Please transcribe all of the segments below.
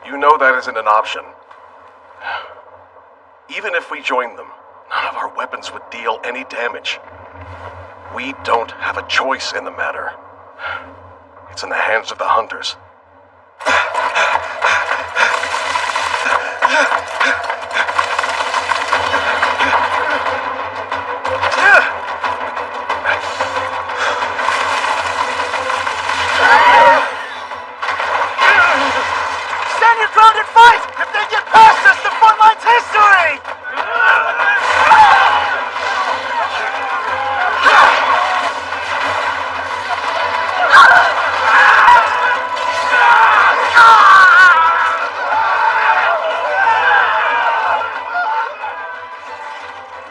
You know that isn't an option. Even if we join them, none of our weapons would deal any damage. We don't have a choice in the matter. It's in the hands of the hunters. Stand your ground and fight! If they get past us, the front line's history!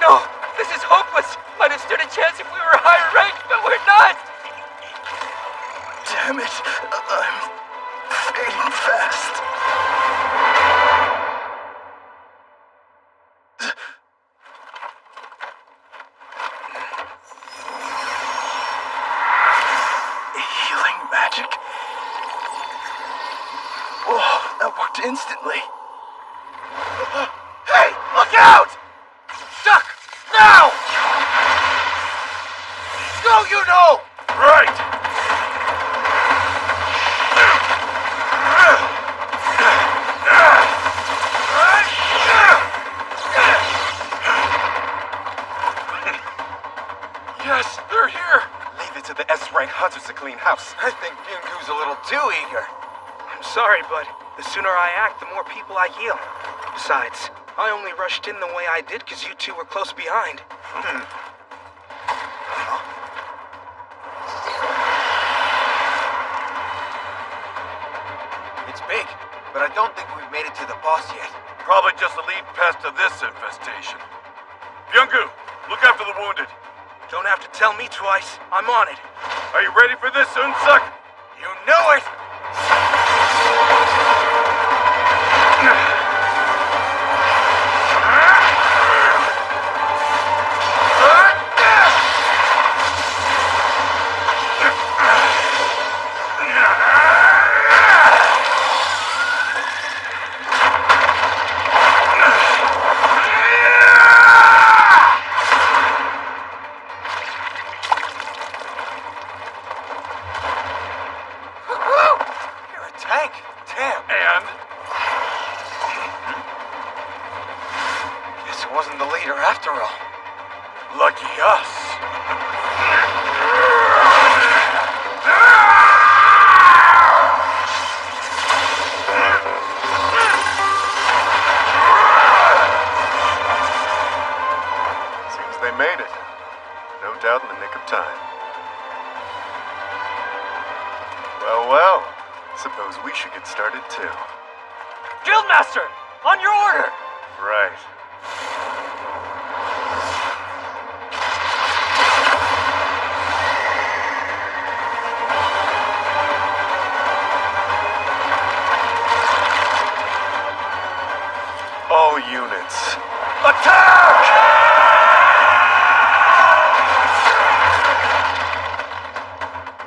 No, this is hopeless. Might have stood a chance if we were higher ranked, but we're not. Damn it, I'm fading fast. Healing magic? Oh, that worked instantly. Hey, look out! Duck! Now! Go, you know! Right! Yes, they're here! Leave it to the S-rank hunters to clean house. I think Byung-gu's a little too eager. I'm sorry, but the sooner I act, the more people I heal. Besides, I only rushed in the way I did because you two were close behind. It's big, but I don't think we've made it to the boss yet. Probably just a lead pest to this infestation. Byung-gu, look after the wounded. Don't have to tell me twice. I'm on it. Are you ready for this, Unsuk? You know it! You're a tank. Damn. And Guess it wasn't the leader after all. lucky us. Seems they made it. No doubt in the nick of time. Well, well. Suppose we should get started too. Guildmaster! On your order! Right. All units, attack!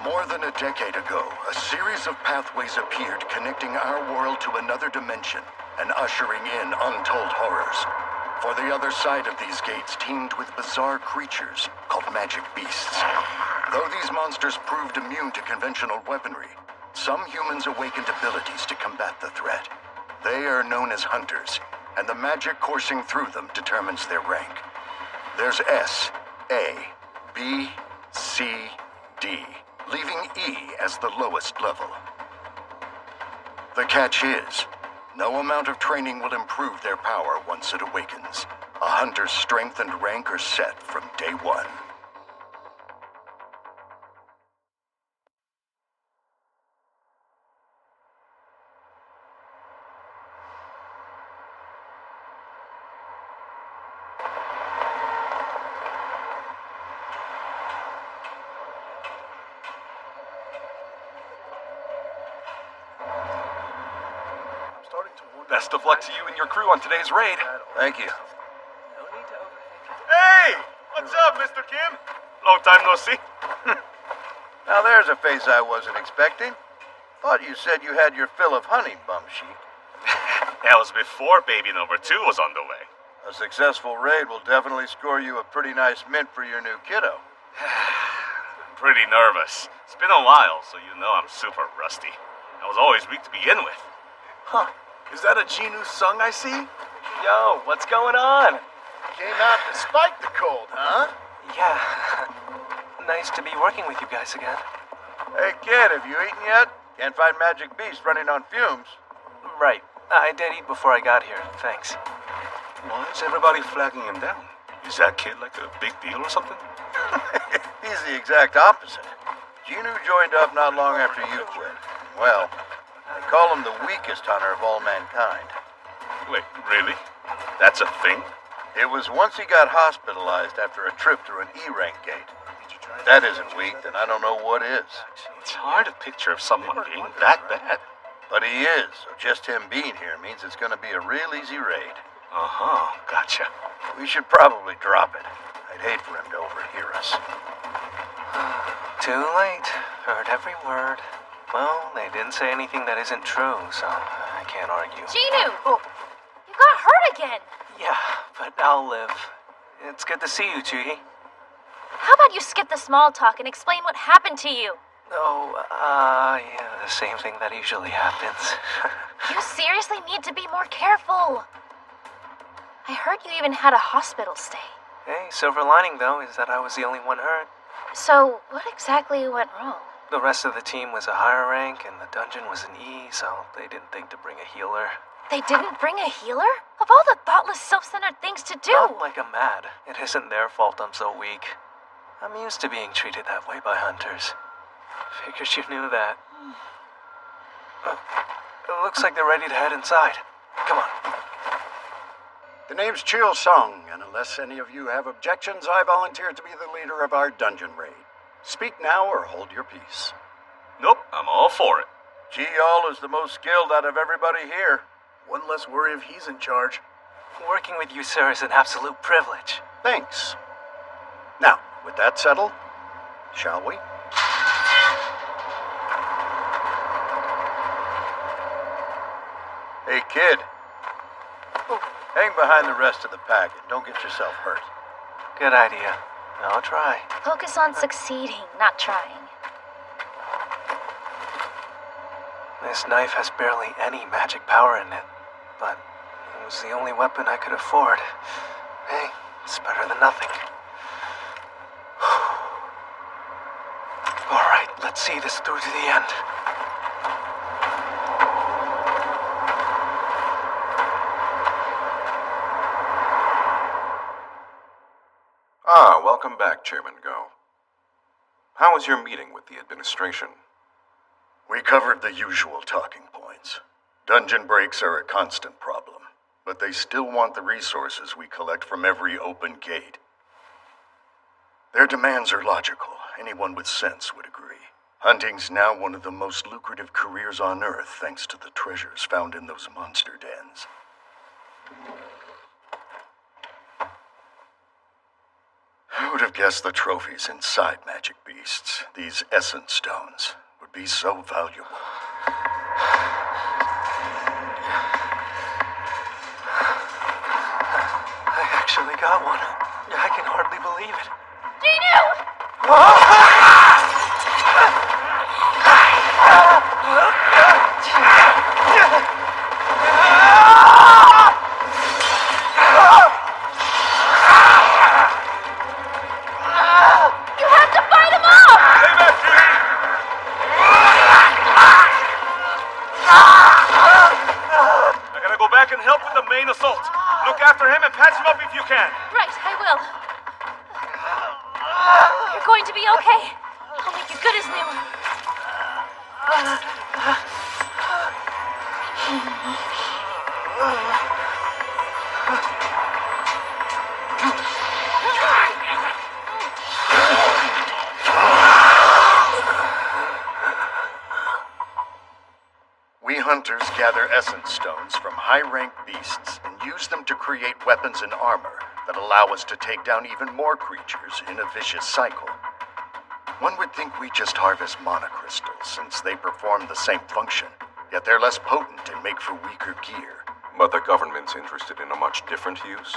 More than a decade ago, a series of pathways appeared connecting our world to another dimension and ushering in untold horrors. For the other side of these gates teemed with bizarre creatures called magic beasts. Though these monsters proved immune to conventional weaponry, some humans awakened abilities to combat the threat. They are known as hunters, and the magic coursing through them determines their rank. There's S, A, B, C, D, leaving E as the lowest level. The catch is, no amount of training will improve their power once it awakens. A hunter's strength and rank are set from day one. Best of luck to you and your crew on today's raid. Thank you. Hey! What's up, Mr. Kim? Long time no see. Now there's a face I wasn't expecting. Thought you said you had your fill of honey, bum chic. That was before baby number 2 was on the way. A successful raid will definitely score you a pretty nice mint for your new kiddo. Pretty nervous. It's been a while, so you know I'm super rusty. I was always weak to begin with. Huh. Is that a Genu sung I see? Yo, what's going on? Came out despite the cold, huh? Yeah. Nice to be working with you guys again. Hey kid, have you eaten yet? Can't find Magic Beast running on fumes. Right. I did eat before I got here, thanks. Why is everybody flagging him down? Is that kid like a big deal or something? He's the exact opposite. Genu joined up not long after you quit. Well, they call him the weakest hunter of all mankind. Wait, really? That's a thing? It was once he got hospitalized after a trip through an E-rank gate. If that isn't weak, then I don't know what is. It's hard to picture of someone being that bad. But he is, so just him being here means it's gonna be a real easy raid. Uh-huh, gotcha. We should probably drop it. I'd hate for him to overhear us. Too late. Heard every word. Well, they didn't say anything that isn't true, so I can't argue. Genu! You got hurt again! Yeah, but I'll live. It's good to see you, Chuhi. How about you skip the small talk and explain what happened to you? Oh, yeah, the same thing that usually happens. You seriously need to be more careful. I heard you even had a hospital stay. Hey, silver lining, though, is that I was the only one hurt. So, what exactly went wrong? The rest of the team was a higher rank, and the dungeon was an E, so they didn't think to bring a healer. They didn't bring a healer? Of all the thoughtless, self-centered things to do! Not like I'm mad. It isn't their fault I'm so weak. I'm used to being treated that way by hunters. Figured you knew that. It looks like they're ready to head inside. Come on. The name's Chill Sung, and unless any of you have objections, I volunteer to be the leader of our dungeon raid. Speak now or hold your peace. Nope, I'm all for it. G-All is the most skilled out of everybody here. One less worry if he's in charge. Working with you, sir, is an absolute privilege. Thanks. Now, with that settled, shall we? Hey, kid. Hang behind the rest of the pack and don't get yourself hurt. Good idea. I'll try. Focus on succeeding, not trying. This knife has barely any magic power in it, but it was the only weapon I could afford. Hey, it's better than nothing. All right, let's see this through to the end. Welcome back, Chairman Go. How was your meeting with the administration? We covered the usual talking points. Dungeon breaks are a constant problem, but they still want the resources we collect from every open gate. Their demands are logical. Anyone with sense would agree. Hunting's now one of the most lucrative careers on Earth thanks to the treasures found in those monster dens. Who would have guessed the trophies inside Magic Beasts, these essence stones, would be so valuable? I actually got one. I can hardly believe it. Genu! You have to fight him off! Stay back, Judy! I gotta go back and help with the main assault. Look after him and patch him up if you can. Right, I will. You're going to be okay. I'll make you good as new. We hunters gather essence stones from high-ranked beasts and use them to create weapons and armor that allow us to take down even more creatures in a vicious cycle. One would think we just harvest monocrystals since they perform the same function, yet they're less potent and make for weaker gear. But the government's interested in a much different use?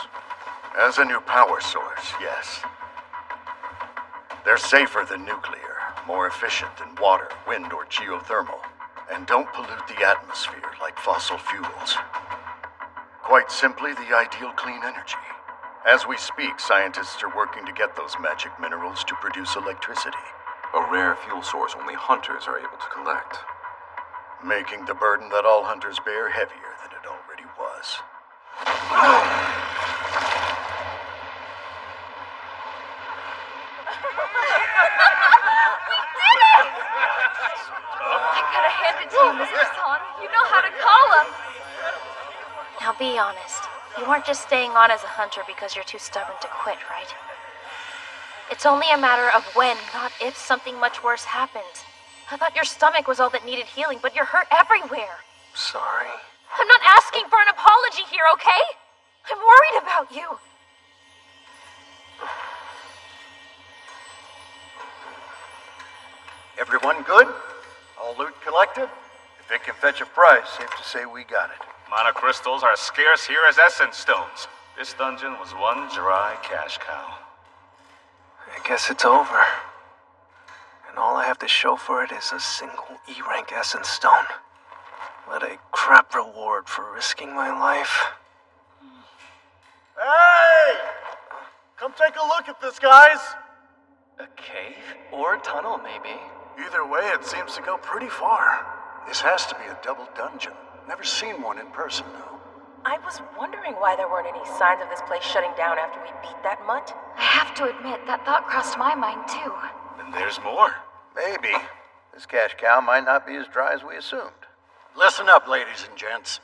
As a new power source, yes. They're safer than nuclear, more efficient than water, wind, or geothermal, and don't pollute the atmosphere like fossil fuels. Quite simply, the ideal clean energy. As we speak, scientists are working to get those magic minerals to produce electricity. A rare fuel source only hunters are able to collect. Making the burden that all hunters bear heavier than it already was. I gotta hand it to you, Mr. Son. You know how to call him. Now be honest. You weren't just staying on as a hunter because you're too stubborn to quit, right? It's only a matter of when, not if, something much worse happens. I thought your stomach was all that needed healing, but you're hurt everywhere. Sorry. I'm not asking for an apology here, okay? I'm worried about you. Everyone good? All loot collected? If it can fetch a price, safe to say we got it. Mana crystals are as scarce here as essence stones. This dungeon was one dry cash cow. I guess it's over. And all I have to show for it is a single E-rank essence stone. What a crap reward for risking my life. Hey! Come take a look at this, guys! A cave? Or a tunnel, maybe. Either way, it seems to go pretty far. This has to be a double dungeon. Never seen one in person, though. I was wondering why there weren't any signs of this place shutting down after we beat that mutt. I have to admit, that thought crossed my mind too. And there's more. Maybe. This cash cow might not be as dry as we assumed. Listen up, ladies and gents.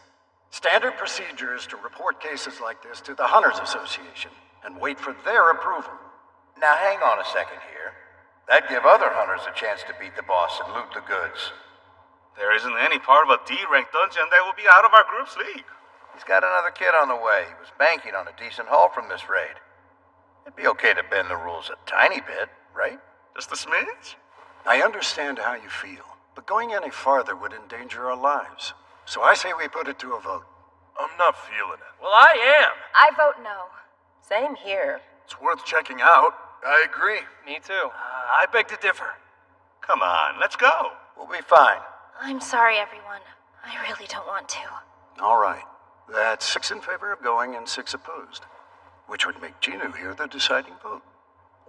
Standard procedure is to report cases like this to the Hunters Association and wait for their approval. Now hang on a second here. That'd give other hunters a chance to beat the boss and loot the goods. There isn't any part of a D-rank dungeon that will be out of our group's league. He's got another kid on the way. He was banking on a decent haul from this raid. It'd be okay to bend the rules a tiny bit, right? Just a smidge? I understand how you feel, but going any farther would endanger our lives. So I say we put it to a vote. I'm not feeling it. Well, I am. I vote no. Same here. It's worth checking out. I agree. Me too. I beg to differ. Come on, let's go. We'll be fine. I'm sorry, everyone. I really don't want to. All right. That's 6 in favor of going and 6 opposed, which would make Ginu here the deciding vote.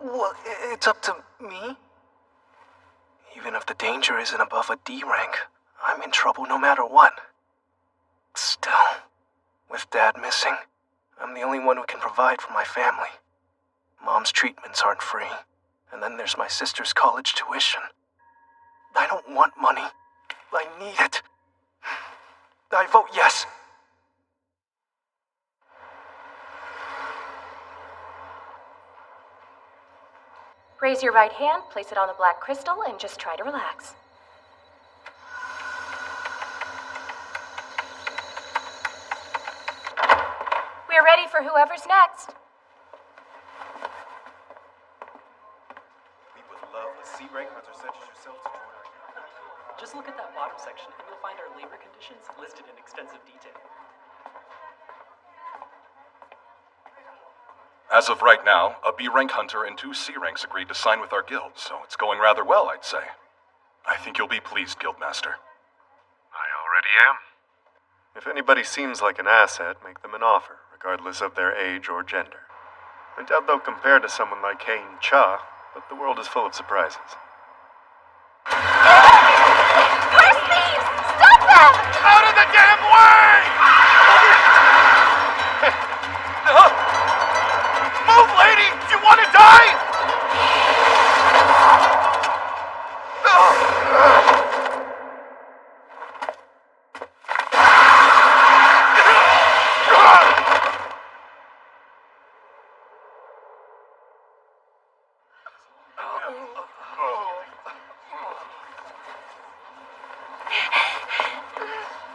Well, it's up to me. Even if the danger isn't above a D rank, I'm in trouble no matter what. Still, with Dad missing, I'm the only one who can provide for my family. Mom's treatments aren't free, and then there's my sister's college tuition. I don't want money. I need it. I vote yes. Raise your right hand, place it on the black crystal, and just try to relax. We're ready for whoever's next. We would love a C-rank hunter such as yourself to join our group. Just look at that bottom section and you'll find our labor conditions listed in extensive detail. As of right now, a B-rank hunter and 2 C-ranks agreed to sign with our guild, so it's going rather well, I'd say. I think you'll be pleased, Guildmaster. I already am. If anybody seems like an asset, make them an offer, regardless of their age or gender. I doubt they'll compare to someone like Kane Cha, but the world is full of surprises. Horse thieves! Stop them! Out of the damn way! Move, lady! Do you want to die?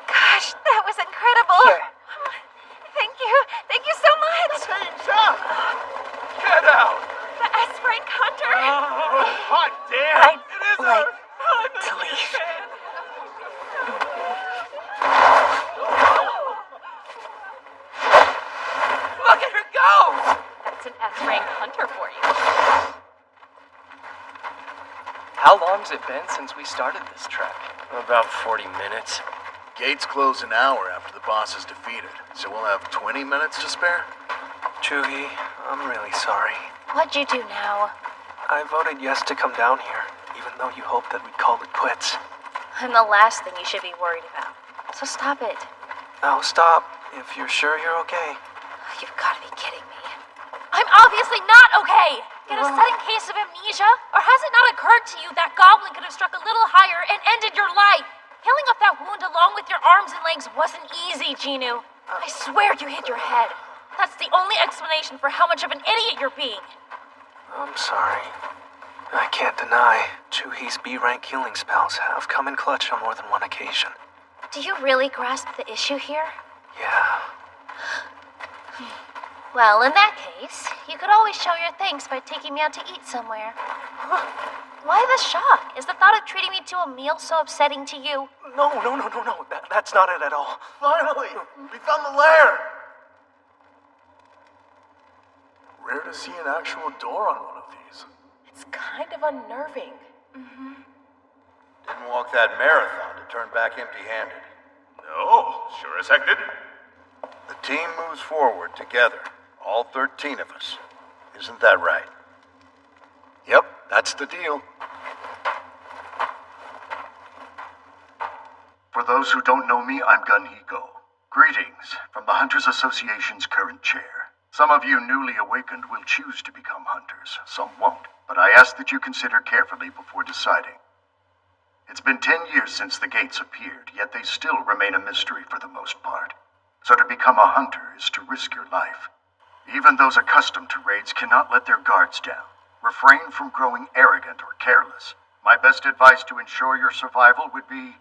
Gosh, that was incredible. Here. Thank you. Thank you so much. Get out! The S-rank hunter. Hot damn! I'd It is like a... to leave. Oh! That's an S-rank hunter for you. How long's it been since we started this trek? About 40 minutes. Gates close an hour after the boss is defeated, so we'll have 20 minutes to spare. Chugi, I'm really sorry. What'd you do now? I voted yes to come down here, even though you hoped that we'd call it quits. I'm the last thing you should be worried about. So stop it. Now stop, if you're sure you're okay. You've got to be kidding me. I'm obviously not okay! In a sudden case of amnesia? Or has it not occurred to you that Goblin could have struck a little higher and ended your life? Healing up that wound along with your arms and legs wasn't easy, Ginu. I swear you hit your head. That's the only explanation for how much of an idiot you're being. I'm sorry. I can't deny Chuhi's B-rank healing spells have come in clutch on more than one occasion. Do you really grasp the issue here? Yeah. Well, in that case, you could always show your thanks by taking me out to eat somewhere. Why the shock? Is the thought of treating me to a meal so upsetting to you? No. That's not it at all. Finally! We found the lair! Rare to see an actual door on one of these. It's kind of unnerving. Didn't walk that marathon to turn back empty-handed. No, sure as heck didn't. The team moves forward together, all 13 of us. Isn't that right? Yep, that's the deal. For those who don't know me, I'm Gun Hiko. Greetings from the Hunters Association's current chair. Some of you newly awakened will choose to become hunters, some won't, but I ask that you consider carefully before deciding. It's been 10 years since the gates appeared, yet they still remain a mystery for the most part. So to become a hunter is to risk your life. Even those accustomed to raids cannot let their guards down. Refrain from growing arrogant or careless. My best advice to ensure your survival would be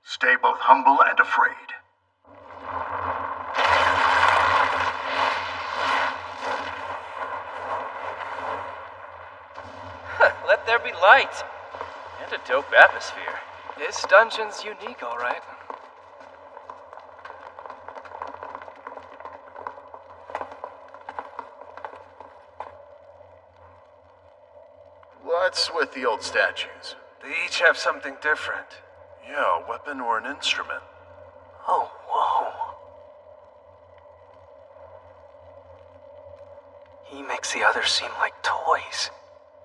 stay both humble and afraid. Let there be light. And a dope atmosphere. This dungeon's unique, all right. What's with the old statues? They each have something different. Yeah, a weapon or an instrument. Oh, whoa. He makes the others seem like toys.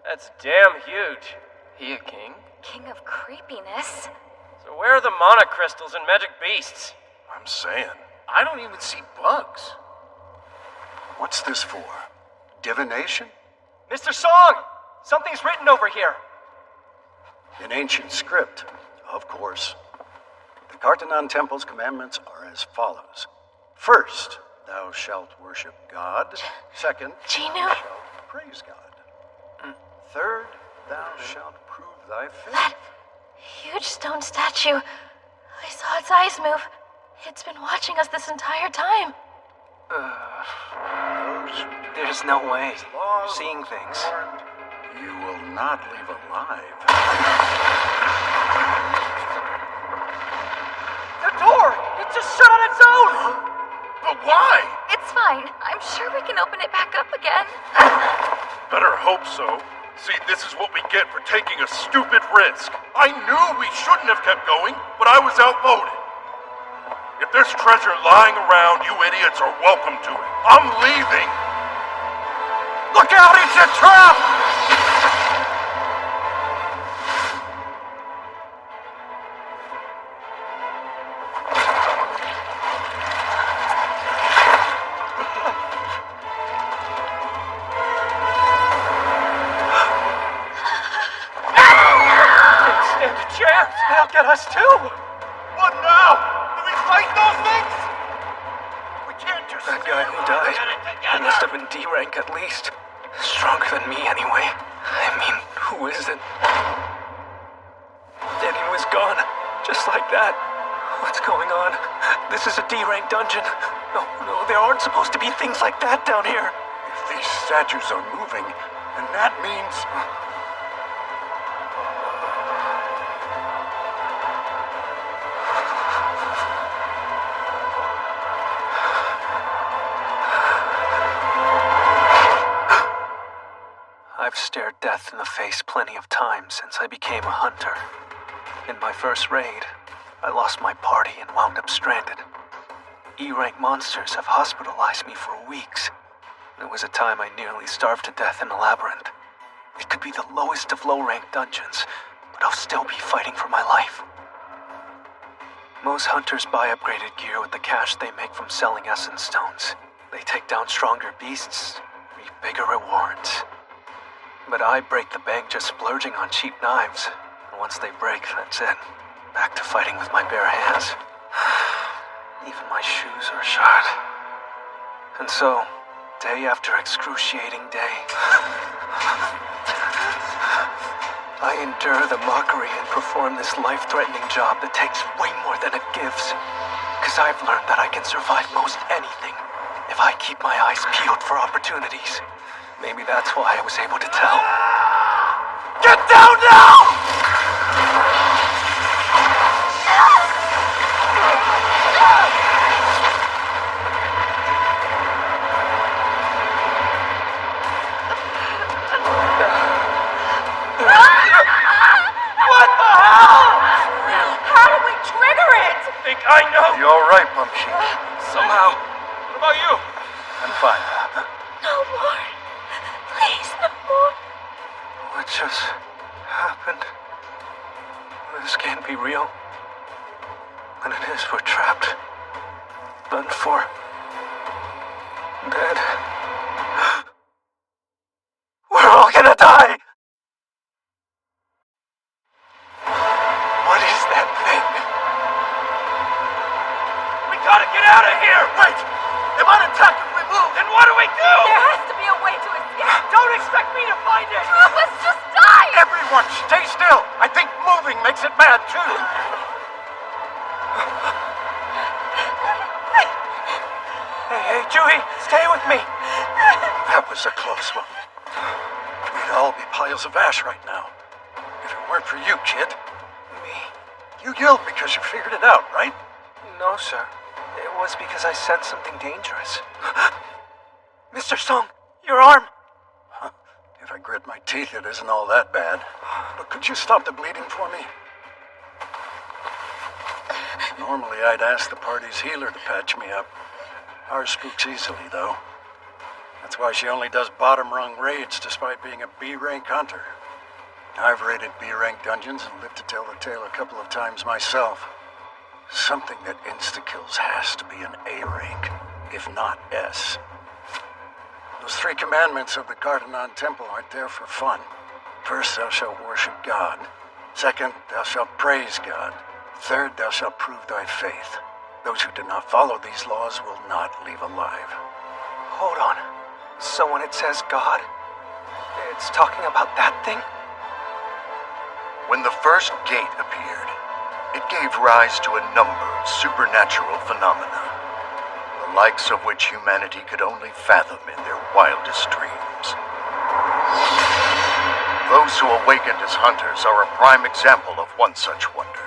That's damn huge. He a king? King of creepiness. So where are the mana crystals and magic beasts? I'm saying, I don't even see bugs. What's this for? Divination? Mr. Song! Something's written over here. In ancient script, of course. The Cartanon Temple's commandments are as follows. First, thou shalt worship God. Second, Ginu? thou shalt praise God. Third, thou shalt prove thy faith. That huge stone statue. I saw its eyes move. It's been watching us this entire time. There's no way. You're seeing things. You will not leave alive. The door! It just shut on its own! But why? It's fine. I'm sure we can open it back up again. Better hope so. See, this is what we get for taking a stupid risk. I knew we shouldn't have kept going, but I was outvoted. If there's treasure lying around, you idiots are welcome to it. I'm leaving. Look out, it's a trap! They'll get us too! What now? Do we fight those things? We can't just... That guy who died, he must have been D-rank at least. Stronger than me anyway. I mean, who isn't? Then he was gone. Just like that. What's going on? This is a D-rank dungeon. No, there aren't supposed to be things like that down here. If these statues are moving, then that means... I've stared death in the face plenty of times since I became a hunter. In my first raid, I lost my party and wound up stranded. E-rank monsters have hospitalized me for weeks. There was a time I nearly starved to death in a labyrinth. It could be the lowest of low-rank dungeons, but I'll still be fighting for my life. Most hunters buy upgraded gear with the cash they make from selling essence stones. They take down stronger beasts, reap bigger rewards. But I break the bank just splurging on cheap knives. And once they break, that's it. Back to fighting with my bare hands. Even my shoes are shod. And so, day after excruciating day, I endure the mockery and perform this life-threatening job that takes way more than it gives. Because I've learned that I can survive most anything if I keep my eyes peeled for opportunities. Maybe that's why I was able to tell. Get down now! What the hell? How did we trigger it? I know. You all right, Pumpkin? Somehow. What about you? I'm fine. No more. Please, no more. What just happened? This can't be real. When it is, we're trapped. Done for. Dead. We're all gonna die! What is that thing? We gotta get out of here! Wait! They might attack if we move! Then what do we do? There has to be a way to escape. Don't expect me to find it! Two of us just died! Everyone, stay still! I think moving makes it bad, too! Hey, Chewie, stay with me! That was a close one. We'd all be piles of ash right now. If it weren't for you, kid. Me? You yelled because you figured it out, right? No, sir. It was because I sensed something dangerous. Mr. Song, your arm! If I grit my teeth, it isn't all that bad. But could you stop the bleeding for me? Normally, I'd ask the party's healer to patch me up. Ours spooks easily, though. That's why she only does bottom-rung raids despite being a B-rank hunter. I've raided B-rank dungeons and lived to tell the tale a couple of times myself. Something that insta-kills has to be an A-rank, if not S. Those 3 commandments of the Gardanon Temple aren't there for fun. First, thou shalt worship God. Second, thou shalt praise God. Third, thou shalt prove thy faith. Those who do not follow these laws will not leave alive. Hold on. So when it says God, it's talking about that thing? When the first gate appeared, it gave rise to a number of supernatural phenomena, the likes of which humanity could only fathom in their wildest dreams. Those who awakened as hunters are a prime example of one such wonder.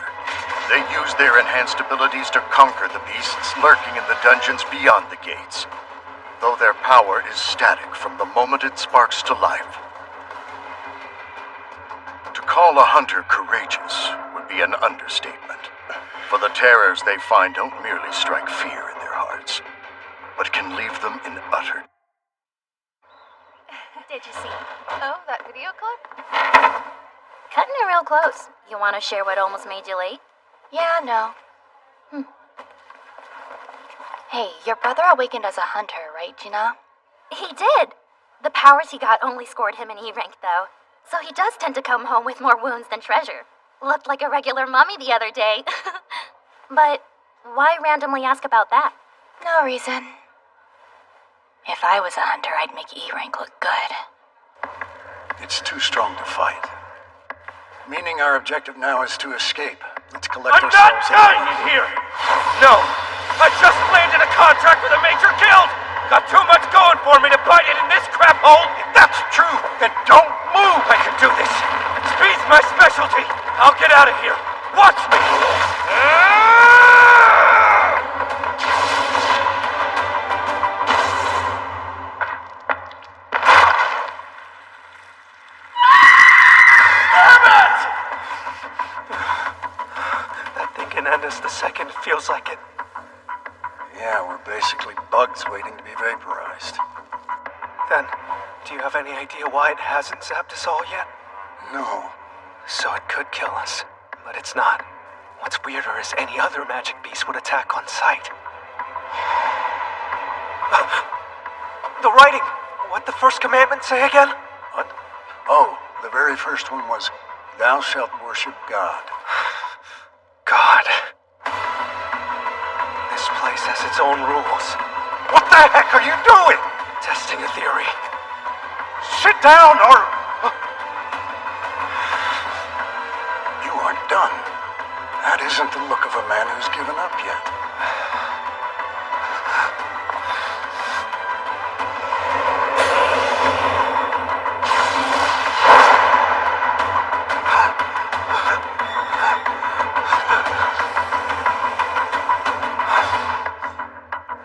They use their enhanced abilities to conquer the beasts lurking in the dungeons beyond the gates, though their power is static from the moment it sparks to life. To call a hunter courageous would be an understatement, for the terrors they find don't merely strike fear in their hearts, but can leave them in utter. Did you see? Oh, that video clip? Cutting it real close. You want to share what almost made you late? Yeah, no. Hey, your brother awakened as a hunter, right, Gina? He did. The powers he got only scored him an E rank, though. So he does tend to come home with more wounds than treasure. Looked like a regular mummy the other day. But why randomly ask about that? No reason. If I was a hunter, I'd make E rank look good. It's too strong to fight. Meaning our objective now is to escape. Let's collect I'm ourselves. not dying in here! No! I just landed a contract with a major guild! Got too much going for me to bite it in this crap hole! If that's true, then don't move! I can do this! Speed's my specialty! I'll get out of here! Watch me! as the second feels like it. Yeah, we're basically bugs waiting to be vaporized. Then, do you have any idea why it hasn't zapped us all yet? No. So it could kill us, but it's not. What's weirder is any other magic beast would attack on sight. The writing! What'd the first commandment say again? What? Oh, the very first one was, "Thou shalt worship God." God. This place has its own rules. What the heck are you doing? Testing a theory. Sit down or... You aren't done. That isn't the look of a man who's given up yet.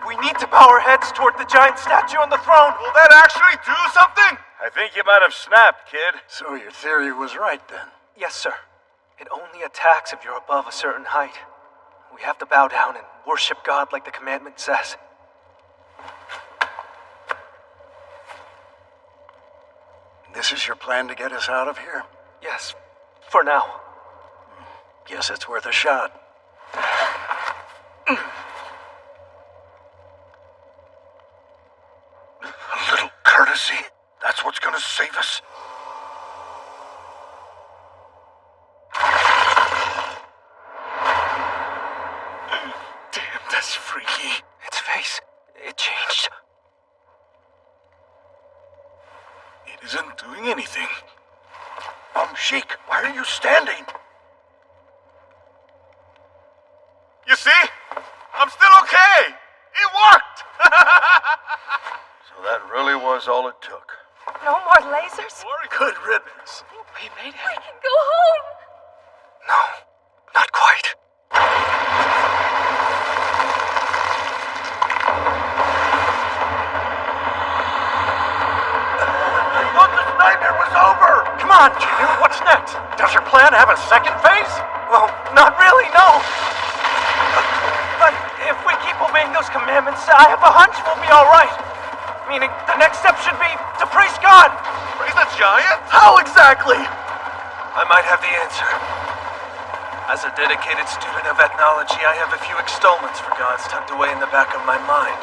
We need to bow our heads toward the giant statue on the throne. Will that actually do something? I think you might have snapped, kid. So your theory was right then. Yes, sir. It only attacks if you're above a certain height. We have to bow down and worship God like the commandment says. This is your plan to get us out of here? Yes, for now. Guess it's worth a shot. A little courtesy? That's what's gonna save us? Damn, that's freaky. Its face, it changed. It isn't doing anything. Sheik, why are you standing? You see? I'm still okay! It worked! So that really was all it took. No more lasers? Good riddance. We made it. We can go home! No, not quite. I thought this nightmare was over! Come on, Ginyu, what's next? Does your plan have a second phase? Well, not really, no. But if we keep obeying those commandments, I have a hunch we'll be alright. Meaning, the next step should be to praise God. Praise the giant? How exactly? I might have the answer. As a dedicated student of ethnology, I have a few extollments for gods tucked away in the back of my mind.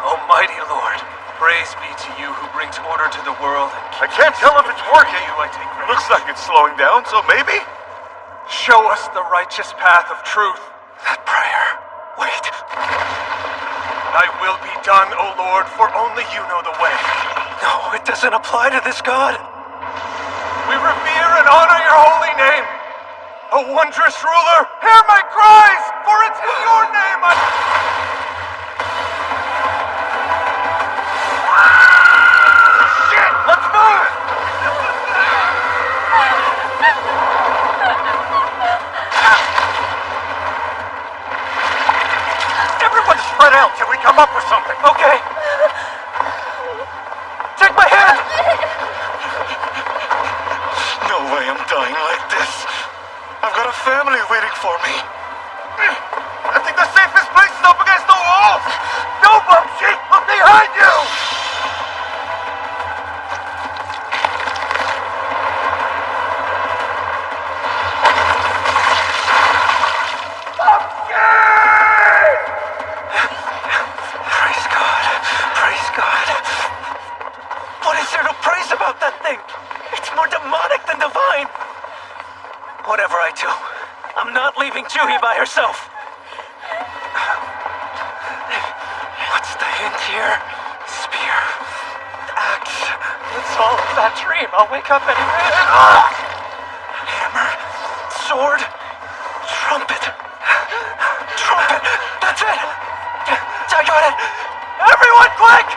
Almighty Lord, praise be to you who brings order to the world. I can't tell if it's working. Looks like it's slowing down, so maybe? Show us the righteous path of truth. That prayer. Wait. Thy will be done, O Lord, for only you know the way. No, it doesn't apply to this God. We revere and honor your holy name. O wondrous ruler, hear my cries, for it's in your name Shit! Let's move! Everyone spread out till we come up with something. Okay. Take my hand! No way I'm dying like this. I've got a family waiting for me. I think the safest place is up against the wall! No, Bumsy! Look behind you! Praise God. Praise God. What is there to praise about that thing? It's more demonic than divine. Whatever I do, I'm not leaving Juhi by herself. What's the hint here? Spear. Axe. It's all a bad dream. I'll wake up any minute. Hammer. Sword. Trumpet. Trumpet. That's it. I got it. Everyone, quick!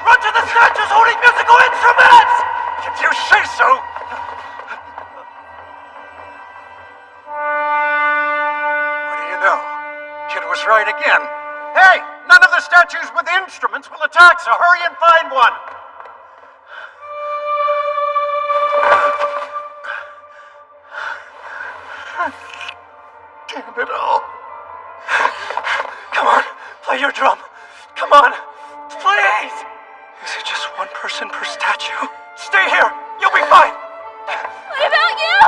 Run to the statues holding musical instruments! If you say so. What do you know? Kid was right again. Hey, none of the statues with instruments will attack, so hurry and find one. Damn it all. Come on, play your drum. Come on, please! Is it just one person per statue? Stay here, you'll be fine! What about you?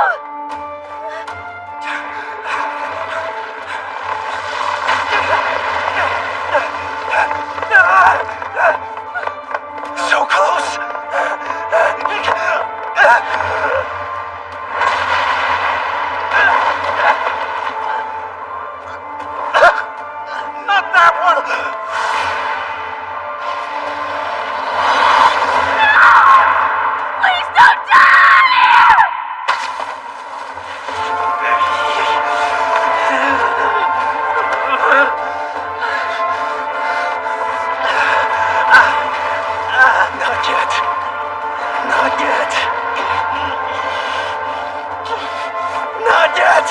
So close! Not that one! Please don't die! Not yet. Not yet. Not yet!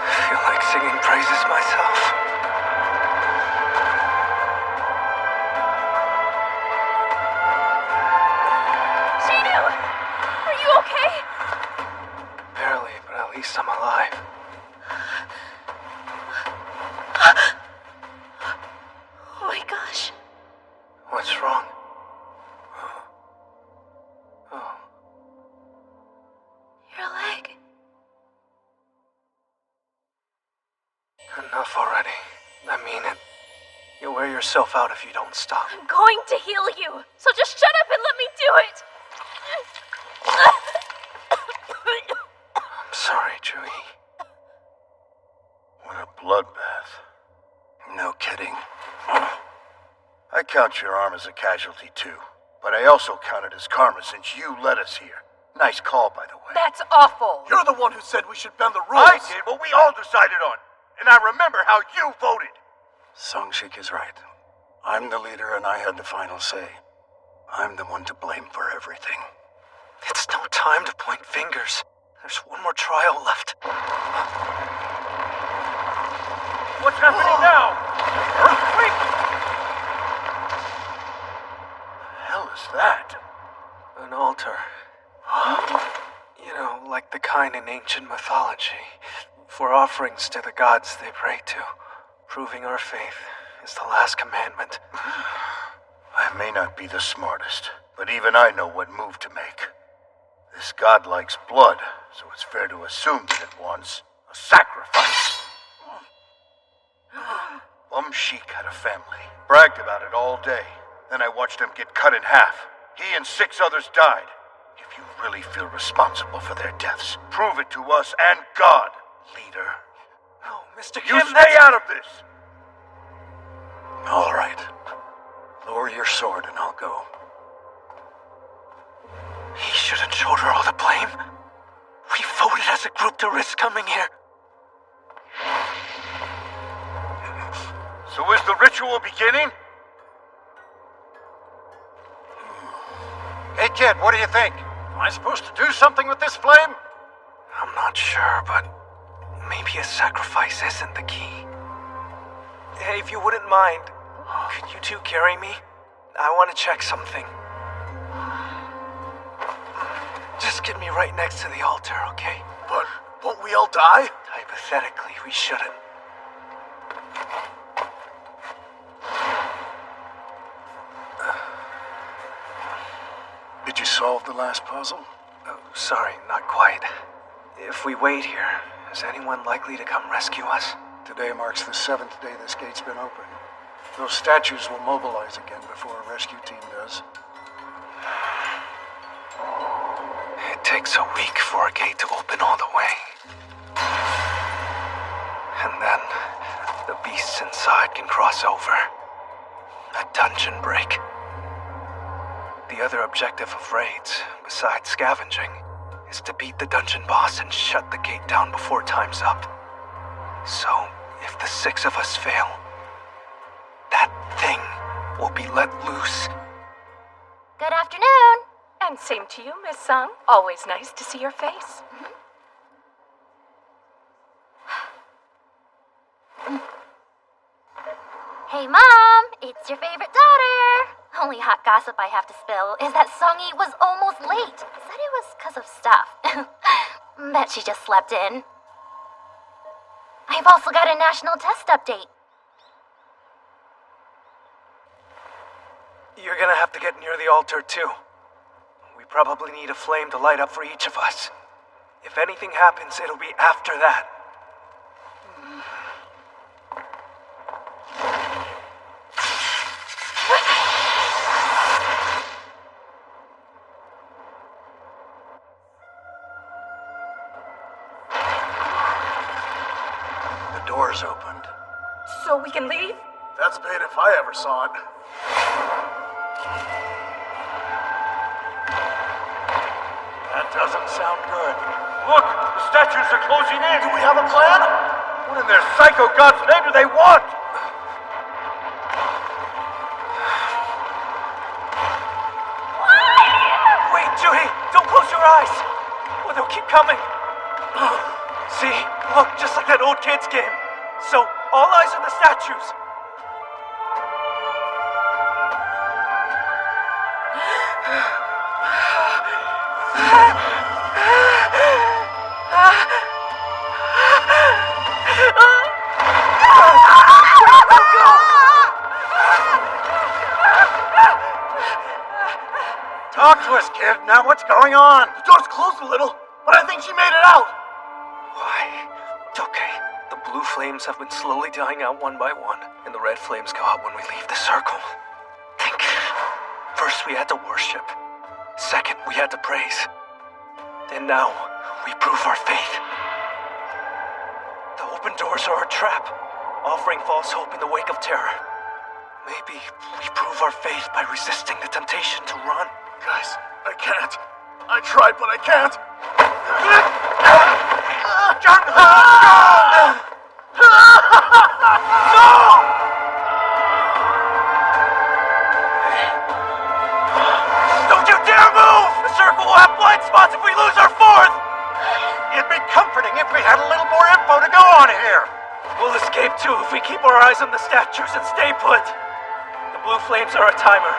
I feel like singing praises myself. Shinu! Are you okay? Barely, but at least I'm alive. Oh my gosh. What's wrong? Oh. Your leg. Enough already. I mean it. You'll wear yourself out if you don't stop. I'm going to heal you, so just shut up and let me do it! I'm sorry, Chewie. What a bloodbath. No kidding. I count your arm as a casualty too, but I also count it as karma since you led us here. Nice call, by the way. That's awful. You're the one who said we should bend the rules. I did what we all decided on, and I remember how you voted. Songshik is right. I'm the leader and I had the final say. I'm the one to blame for everything. It's no time to point fingers. There's one more trial left. What's happening now? Earthquake? The hell is that? An altar. You know, like the kind in ancient mythology. For offerings to the gods they pray to. Proving our faith is the last commandment. I may not be the smartest, but even I know what move to make. This god likes blood, so it's fair to assume that it wants a sacrifice. Sheik had a family. Bragged about it all day. Then I watched him get cut in half. He and 6 others died. If you really feel responsible for their deaths, prove it to us and God, leader. No, Mr. You Kim, stay out of this! All right. Lower your sword and I'll go. He shouldn't shoulder all the blame. We voted as a group to risk coming here. So is the ritual beginning? Hey kid, what do you think? Am I supposed to do something with this flame? I'm not sure, but maybe a sacrifice isn't the key. Hey, if you wouldn't mind, could you two carry me? I want to check something. Just get me right next to the altar, okay? But won't we all die? Hypothetically, we shouldn't. Did you solve the last puzzle? Oh, sorry, not quite. If we wait here, is anyone likely to come rescue us? Today marks the 7th day this gate's been open. Those statues will mobilize again before a rescue team does. It takes a week for a gate to open all the way. And then, the beasts inside can cross over. A dungeon break. The other objective of raids, besides scavenging, is to beat the dungeon boss and shut the gate down before time's up. So, if the 6 of us fail, that thing will be let loose. Good afternoon. And same to you, Miss Sung. Always nice to see your face. Hey, Mom! It's your favorite daughter! Only hot gossip I have to spill is that Songy was almost late. Said it was because of stuff. Bet she just slept in. I've also got a national test update. You're gonna have to get near the altar, too. We probably need a flame to light up for each of us. If anything happens, it'll be after that. The door's opened. So we can leave? That's bait if I ever saw it. That doesn't sound good. Look, the statues are closing in. Do we have a plan? What in their psycho god's name do they want? Wait, Juhi! Don't close your eyes! Or they'll keep coming. See? Look, just like that old kids game. So, all eyes on the statues. Talk to us, kid. Now what's going on? The door's closed a little, but I think she made it out. Why? Okay. The blue flames have been slowly dying out one by one, and the red flames go out when we leave the circle. Think. First, we had to worship. Second, we had to praise. And now, we prove our faith. The open doors are a trap, offering false hope in the wake of terror. Maybe we prove our faith by resisting the temptation to run. Guys, I can't. I tried, but I can't. Don't you dare move! The circle will have blind spots if we lose our fourth! It'd be comforting if we had a little more info to go on here. We'll escape too if we keep our eyes on the statues and stay put. The blue flames are a timer.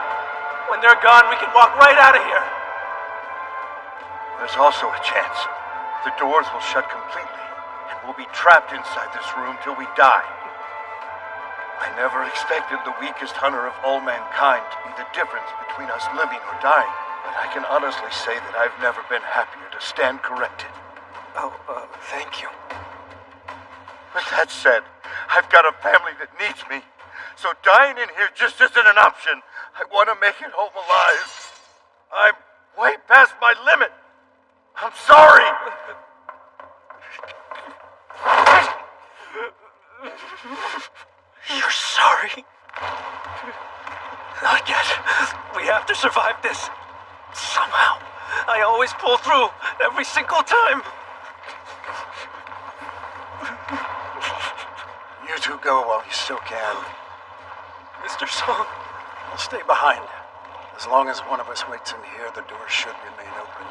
When they're gone, we can walk right out of here. There's also a chance. The doors will shut completely, and we'll be trapped inside this room till we die. I never expected the weakest hunter of all mankind to be the difference between us living or dying, but I can honestly say that I've never been happier to stand corrected. Oh, thank you. With that said, I've got a family that needs me, so dying in here just isn't an option. I want to make it home alive. I'm way past my limit. I'm sorry. You're sorry? Not yet. We have to survive this. Somehow. I always pull through, every single time. You two go while you still can. Mr. Song. I'll stay behind. As long as one of us waits in here, the door should remain open.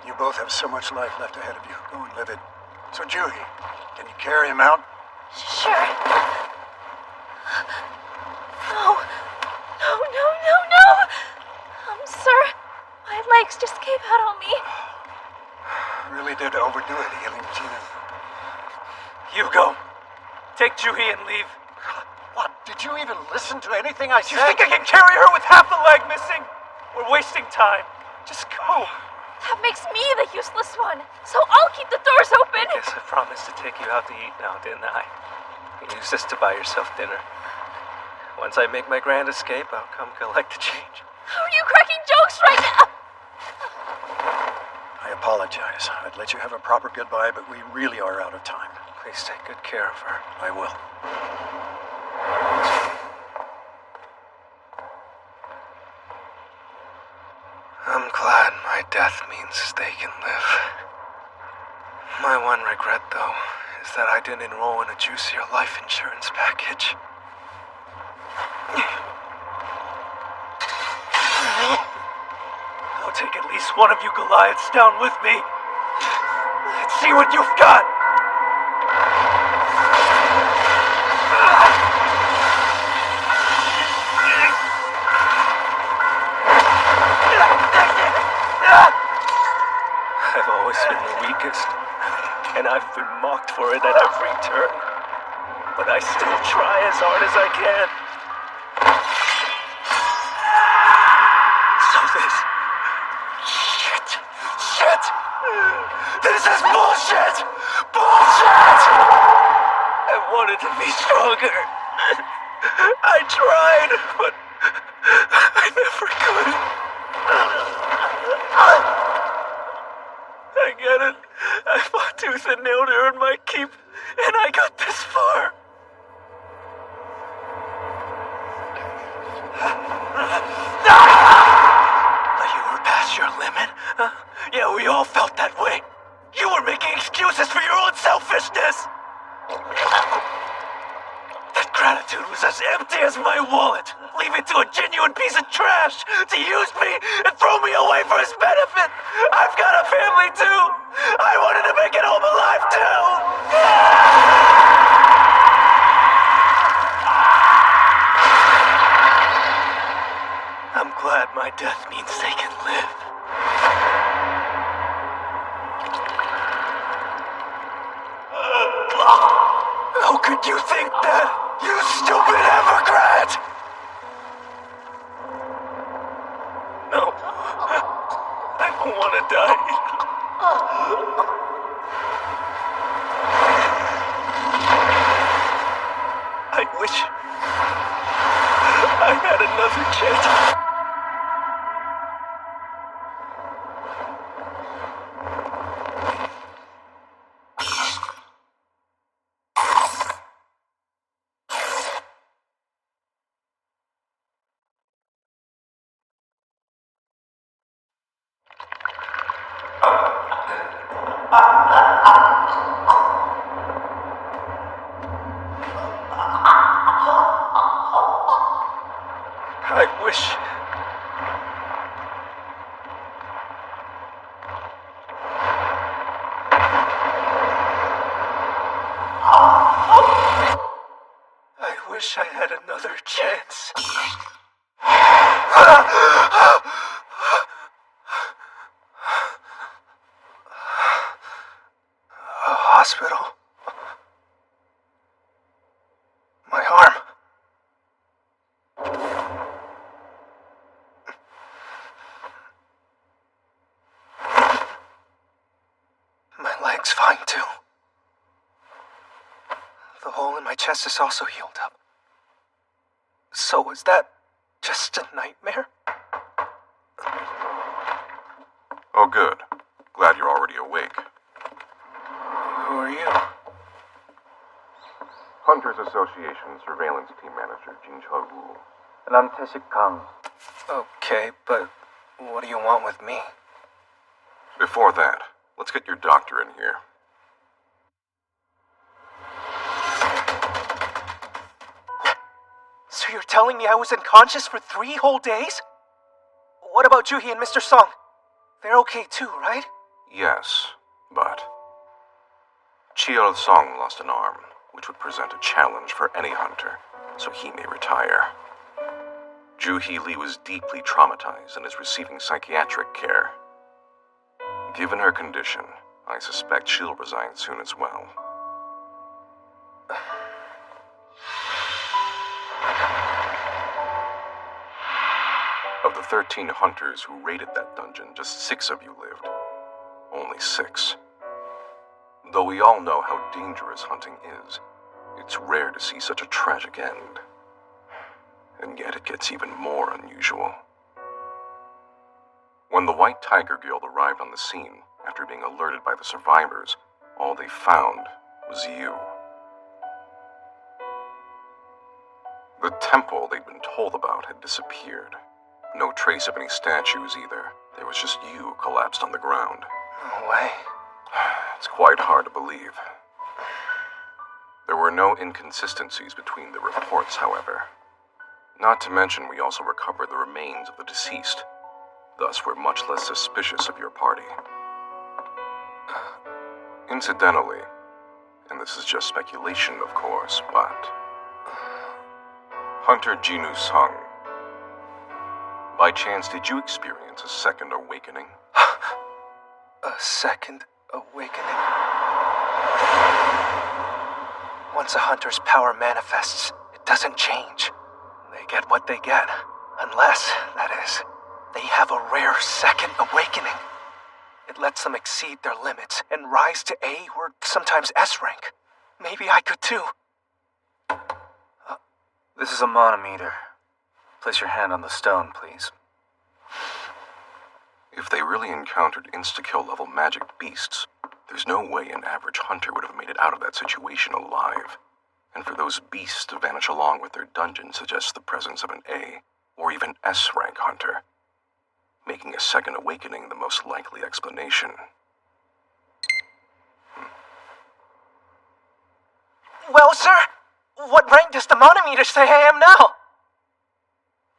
You both have so much life left ahead of you. Go and live it. So, Juhi, can you carry him out? Sure. No. No. Sir, my legs just gave out on me. Really did overdo it, healing Gina. You go. Take Juhi and leave. What? Did you even listen to anything I said? You think I can carry her with half the leg missing? We're wasting time. Just go. That makes me the useless one, so I'll keep the doors open. I guess I promised to take you out to eat now, didn't I? You use this to buy yourself dinner. Once I make my grand escape, I'll come collect the change. How are you cracking jokes right now? I apologize. I'd let you have a proper goodbye, but we really are out of time. Please take good care of her. I will. I'm glad my death means they can live. My one regret, though, is that I didn't enroll in a juicier life insurance package. I'll take at least one of you Goliaths down with me. Let's see what you've got. I've always been the weakest, and I've been mocked for it at every turn. But I still try as hard as I can. So this... Shit! This is bullshit! Bullshit! I wanted to be stronger. I tried, but I never could. I get it. I fought tooth and nail to earn my keep, and I got this far. But you were past your limit, huh? Yeah, we all felt that way. You were making excuses for your own selfishness. That gratitude was as empty as my wallet. Leave it to a genuine piece of trash to use me and throw me away for his benefit. I've got a family too. I wanted to make it home alive too. I'm glad my death means they can live. How could you think that, you stupid Evergrande? No, I don't want to die. I wish I had another chance. I wish... I wish I had another chance. A hospital. My arm. My leg's fine too. The hole in my chest is also healed up. So was that just a nightmare? Oh, good. Glad you're already awake. Who are you? Hunters Association Surveillance Team Manager Jin-Chul Wu. And I'm Taeshik Kang. Okay, but what do you want with me? Before that, let's get your doctor in here. So you're telling me I was unconscious for 3 whole days? What about Juhi and Mr. Song? They're okay too, right? Yes, but... Cheol Song lost an arm, which would present a challenge for any hunter, so he may retire. Juhi Lee was deeply traumatized and is receiving psychiatric care. Given her condition, I suspect she'll resign soon as well. Of the 13 hunters who raided that dungeon, just 6 of you lived. Only 6. Though we all know how dangerous hunting is, it's rare to see such a tragic end. And yet it gets even more unusual. When the White Tiger Guild arrived on the scene, after being alerted by the survivors, all they found was you. The temple they'd been told about had disappeared. No trace of any statues either. There was just you collapsed on the ground. No way. It's quite hard to believe. There were no inconsistencies between the reports, however. Not to mention we also recovered the remains of the deceased. Thus, we're much less suspicious of your party. Incidentally, and this is just speculation, of course, but Hunter Jinu Sung, by chance, did you experience a second awakening? A second awakening? Once a hunter's power manifests, it doesn't change. They get what they get. Unless, that is, they have a rare second awakening. It lets them exceed their limits and rise to A or sometimes S rank. Maybe I could too. This is a monometer. Place your hand on the stone, please. If they really encountered insta-kill level magic beasts, there's no way an average hunter would have made it out of that situation alive. And for those beasts to vanish along with their dungeon suggests the presence of an A or even S rank hunter, making a second awakening the most likely explanation. Well, sir, what rank does the monometer say I am now?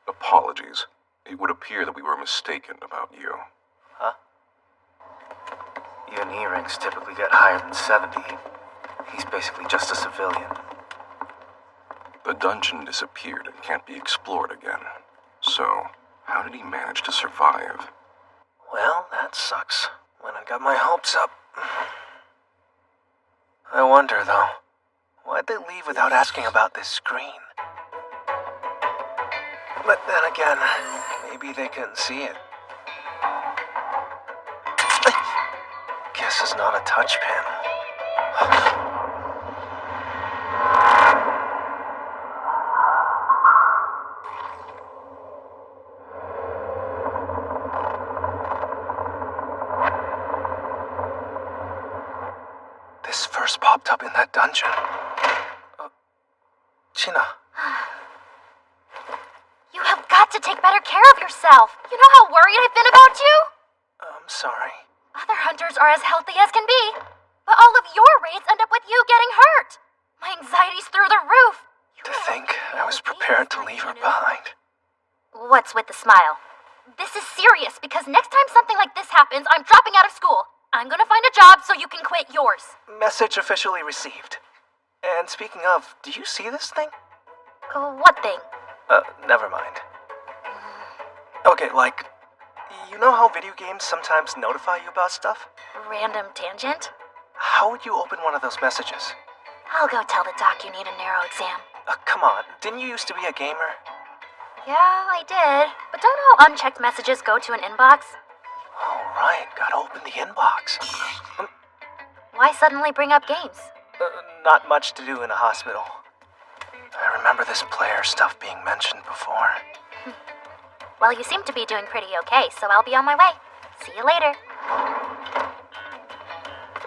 Apologies. It would appear that we were mistaken about you. Huh? Even E ranks typically get higher than 70. He's basically just a civilian. The dungeon disappeared and can't be explored again. So, how did he manage to survive? Well, that sucks. When I got my hopes up. I wonder, though, why'd they leave without asking about this screen? But then again, maybe they couldn't see it. Guess it's not a touch panel. This first popped up in that dungeon. China. You have got to take better care of yourself. You know how worried I've been about you? I'm sorry. Other hunters are as healthy as can be, but all of your raids end up with you getting hurt. My anxiety's through the roof. To think I was prepared to leave her behind. What's with the smile? This is serious because next time something like this happens, I'm dropping out of school. I'm gonna find a job so you can quit yours. Message officially received. And speaking of, do you see this thing? What thing? Never mind. Okay, like, you know how video games sometimes notify you about stuff? Random tangent? How would you open one of those messages? I'll go tell the doc you need a narrow exam. Come on, didn't you used to be a gamer? Yeah, I did. But don't all unchecked messages go to an inbox? All right, gotta open the inbox. Why suddenly bring up games? Not much to do in a hospital. I remember this player stuff being mentioned before. Well, you seem to be doing pretty okay, so I'll be on my way. See you later.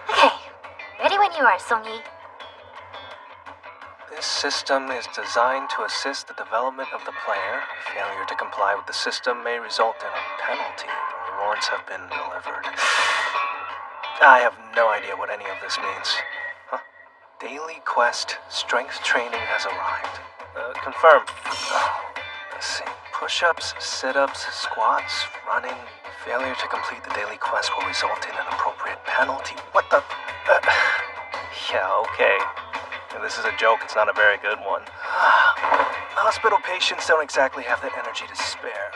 Okay, ready when you are, Song-yi. This system is designed to assist the development of the player. Failure to comply with the system may result in a penalty. The rewards have been delivered. I have no idea what any of this means. Daily quest, strength training has arrived. Confirmed. Let's see. Push-ups, sit-ups, squats, running. Failure to complete the daily quest will result in an appropriate penalty. What the? Yeah, okay. If this is a joke, it's not a very good one. Hospital patients don't exactly have the energy to spare.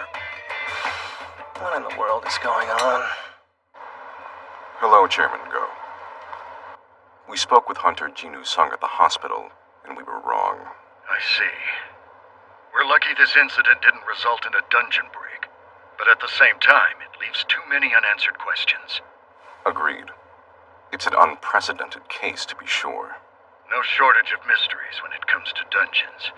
What in the world is going on? Hello, Chairman Go. We spoke with Hunter Jinu Sung at the hospital, and we were wrong. I see. We're lucky this incident didn't result in a dungeon break. But at the same time, it leaves too many unanswered questions. Agreed. It's an unprecedented case, to be sure. No shortage of mysteries when it comes to dungeons.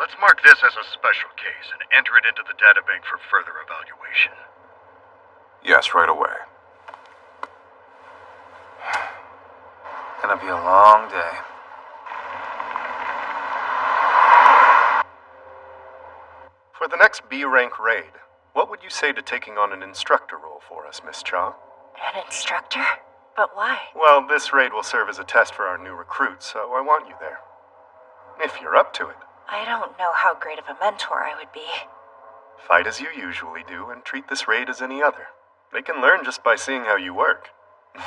Let's mark this as a special case and enter it into the databank for further evaluation. Yes, right away. Gonna be a long day. For the next B-rank raid, what would you say to taking on an instructor role for us, Miss Cha? An instructor? But why? Well, this raid will serve as a test for our new recruits, so I want you there. If you're up to it. I don't know how great of a mentor I would be. Fight as you usually do and treat this raid as any other. They can learn just by seeing how you work,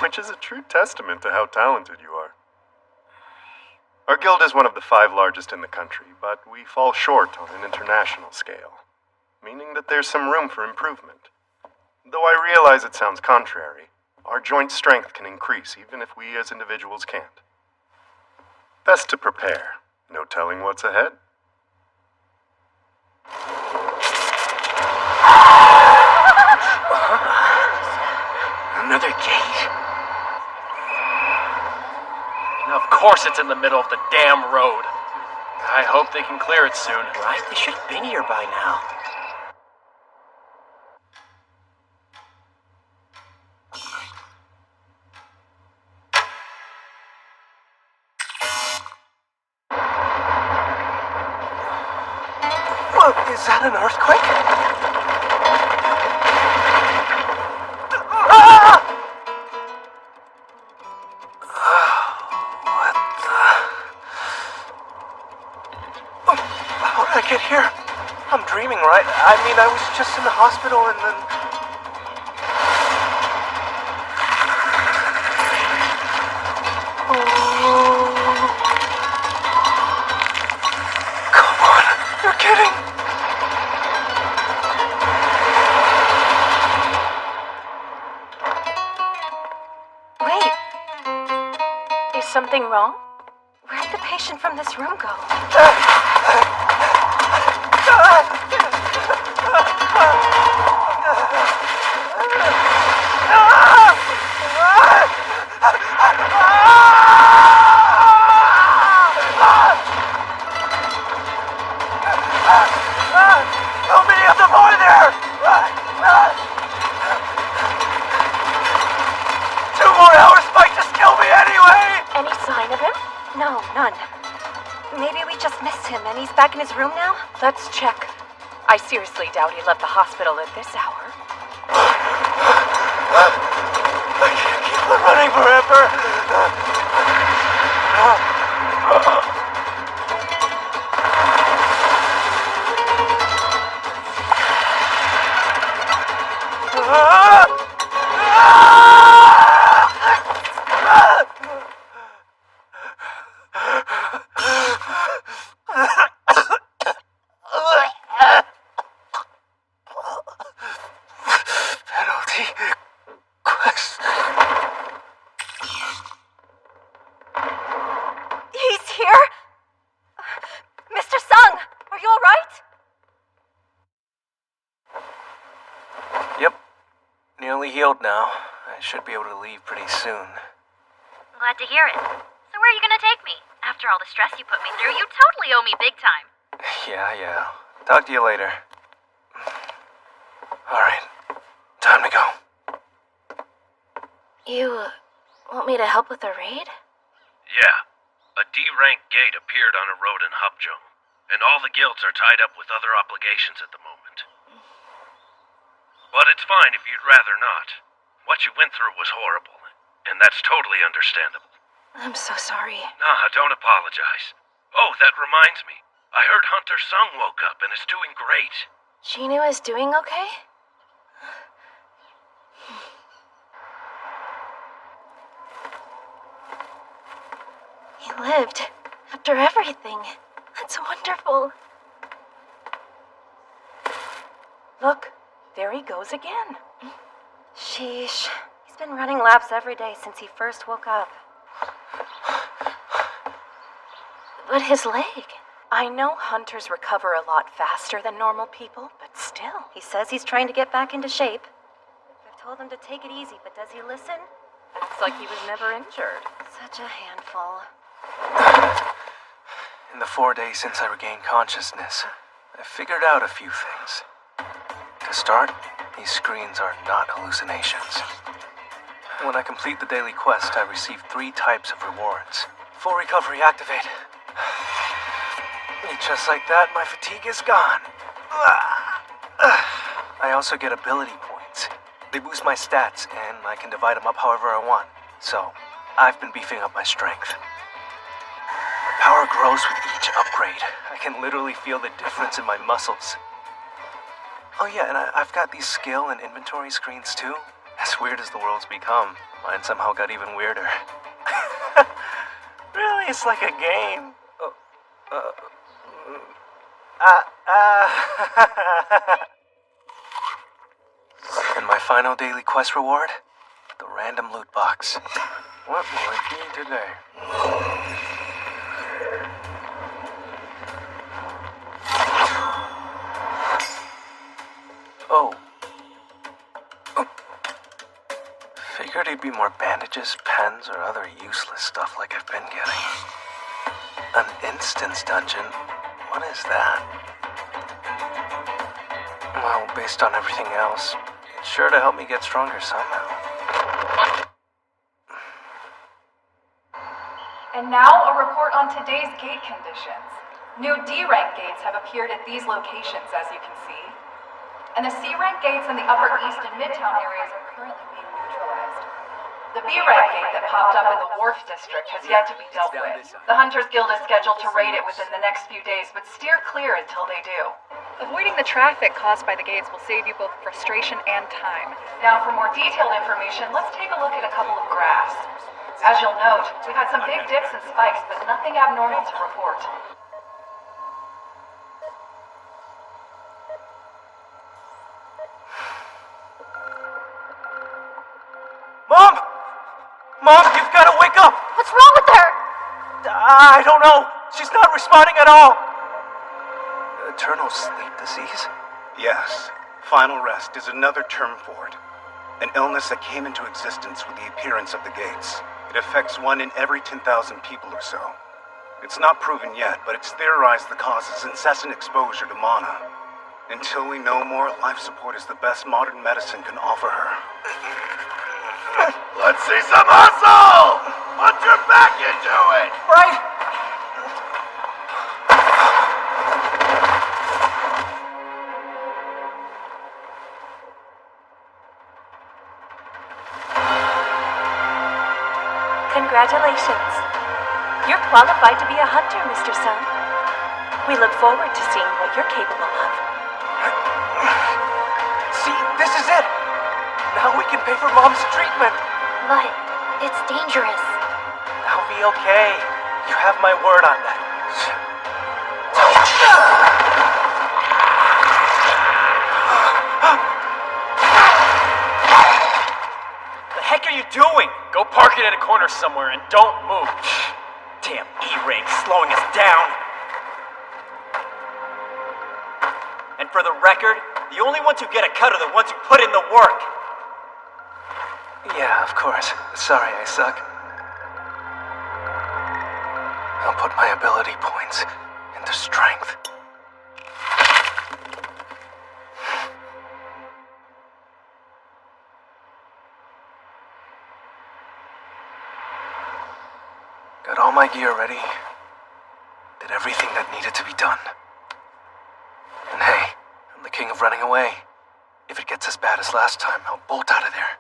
which is a true testament to how talented you are. Our guild is one of the 5 largest in the country, but we fall short on an international scale, meaning that there's some room for improvement. Though I realize it sounds contrary, our joint strength can increase even if we as individuals can't. Best to prepare. No telling what's ahead. Another gate? Now, of course it's in the middle of the damn road. I hope they can clear it soon. Right? They should have been here by now. Look, is that an earthquake? Ah! What the... How did I get here? I'm dreaming, right? I mean, I was just in the hospital and then... Come on, you're kidding! Wait. Is something wrong? Where'd the patient from this room go? How many of them are there? 2 more hours might just kill me anyway! Any sign of him? No, none. Maybe we just missed him and he's back in his room now? Let's check. I seriously doubt he left the hospital at this hour. I can't keep on running forever. Penalty quest. He's here? Mr. Sung, are you alright? Yep. Nearly healed now. I should be able to leave pretty soon. Glad to hear it. So where are you gonna take me? After all the stress you put me through, you totally owe me big time. Yeah. Talk to you later. Alright. Time to go. You want me to help with the raid? Yeah. A D-rank gate appeared on a road in Hupjung, and all the guilds are tied up with other obligations at the moment. But it's fine if you'd rather not. What you went through was horrible, and that's totally understandable. I'm so sorry. Nah, don't apologize. Oh, that reminds me. I heard Hunter Sung woke up and is doing great. Chinu is doing okay? He lived after everything. That's wonderful. Look, there he goes again. Sheesh. He's been running laps every day since he first woke up. But his leg. I know hunters recover a lot faster than normal people, but still. He says he's trying to get back into shape. I've told him to take it easy, but does he listen? Acts like he was never injured. Such a handful. In the 4 days since I regained consciousness, I figured out a few things. To start, these screens are not hallucinations. When I complete the daily quest, I receive 3 types of rewards. Full recovery activate. And just like that, my fatigue is gone. I also get ability points. They boost my stats, and I can divide them up however I want. So, I've been beefing up my strength. My power grows with each upgrade. I can literally feel the difference in my muscles. Oh yeah, and I've got these skill and inventory screens too. As weird as the world's become, mine somehow got even weirder. Really, it's like a game. And my final daily quest reward? The random loot box. What will it be today? Oh. Figured it'd be more bandages, pens, or other useless stuff like I've been getting. An instance dungeon? What is that? Well, based on everything else, it's sure to help me get stronger somehow. And now a report on today's gate conditions. New D-rank gates have appeared at these locations, as you can see. And the C-rank gates in the Upper East and Midtown areas are currently being neutralized. The B-rank gate that popped up in the Wharf District has yet to be dealt with. The Hunters Guild is scheduled to raid it within the next few days, but steer clear until they do. Avoiding the traffic caused by the gates will save you both frustration and time. Now, for more detailed information, let's take a look at a couple of graphs. As you'll note, we've had some big dips and spikes, but nothing abnormal to report. Mom! Mom, you've got to wake up! What's wrong with her? I don't know. She's not responding at all. Eternal sleep disease? Yes. Final rest is another term for it. An illness that came into existence with the appearance of the gates. It affects 1 in every 10,000 people or so. It's not proven yet, but it's theorized the cause is incessant exposure to mana. Until we know more, life support is the best modern medicine can offer her. Let's see some hustle! Put your back into it! Right? Congratulations. You're qualified to be a hunter, Mr. Sun. We look forward to seeing what you're capable of. See, this is it! Now we can pay for Mom's treatment! But it's dangerous. I'll be okay. You have my word on that. The heck are you doing? Go park it at a corner somewhere and don't move. Damn E-Ring slowing us down. And for the record, the only ones who get a cut are the ones who put in the work. Yeah, of course. Sorry, I suck. I'll put my ability points into strength. Got all my gear ready. Did everything that needed to be done. And hey, I'm the king of running away. If it gets as bad as last time, I'll bolt out of there.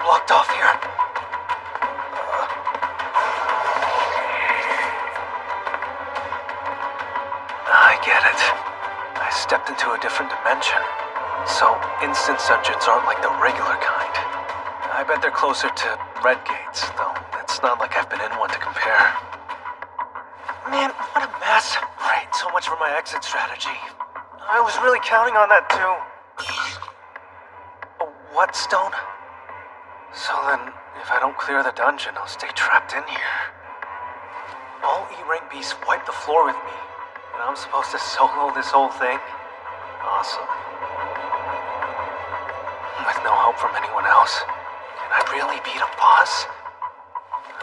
Blocked off here. I get it. I stepped into a different dimension. So, instance dungeons aren't like the regular kind. I bet they're closer to red gates, though it's not like I've been in one to compare. Man, what a mess. Right, so much for my exit strategy. I was really counting on that too. A what stone? So then, if I don't clear the dungeon, I'll stay trapped in here. All E-rank beasts wipe the floor with me, and I'm supposed to solo this whole thing? awesome. With no help from anyone else, can I really beat a boss?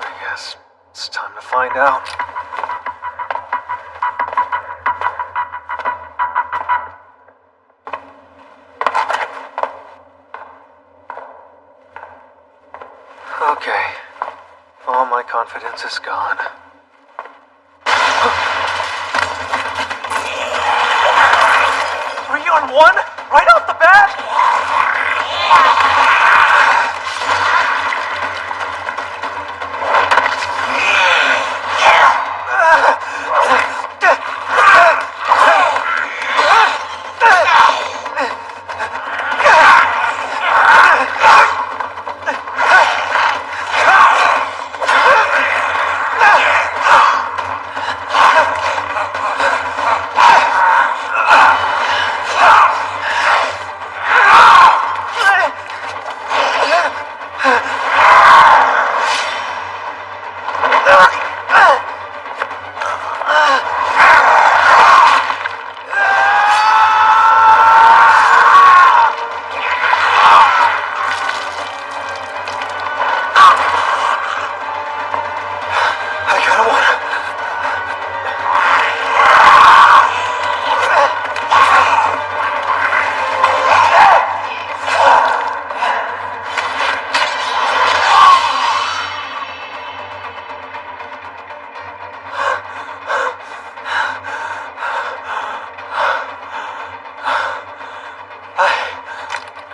I guess it's time to find out. Okay. All my confidence is gone. 3-on-1? Right off the bat?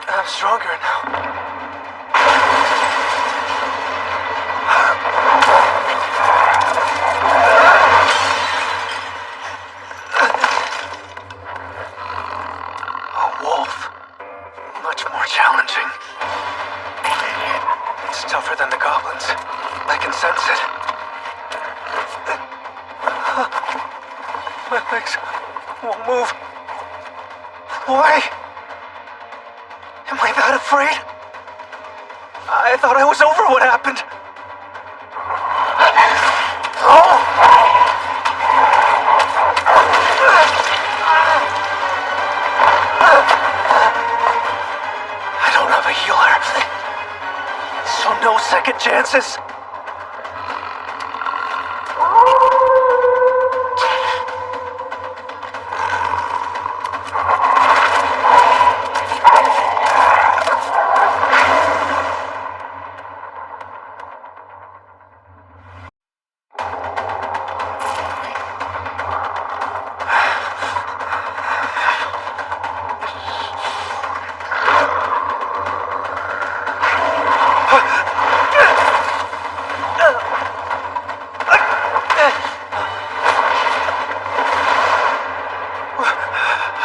I'm stronger now. A wolf. Much more challenging. It's tougher than the goblins. I can sense it. My legs won't move. Why? Am I that afraid? I thought I was over what happened. I don't have a healer. So no second chances.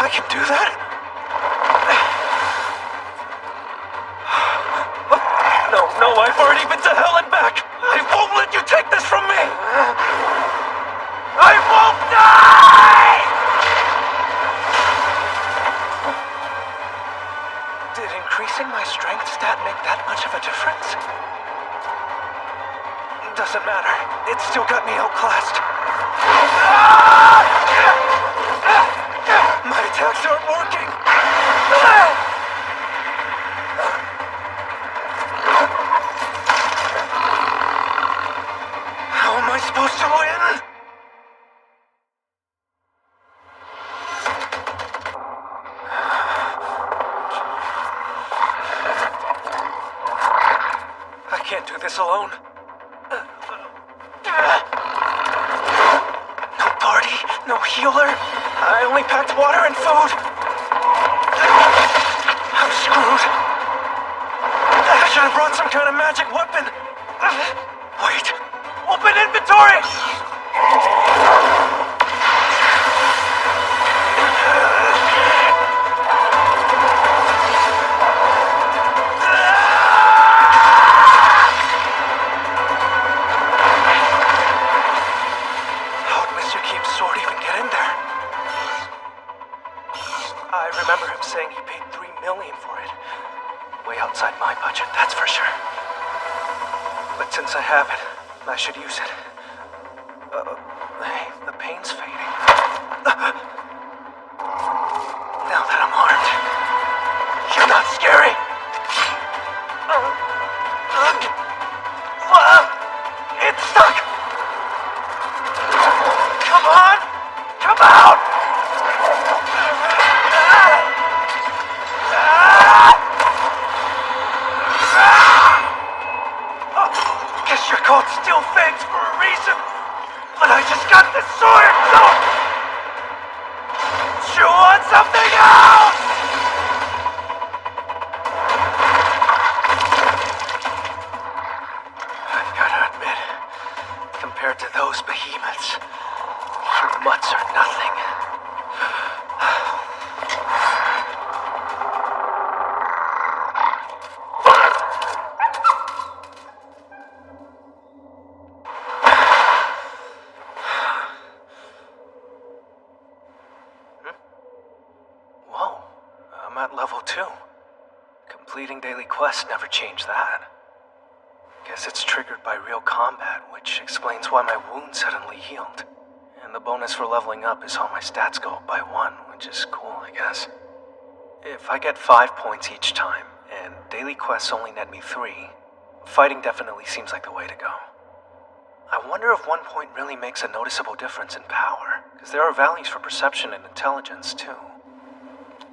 I can do that? No, I've already been to hell and back. I won't let you take this from me. I won't die! Did increasing my strength stat make that much of a difference? Doesn't matter. It still got me outclassed. My attacks aren't working! How am I supposed to win? I can't do this alone. No party, no healer. I only packed water and food. I'm screwed. I should have brought some kind of magic weapon. Wait. Open inventory! How'd Mr. Keep's sword even get in there? I remember him saying he paid $3 million for it. Way outside my budget, that's for sure. But since I have it, I should use it. Hey, the pain's fading. Now that I'm Destroy yourself! You want something else? I've gotta admit, compared to those behemoths, your mutts are nothing. Whoa, I'm at level 2. Completing daily quests never changed that. Guess it's triggered by real combat, which explains why my wound suddenly healed. And the bonus for leveling up is how my stats go up by 1, which is cool, I guess. If I get 5 points each time, and daily quests only net me 3, fighting definitely seems like the way to go. I wonder if 1 point really makes a noticeable difference in power, because there are values for perception and intelligence too.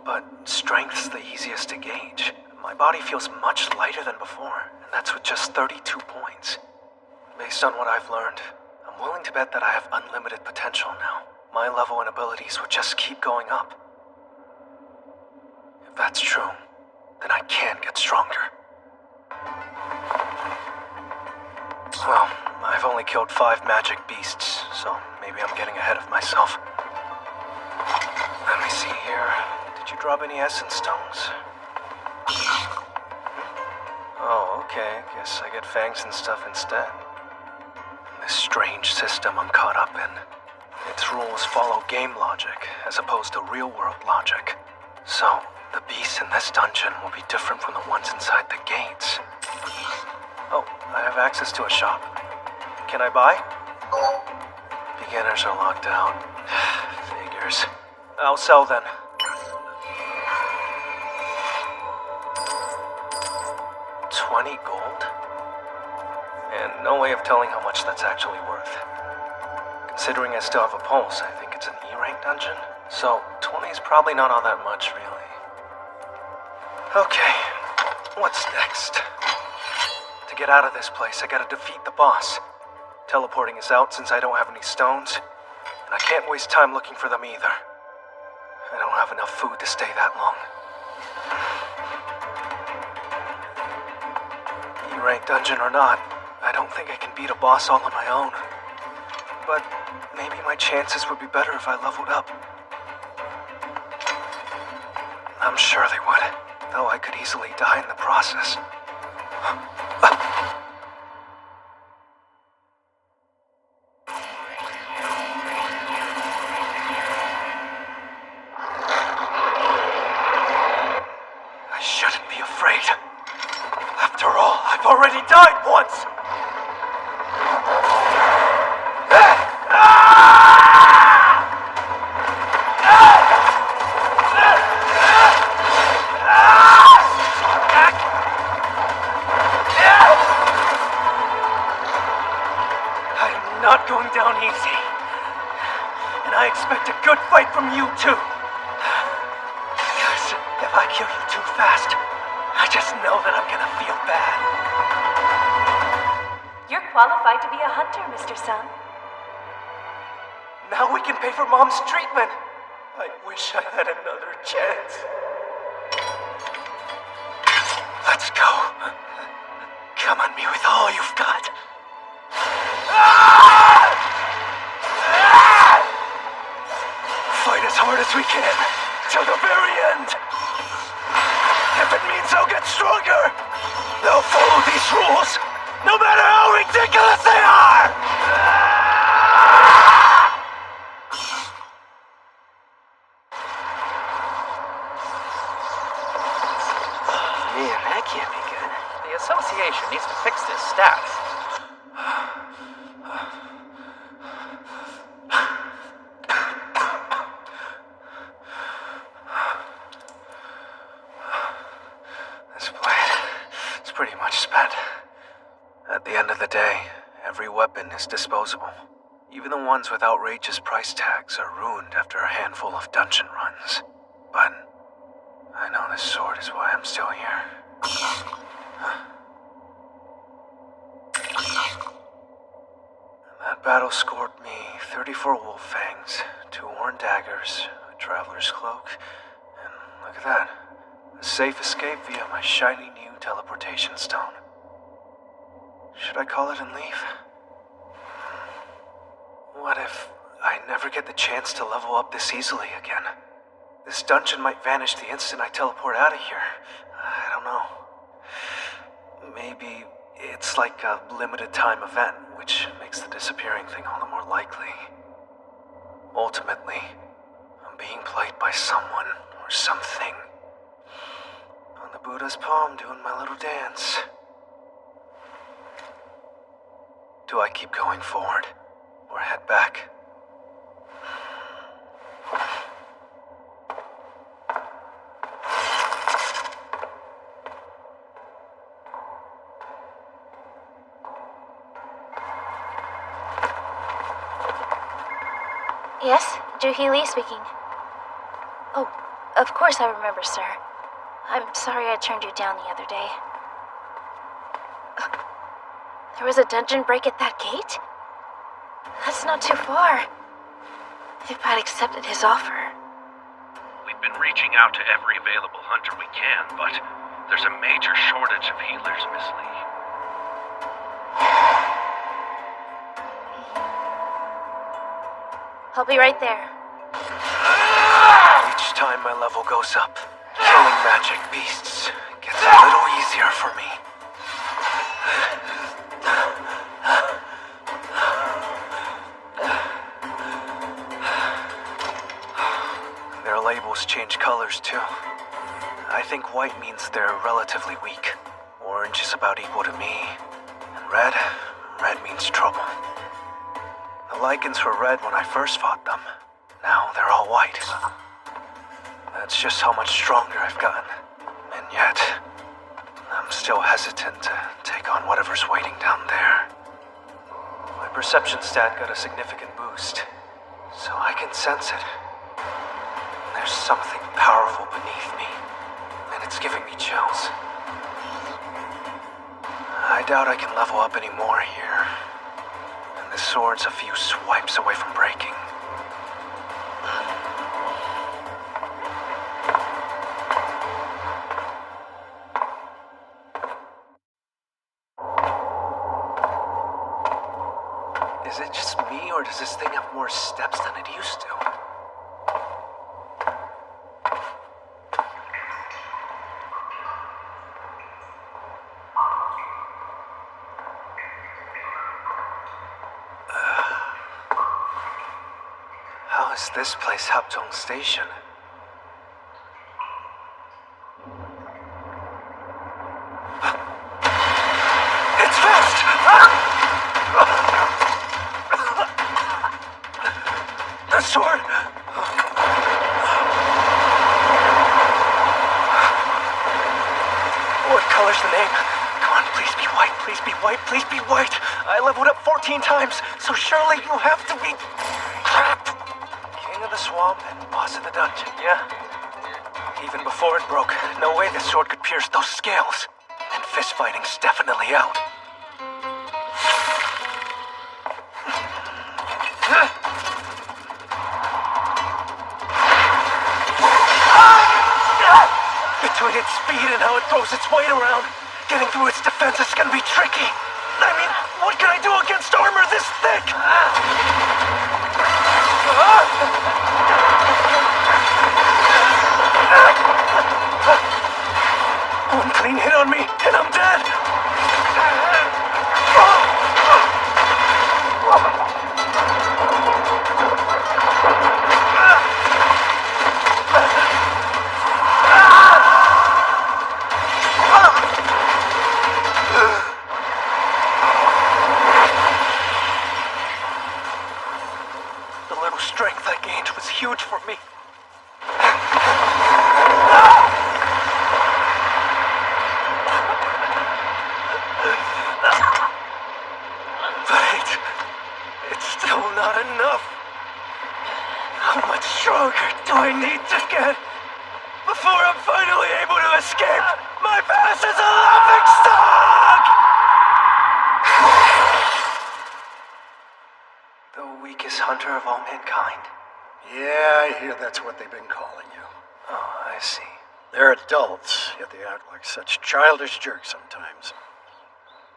But strength's the easiest to gauge. My body feels much lighter than before, and that's with just 32 points. Based on what I've learned, I'm willing to bet that I have unlimited potential now. My level and abilities would just keep going up. If that's true, then I can get stronger. Well, I've only killed 5 magic beasts, so maybe I'm getting ahead of myself. Let me see here. Did you drop any essence stones? Oh, okay. Guess I get fangs and stuff instead. This strange system I'm caught up in. Its rules follow game logic, as opposed to real-world logic. So, the beasts in this dungeon will be different from the ones inside the gates. Oh, I have access to a shop. Can I buy? Beginners are locked out. Figures. I'll sell then. $20 gold? And no way of telling how much that's actually worth. Considering I still have a pulse, I think it's an E-rank dungeon. So, 20 is probably not all that much, really. Okay, what's next? To get out of this place, I gotta defeat the boss. Teleporting is out since I don't have any stones, and I can't waste time looking for them either. I don't have enough food to stay that long. E-rank dungeon or not, I don't think I can beat a boss all on my own. But maybe my chances would be better if I leveled up. I'm sure they would, though I could easily die in the process. I shouldn't be afraid. After all, I've already died once! Not going down easy. And I expect a good fight from you too. Because if I kill you too fast, I just know that I'm gonna feel bad. You're qualified to be a hunter, Mr. Sun. Now we can pay for Mom's treatment. I wish I had another chance. Let's go. Come on me with all you've got. Fight as hard as we can, till the very end. If it means I'll get stronger, they'll follow these rules, no matter how ridiculous they are! Man, that can't be good. The association needs to fix this stat. This blade is pretty much spent. At the end of the day, every weapon is disposable. Even the ones with outrageous price tags are ruined after a handful of dungeon runs. But I know this sword is why I'm still here. That battle scored me 34 wolf fangs, 2 horn daggers, a traveler's cloak, and look at that. A safe escape via my shiny new teleportation stone. Should I call it and leave? What if I never get the chance to level up this easily again? This dungeon might vanish the instant I teleport out of here. I don't know. Maybe it's like a limited time event, which makes the disappearing thing all the more likely. Ultimately, I'm being played by someone or something. On the Buddha's palm doing my little dance. Do I keep going forward or head back? Yes, Juhi Lee speaking. Oh, of course I remember, sir. I'm sorry I turned you down the other day. There was a dungeon break at that gate? That's not too far. If I'd accepted his offer. We've been reaching out to every available hunter we can, but there's a major shortage of healers, Miss Lee. I'll be right there. Each time my level goes up, killing magic beasts gets a little easier for me. Their labels change colors too. I think white means they're relatively weak. Orange is about equal to me. And red means trouble. The Lycans were red when I first fought them. Now they're all white. That's just how much stronger I've gotten. And yet, I'm still hesitant to take on whatever's waiting down there. My perception stat got a significant boost, so I can sense it. There's something powerful beneath me, and it's giving me chills. I doubt I can level up any more here. And this sword's a few swipes away from breaking. Is it just me, or does this thing have more steps than it used to? How is this place Haptong Station? It's fast! The sword! What color's the name? Come on, please be white, please be white, please be white! I leveled up 14 times, so surely you have to be... Crap! King of the swamp and boss of the dungeon, yeah? Even before it broke, no way this sword could pierce those scales. And fist fighting's definitely out. Between its speed and how it throws its weight around, getting through its defenses can be tricky. I mean, what can I do against armor this thick? One clean hit on me, and I'm dead! The little strength I gained was huge for me. But it's still not enough. How much stronger do I need to get before I'm finally able to escape? My past is a laughing stock! weakest hunter of all mankind? Yeah, I hear that's what they've been calling you. Oh, I see. They're adults, yet they act like such childish jerks sometimes.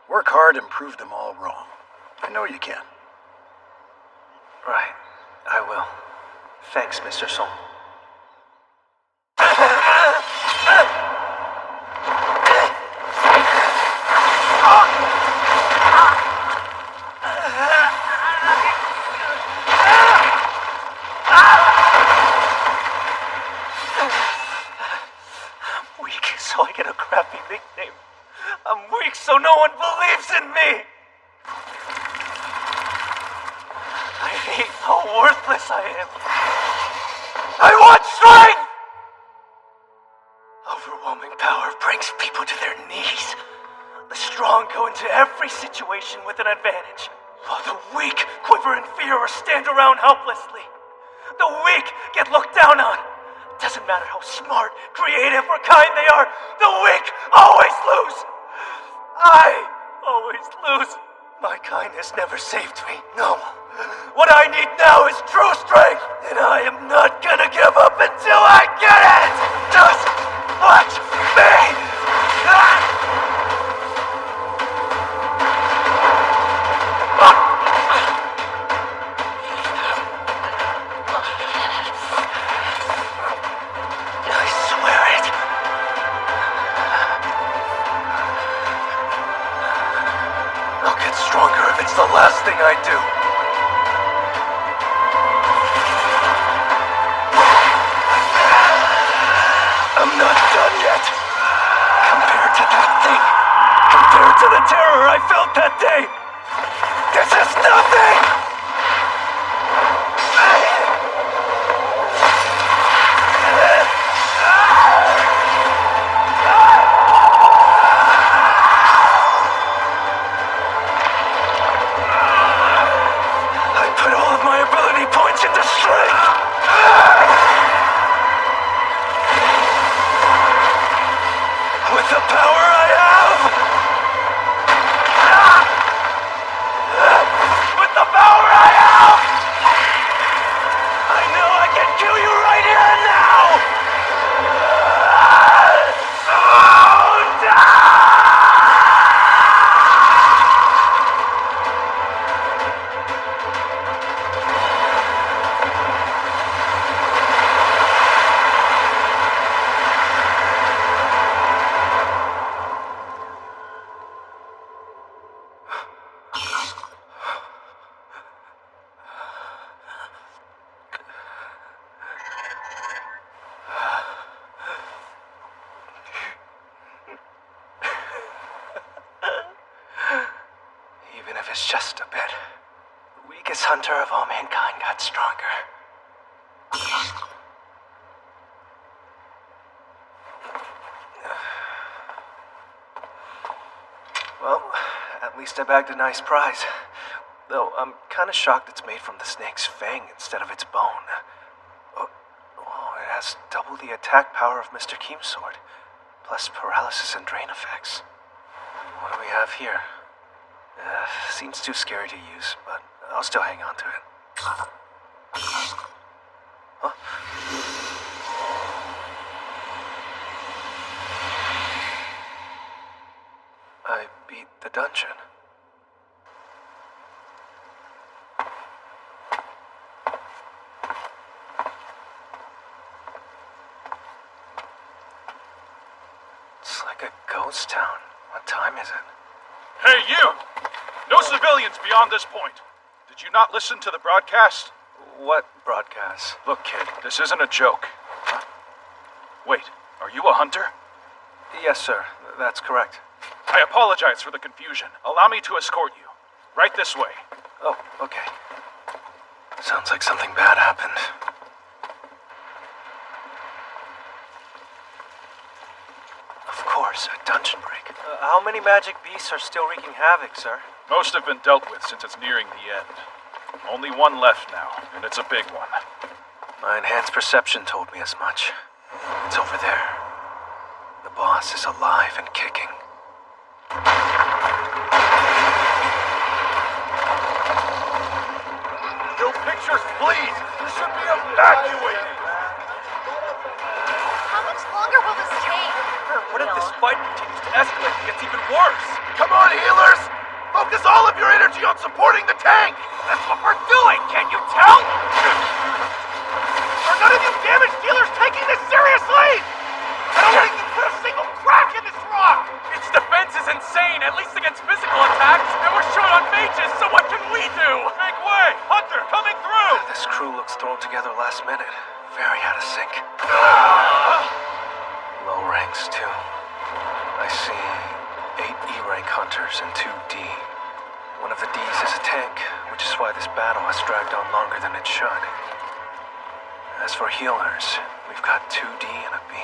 Work hard and prove them all wrong. I know you can. Right. I will. Thanks, Mr. Song. Weak, so I get a crappy nickname. I'm weak, so no one believes in me. I hate how worthless I am. I want strength! Overwhelming power brings people to their knees. The strong go into every situation with an advantage, while the weak quiver in fear or stand around helplessly. The weak get looked down on. Doesn't matter how smart, creative, or kind they are, the weak always lose. I always lose. My kindness never saved me, no. What I need now is true strength, and I am not gonna give up until I get it! Just watch me! I swear it. I'll get stronger if it's the last thing I do. I'm not done yet. Compared to that thing, compared to the terror I felt that day, this is nothing! I put all of my ability points into strength! With the power I have! With the power I have! I know I can kill you right here and now! Even if it's just a bit, the weakest hunter of all mankind got stronger. Well, at least I bagged a nice prize. Though I'm kind of shocked it's made from the snake's fang instead of its bone. Oh, it has double the attack power of Mr. Keem's sword, plus paralysis and drain effects. What do we have here? Seems too scary to use, but I'll still hang on to it. Huh? I beat the dungeon. It's like a ghost town. What time is it? Hey, you! No civilians beyond this point. Did you not listen to the broadcast? What broadcast? Look, kid, this isn't a joke. Huh? Wait, are you a hunter? Yes, sir. That's correct. I apologize for the confusion. Allow me to escort you. Right this way. Oh, okay. Sounds like something bad happened. Of course, a dungeon break. How many magic beasts are still wreaking havoc, sir? Most have been dealt with since it's nearing the end. Only one left now, and it's a big one. My enhanced perception told me as much. It's over there. The boss is alive and kicking. You creatures, please! You should be evacuated! How much longer will this take? What if this fight continues to escalate and gets even worse? Come on, healers! Focus all of your energy on supporting the tank! That's what we're doing, can't you tell? Are none of you damaged dealers taking this seriously? I don't think you put a single crack in this rock! Its defense is insane, at least against physical attacks, and we're short on mages, so what can we do? Make way! Hunter, coming through! This crew looks thrown together last minute. Very out of sync. Low ranks, too. I see 8 E-rank hunters and 2 D. One of the Ds is a tank, which is why this battle has dragged on longer than it should. As for healers, we've got 2 D and a B.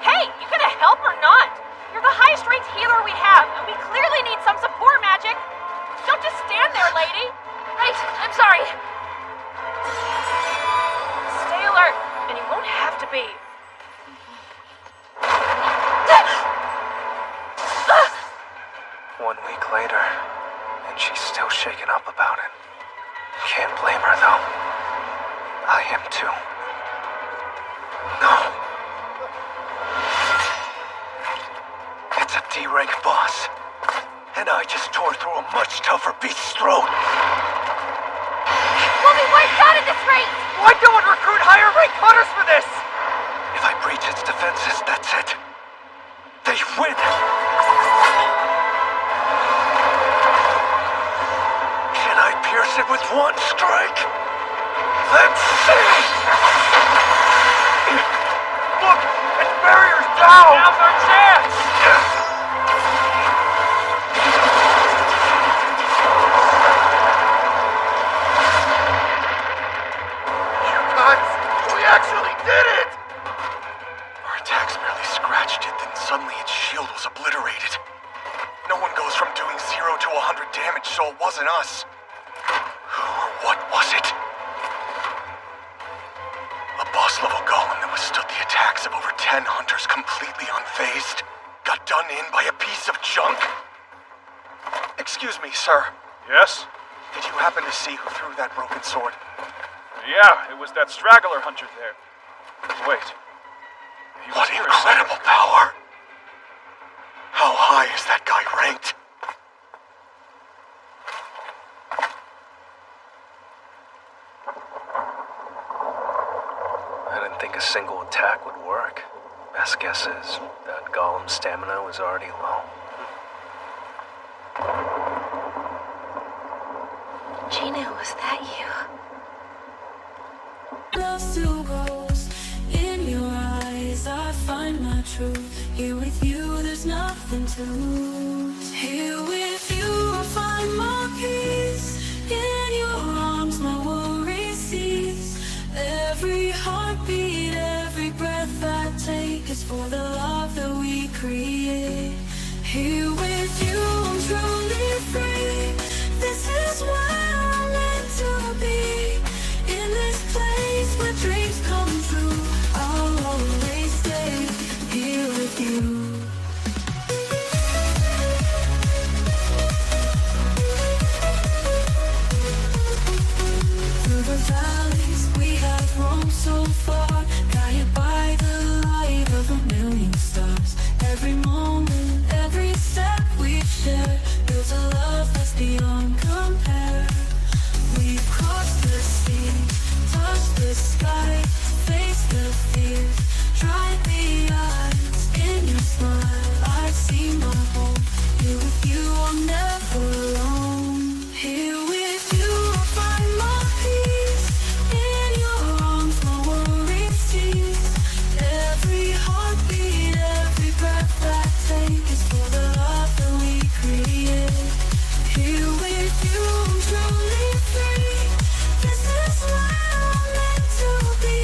Hey, you gonna help or not? You're the highest ranked healer we have, and we clearly need some support magic. Don't just stand there, lady. Right, I'm sorry. Stay alert, and you won't have to be. 1 week later, and she's still shaken up about it. Can't blame her, though. I am too. No. It's a D-rank boss. And I just tore through a much tougher beast's throat. We'll be wiped out at this rate! Why don't we recruit higher ranked hunters for this? If I breach its defenses, that's it. They win! Can I pierce it with 1 strike? Let's see! Look! Its barrier's down! Now's our chance! We actually did it! Our attacks barely scratched it, then suddenly its shield was obliterated. No one goes from doing 0 to 100 damage, so it wasn't us. Who or what was it? A boss-level golem that withstood the attacks of over 10 hunters completely unfazed? Got done in by a piece of junk? Excuse me, sir. Yes? Did you happen to see who threw that broken sword? Yeah, it was that straggler hunter there. Wait. What incredible power! How high is that guy ranked? I didn't think a single attack would work. Best guess is that golem's stamina was already low. Gina, was that you? Love still goes in your eyes. I find my truth. Here with you, there's nothing to lose. Here with you, I find my peace. In your arms, my worries cease. Every heartbeat, every breath I take is for the love that we create. Here with you, I'm truly free. This is where I'm meant to be. In this place where dreams come true, I'll always stay here with you. Through the valleys we have roamed so far, guided by the light of a million stars. Every moment, every step we've shared builds a love that's beyond compare. We've crossed the sea, touched the sky, faced the fears, tried the odds. In your smile, I see my home. Here with you, I'm never alone. Here with you, I find my peace. In your arms, my worries cease. Every heartbeat, every breath I take is for the love that we create. Here with you, I'm truly free. This is where I'm meant to be.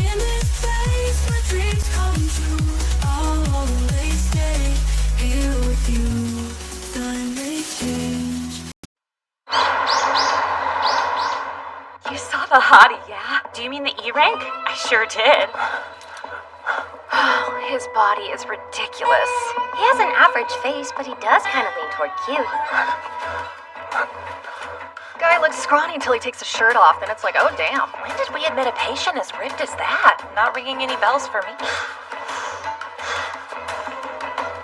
In this place where dreams come true, I'll always stay here with you. Time may change. You saw the hottie, yeah? Do you mean the E-rank? I sure did. Oh, his body is ridiculous. He has an average face, but he does kind of lean toward cute. Guys, guy looks scrawny until he takes his shirt off, then it's like, oh damn. When did we admit a patient as ripped as that? Not ringing any bells for me.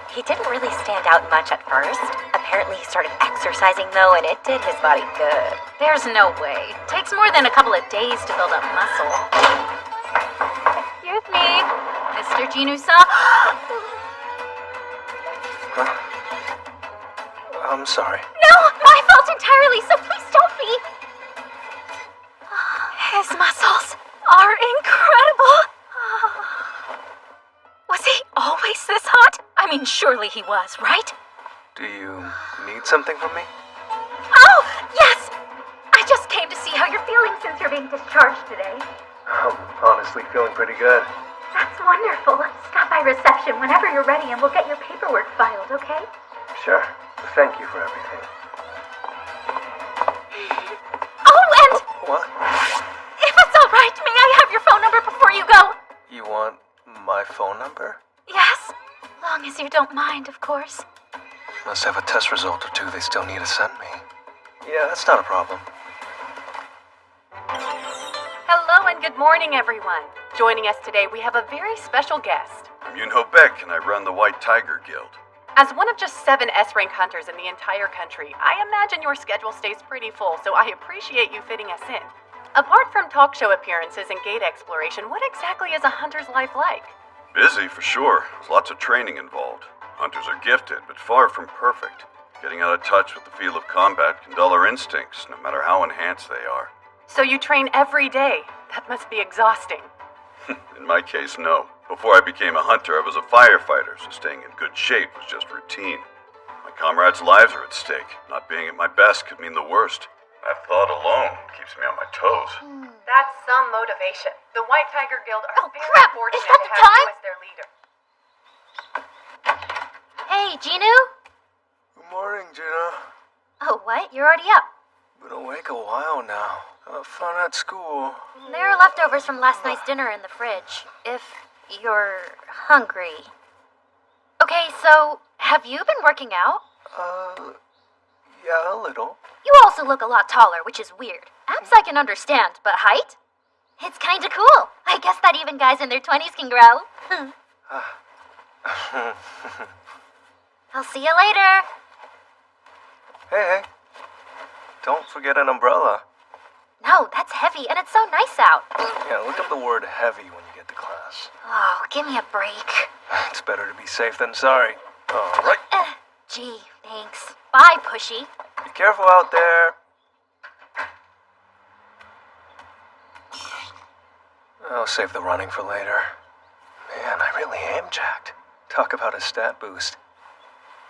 He didn't really stand out much at first. Apparently he started exercising though, and it did his body good. There's no way. Takes more than a couple of days to build up muscle. Excuse me, Mr. Jinu-san. Huh? I'm sorry. No, my fault entirely, so please don't be. His muscles are incredible. Was he always this hot? I mean, surely he was, right? Do you need something from me? Oh, yes! I just came to see how you're feeling since you're being discharged today. I'm honestly feeling pretty good. That's wonderful. Stop by reception whenever you're ready and we'll get your paperwork filed, okay? Sure. Thank you for everything. Oh, and... What? If it's all right, may I have your phone number before you go? You want my phone number? Yes. Long as you don't mind, of course. Must have a test result or two they still need to send me. Yeah, that's not a problem. Hello and good morning, everyone. Joining us today, we have a very special guest. I'm Yunho Beck, and I run the White Tiger Guild. As one of just 7 S-rank hunters in the entire country, I imagine your schedule stays pretty full, so I appreciate you fitting us in. Apart from talk show appearances and gate exploration, what exactly is a hunter's life like? Busy, for sure. There's lots of training involved. Hunters are gifted, but far from perfect. Getting out of touch with the feel of combat can dull our instincts, no matter how enhanced they are. So you train every day. That must be exhausting. In my case, no. Before I became a hunter, I was a firefighter, so staying in good shape was just routine. My comrades' lives are at stake. Not being at my best could mean the worst. That thought alone keeps me on my toes. That's some motivation. The White Tiger Guild are very fortunate Is that to the have time? you as their leader. Hey, Jinu? Good morning, Gina. Oh, what? You're already up. Been awake a while now. Fun at school. There are leftovers from last night's dinner in the fridge, if you're hungry. Okay, so, have you been working out? Yeah, a little. You also look a lot taller, which is weird. Abs I can understand, but height? It's kinda cool. I guess that even guys in their 20s can grow. I'll see you later. Hey. Don't forget an umbrella. No, that's heavy, and it's so nice out. Yeah, look up the word heavy when you get to class. Oh, give me a break. It's better to be safe than sorry. All right. Gee, thanks. Bye, Pushy. Be careful out there. I'll save the running for later. Man, I really am jacked. Talk about a stat boost.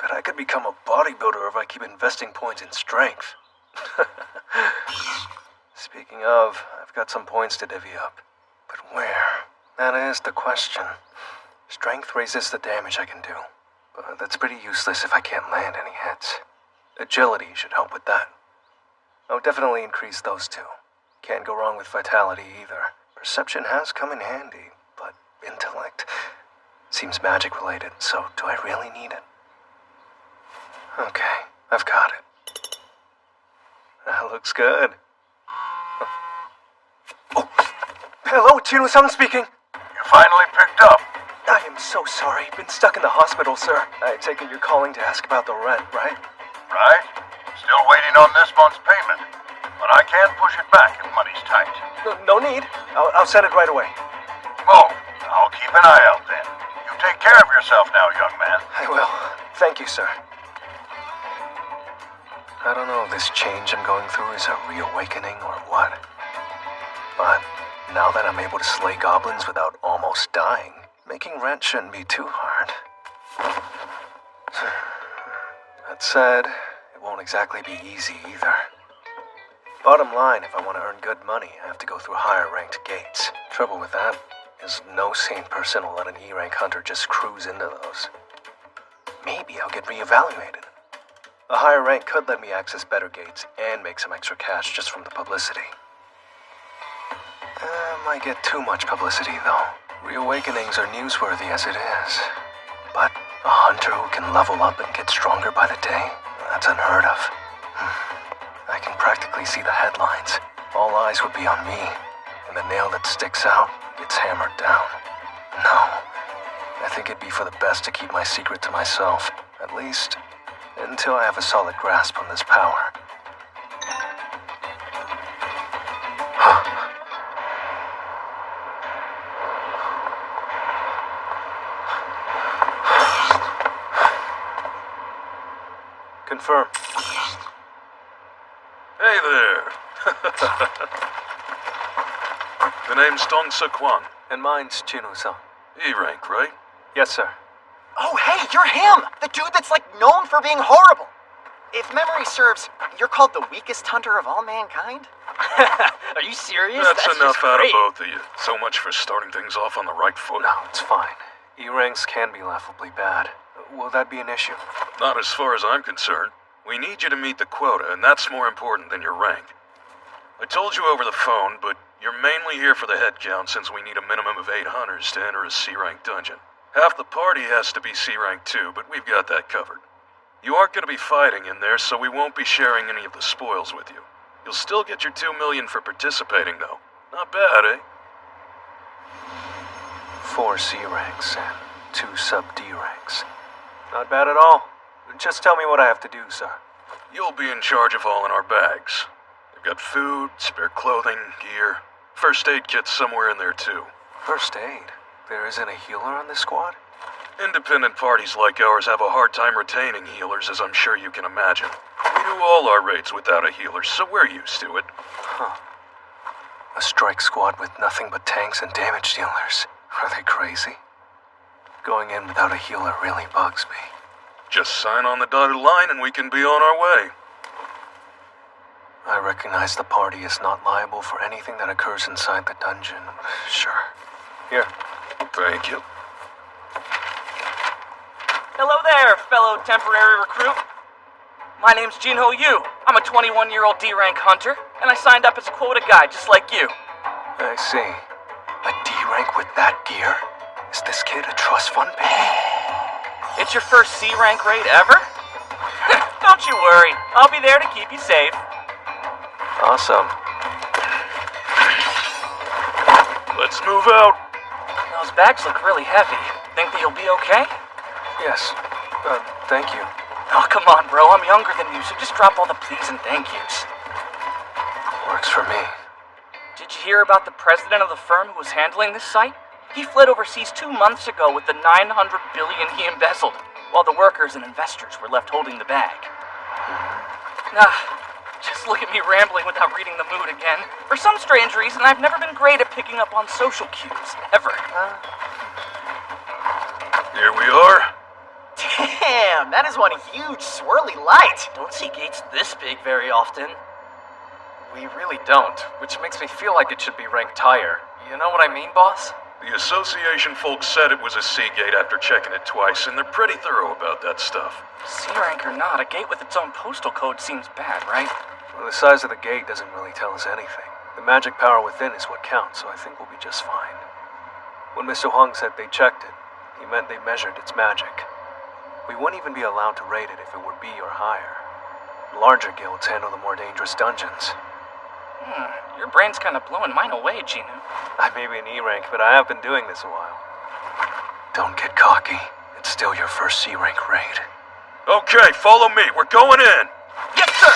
Bet I could become a bodybuilder if I keep investing points in strength. Speaking of, I've got some points to divvy up. But where? That is the question. Strength raises the damage I can do. But that's pretty useless if I can't land any hits. Agility should help with that. I'll definitely increase those two. Can't go wrong with vitality either. Perception has come in handy, but intellect seems magic related, so do I really need it? Okay, I've got it. That looks good. Oh, hello, Chino-san speaking. You finally picked up. I am so sorry. Been stuck in the hospital, sir. I take it you're calling to ask about the rent, right? Right? Still waiting on this month's payment. But I can push it back if money's tight. No need. I'll send it right away. Oh, I'll keep an eye out then. You take care of yourself now, young man. I will. Thank you, sir. I don't know if this change I'm going through is a reawakening or what. But now that I'm able to slay goblins without almost dying, making rent shouldn't be too hard. That said, it won't exactly be easy either. Bottom line, if I want to earn good money, I have to go through higher ranked gates. Trouble with that is no sane person will let an E-rank hunter just cruise into those. Maybe I'll get reevaluated. A higher rank could let me access better gates and make some extra cash just from the publicity. Might get too much publicity, though. Reawakenings are newsworthy as it is. But a hunter who can level up and get stronger by the day, that's unheard of. I can practically see the headlines. All eyes would be on me, and the nail that sticks out gets hammered down. No, I think it'd be for the best to keep my secret to myself, at least until I have a solid grasp on this power. Confirm. Hey there. The name's Dong Seok-Kwan. And mine's Chinu-san. E-rank, right? Yes, sir. Oh, hey, you're him! The dude that's, like, known for being horrible! If memory serves, you're called the weakest hunter of all mankind? Are you serious? That's enough just out great. of both of you. So much for starting things off on the right foot. No, it's fine. E-ranks can be laughably bad. Will that be an issue? Not as far as I'm concerned. We need you to meet the quota, and that's more important than your rank. I told you over the phone, but you're mainly here for the head count since we need a minimum of 8 hunters to enter a C-rank dungeon. Half the party has to be C-rank too, but we've got that covered. You aren't going to be fighting in there, so we won't be sharing any of the spoils with you. You'll still get your 2 million for participating, though. Not bad, eh? 4 C-ranks and 2 sub-D ranks. Not bad at all. Just tell me what I have to do, sir. You'll be in charge of hauling our bags. We've got food, spare clothing, gear. First aid kits somewhere in there, too. First aid? There isn't a healer on this squad? Independent parties like ours have a hard time retaining healers, as I'm sure you can imagine. We do all our raids without a healer, so we're used to it. Huh. A strike squad with nothing but tanks and damage dealers. Are they crazy? Going in without a healer really bugs me. Just sign on the dotted line and we can be on our way. I recognize the party is not liable for anything that occurs inside the dungeon. Sure. Here. Thank you. Hello there, fellow temporary recruit. My name's Jinho Yu. I'm a 21-year-old D-rank hunter, and I signed up as a quota guy just like you. I see. A D-rank with that gear? Is this kid a trust fund baby? It's your first C-rank raid ever? Don't you worry, I'll be there to keep you safe. Awesome. Let's move out. Those bags look really heavy. Think that you'll be okay? Yes. Thank you. Oh, come on, bro. I'm younger than you, so just drop all the please and thank yous. Works for me. Did you hear about the president of the firm who was handling this site? He fled overseas 2 months ago with the $900 billion he embezzled, while the workers and investors were left holding the bag. Just look at me rambling without reading the mood again. For some strange reason, I've never been great at picking up on social cues, ever. Here we are. Damn, that is one huge swirly light. Don't see gates this big very often. We really don't, which makes me feel like it should be ranked higher. You know what I mean, boss? The association folks said it was a C-gate after checking it twice, and they're pretty thorough about that stuff. C-rank or not, a gate with its own postal code seems bad, right? Well, the size of the gate doesn't really tell us anything. The magic power within is what counts, so I think we'll be just fine. When Mr. Huang said they checked it, he meant they measured its magic. We wouldn't even be allowed to raid it if it were B or higher. Larger guilds handle the more dangerous dungeons. Your brain's kind of blowing mine away, Jinho. I may be an E-rank, but I have been doing this a while. Don't get cocky. It's still your first C-rank raid. Okay, follow me. We're going in. Yes, sir!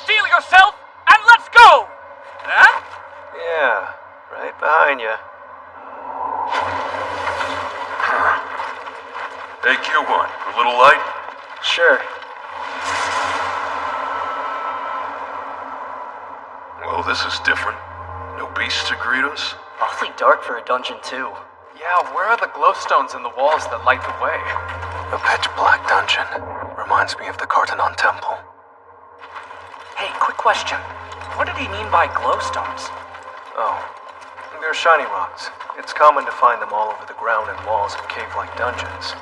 Steel yourself, and let's go! Huh? Yeah, right behind you. Hey, Q1, a little light? Sure. Well, this is different. No beasts to greet us? Awfully dark for a dungeon, too. Yeah, where are the glowstones in the walls that light the way? A pitch-black dungeon. Reminds me of the Cartanon Temple. Hey, quick question. What did he mean by glowstones? Oh, they're shiny rocks. It's common to find them all over the ground and walls of cave-like dungeons.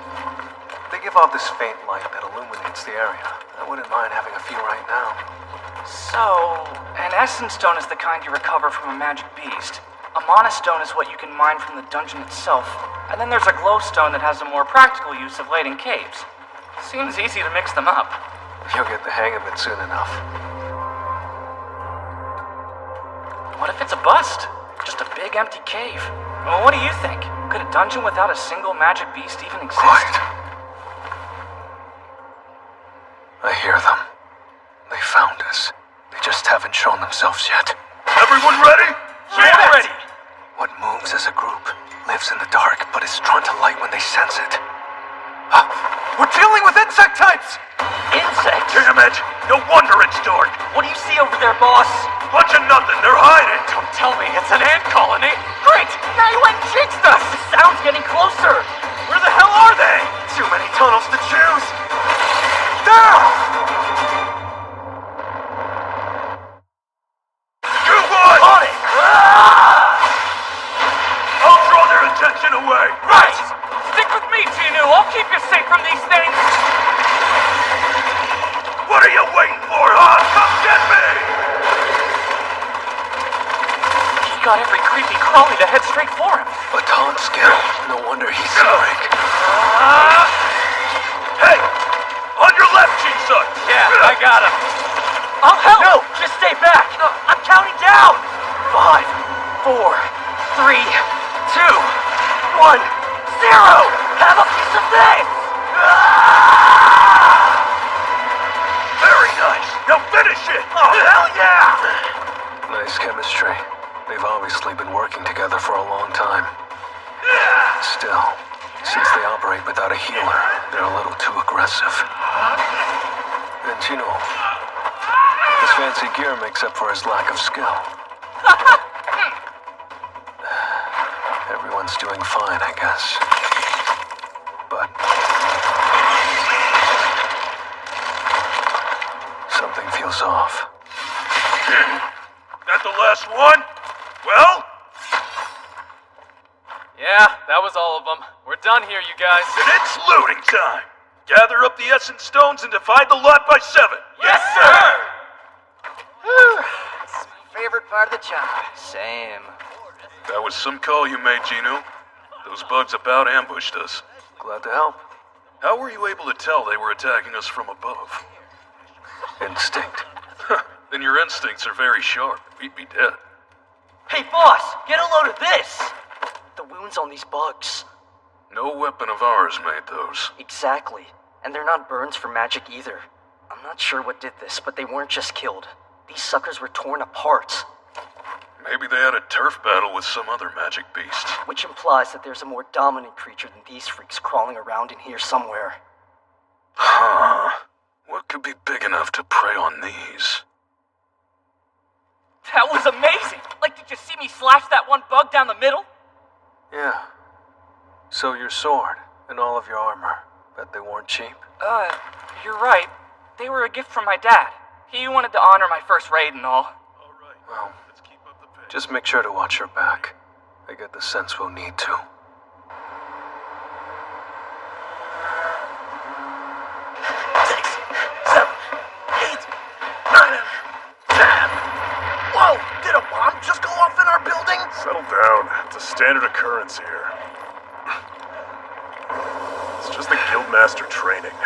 They give off this faint light that illuminates the area. I wouldn't mind having a few right now. So, an essence stone is the kind you recover from a magic beast. A mana stone is what you can mine from the dungeon itself. And then there's a glowstone that has a more practical use of lighting caves. Seems easy to mix them up. You'll get the hang of it soon enough. What if it's a bust? Just a big empty cave. Well, what do you think? Could a dungeon without a single magic beast even exist? Quiet. I hear them. They found us. They just haven't shown themselves yet. Everyone ready? Yeah, ready! What moves as a group lives in the dark, but is drawn to light when they sense it. We're dealing with insect types! Insects? Damn it! No wonder it's dark! What do you see over there, boss? Bunch of nothing, they're hiding! Don't tell me it's an ant colony! Great! Now you went and jinxed us! The sound's getting closer! Where the hell are they? Too many tunnels to choose! There! Good one! On it! I'll draw their attention away! Right! Stick with me, Tinu! I'll keep you safe from these things! What are you waiting for, huh? Come get me! He got every creepy crawly to head straight for him. A taunt skill. No wonder he's Searing. Hey! On your left, G-Sun! Yeah, I got him. I'll help! No, just stay back! I'm counting down! 5, 4, 3, 2, 1, 0! Have a piece of this! Very nice! Now finish it! Oh, hell yeah! Nice chemistry. They've obviously been working together for a long time. Still, since they operate without a healer, they're a little too aggressive. And you know, his fancy gear makes up for his lack of skill. Everyone's doing fine, I guess. But something feels off. That the last one? Well? Yeah, that was all of them. We're done here, you guys. Then it's looting time! Gather up the Essence Stones and divide the lot by 7! Yes, sir! This is my favorite part of the job. Same. That was some call you made, Gino. Those bugs about ambushed us. Glad to help. How were you able to tell they were attacking us from above? Instinct. Then your instincts are very sharp. We'd be dead. Hey, boss, get a load of this! The wounds on these bugs. No weapon of ours made those. Exactly. And they're not burns from magic either. I'm not sure what did this, but they weren't just killed. These suckers were torn apart. Maybe they had a turf battle with some other magic beast. Which implies that there's a more dominant creature than these freaks crawling around in here somewhere. Huh. What could be big enough to prey on these? That was amazing! Like, did you see me slash that one bug down the middle? Yeah. So your sword and all of your armor, bet they weren't cheap? You're right. They were a gift from my dad. He wanted to honor my first raid and all. Well, just make sure to watch your back. I get the sense we'll need to. 6, 7, 8, 9, 10. Whoa! Did a bomb just go off in our building? Settle down. It's a standard occurrence here. It's just the Guildmaster training.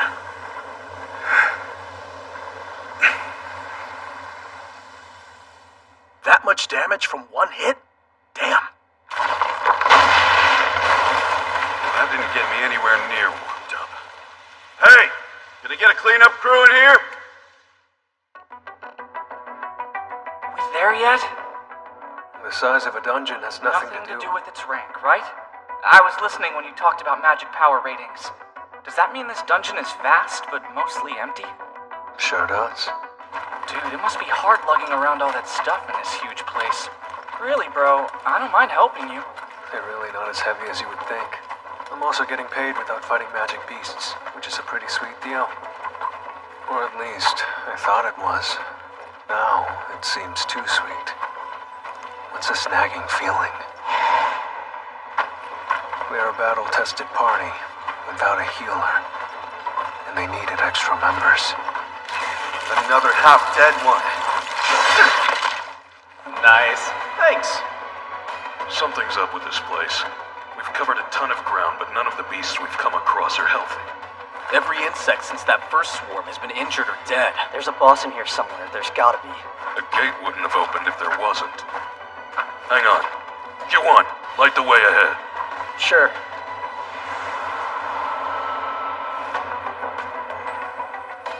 That much damage from one hit? Damn. That didn't get me anywhere near warmed up. Hey! Gonna get a cleanup crew in here? We there yet? The size of a dungeon has nothing to do with its rank, right? I was listening when you talked about magic power ratings. Does that mean this dungeon is vast, but mostly empty? Sure does. Dude, it must be hard lugging around all that stuff in this huge place. Really, bro, I don't mind helping you. They're really not as heavy as you would think. I'm also getting paid without fighting magic beasts, which is a pretty sweet deal. Or at least, I thought it was. Now, it seems too sweet. What's this nagging feeling? We're a battle-tested party, without a healer. And they needed extra members. Another half-dead one. Nice. Thanks. Something's up with this place. We've covered a ton of ground, but none of the beasts we've come across are healthy. Every insect since that first swarm has been injured or dead. There's a boss in here somewhere. There's gotta be. A gate wouldn't have opened if there wasn't. Hang on. Q1, light the way ahead. Sure.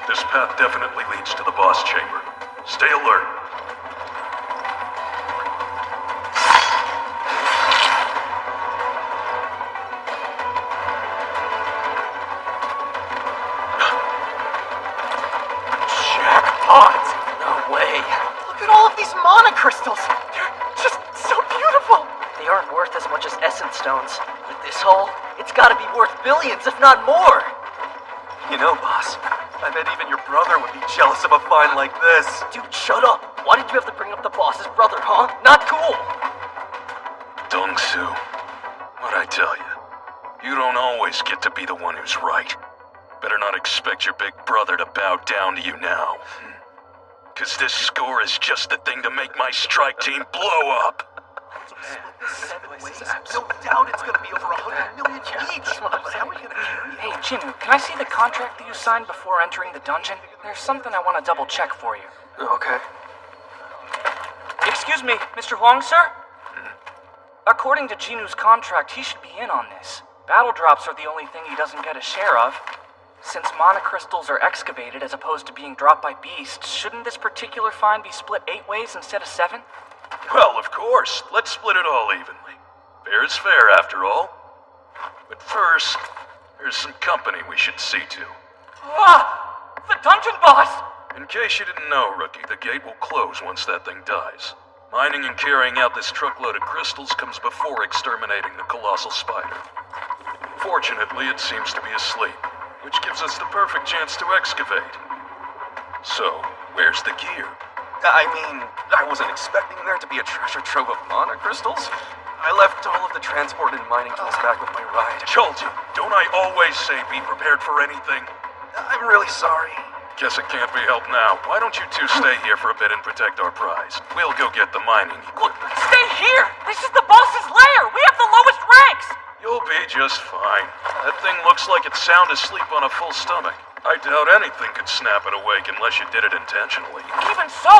This path definitely leads to the boss chamber. Stay alert. Jackpot! No way. Look at all of these mana crystals. They're just so beautiful. They aren't worth as much as essence stones. With this haul, it's gotta be worth billions, if not more. You know, boss, I bet even your brother would be jealous of a find like this. Dude, shut up. Why did you have to bring up the boss's brother, huh? Not cool. Dong-Su, what'd I tell you? You don't always get to be the one who's right. Better not expect your big brother to bow down to you now. Cause this score is just the thing to make my strike team blow up. No doubt it's gonna be over 100 million each. How are we gonna carry it? Hey, Jinu, can I see the contract that you signed before entering the dungeon? There's something I want to double check for you. Okay. Excuse me, Mr. Huang, sir? According to Jinu's contract, he should be in on this. Battle drops are the only thing he doesn't get a share of. Since mana crystals are excavated as opposed to being dropped by beasts, shouldn't this particular find be split 8 ways instead of 7? Well, of course. Let's split it all evenly. Fair is fair, after all. But first, there's some company we should see to. Ah! The dungeon boss! In case you didn't know, Rookie, the gate will close once that thing dies. Mining and carrying out this truckload of crystals comes before exterminating the colossal spider. Fortunately, it seems to be asleep, which gives us the perfect chance to excavate. So, where's the gear? I mean, I wasn't expecting there to be a treasure trove of mana crystals. I left all of the transport and mining tools back with my ride. Told you, don't I always say be prepared for anything? I'm really sorry. Guess it can't be helped now. Why don't you two stay here for a bit and protect our prize? We'll go get the mining equipment. Stay here! This is the boss's lair! We have the lowest ranks! You'll be just fine. That thing looks like it's sound asleep on a full stomach. I doubt anything could snap it awake unless you did it intentionally. Even so...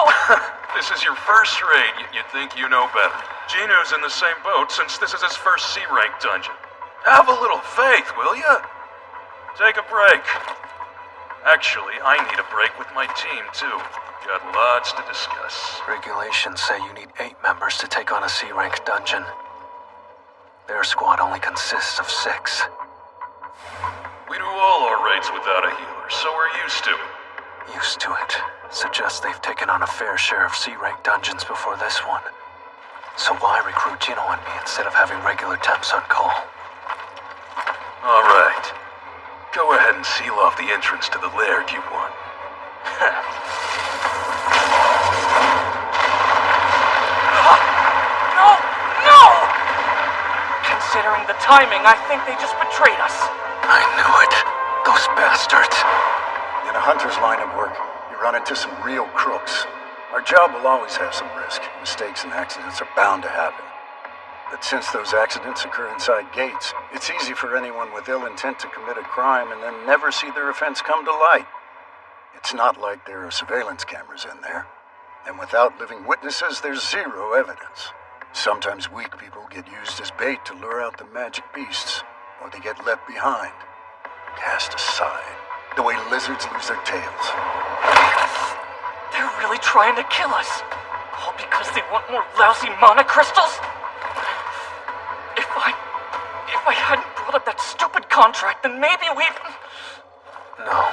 This is your first raid, you think you know better. Jinu's in the same boat since this is his first C-rank dungeon. Have a little faith, will ya? Take a break. Actually, I need a break with my team, too. Got lots to discuss. Regulations say you need 8 members to take on a C-rank dungeon. Their squad only consists of 6. We do all our raids without a healer, so we're used to it. Used to it. Suggests they've taken on a fair share of C-rank dungeons before this one. So why recruit Jino and me instead of having regular temps on call? Alright. Go ahead and seal off the entrance to the lair, Q1. No! Considering the timing, I think they just betrayed us. I knew it. Those bastards. In a hunter's line of work, you run into some real crooks. Our job will always have some risk. Mistakes and accidents are bound to happen. But since those accidents occur inside gates, it's easy for anyone with ill intent to commit a crime and then never see their offense come to light. It's not like there are surveillance cameras in there. And without living witnesses, there's zero evidence. Sometimes weak people get used as bait to lure out the magic beasts, or they get left behind, cast aside, the way lizards lose their tails. They're really trying to kill us. All because they want more lousy mana crystals? If I hadn't brought up that stupid contract, then maybe we... No,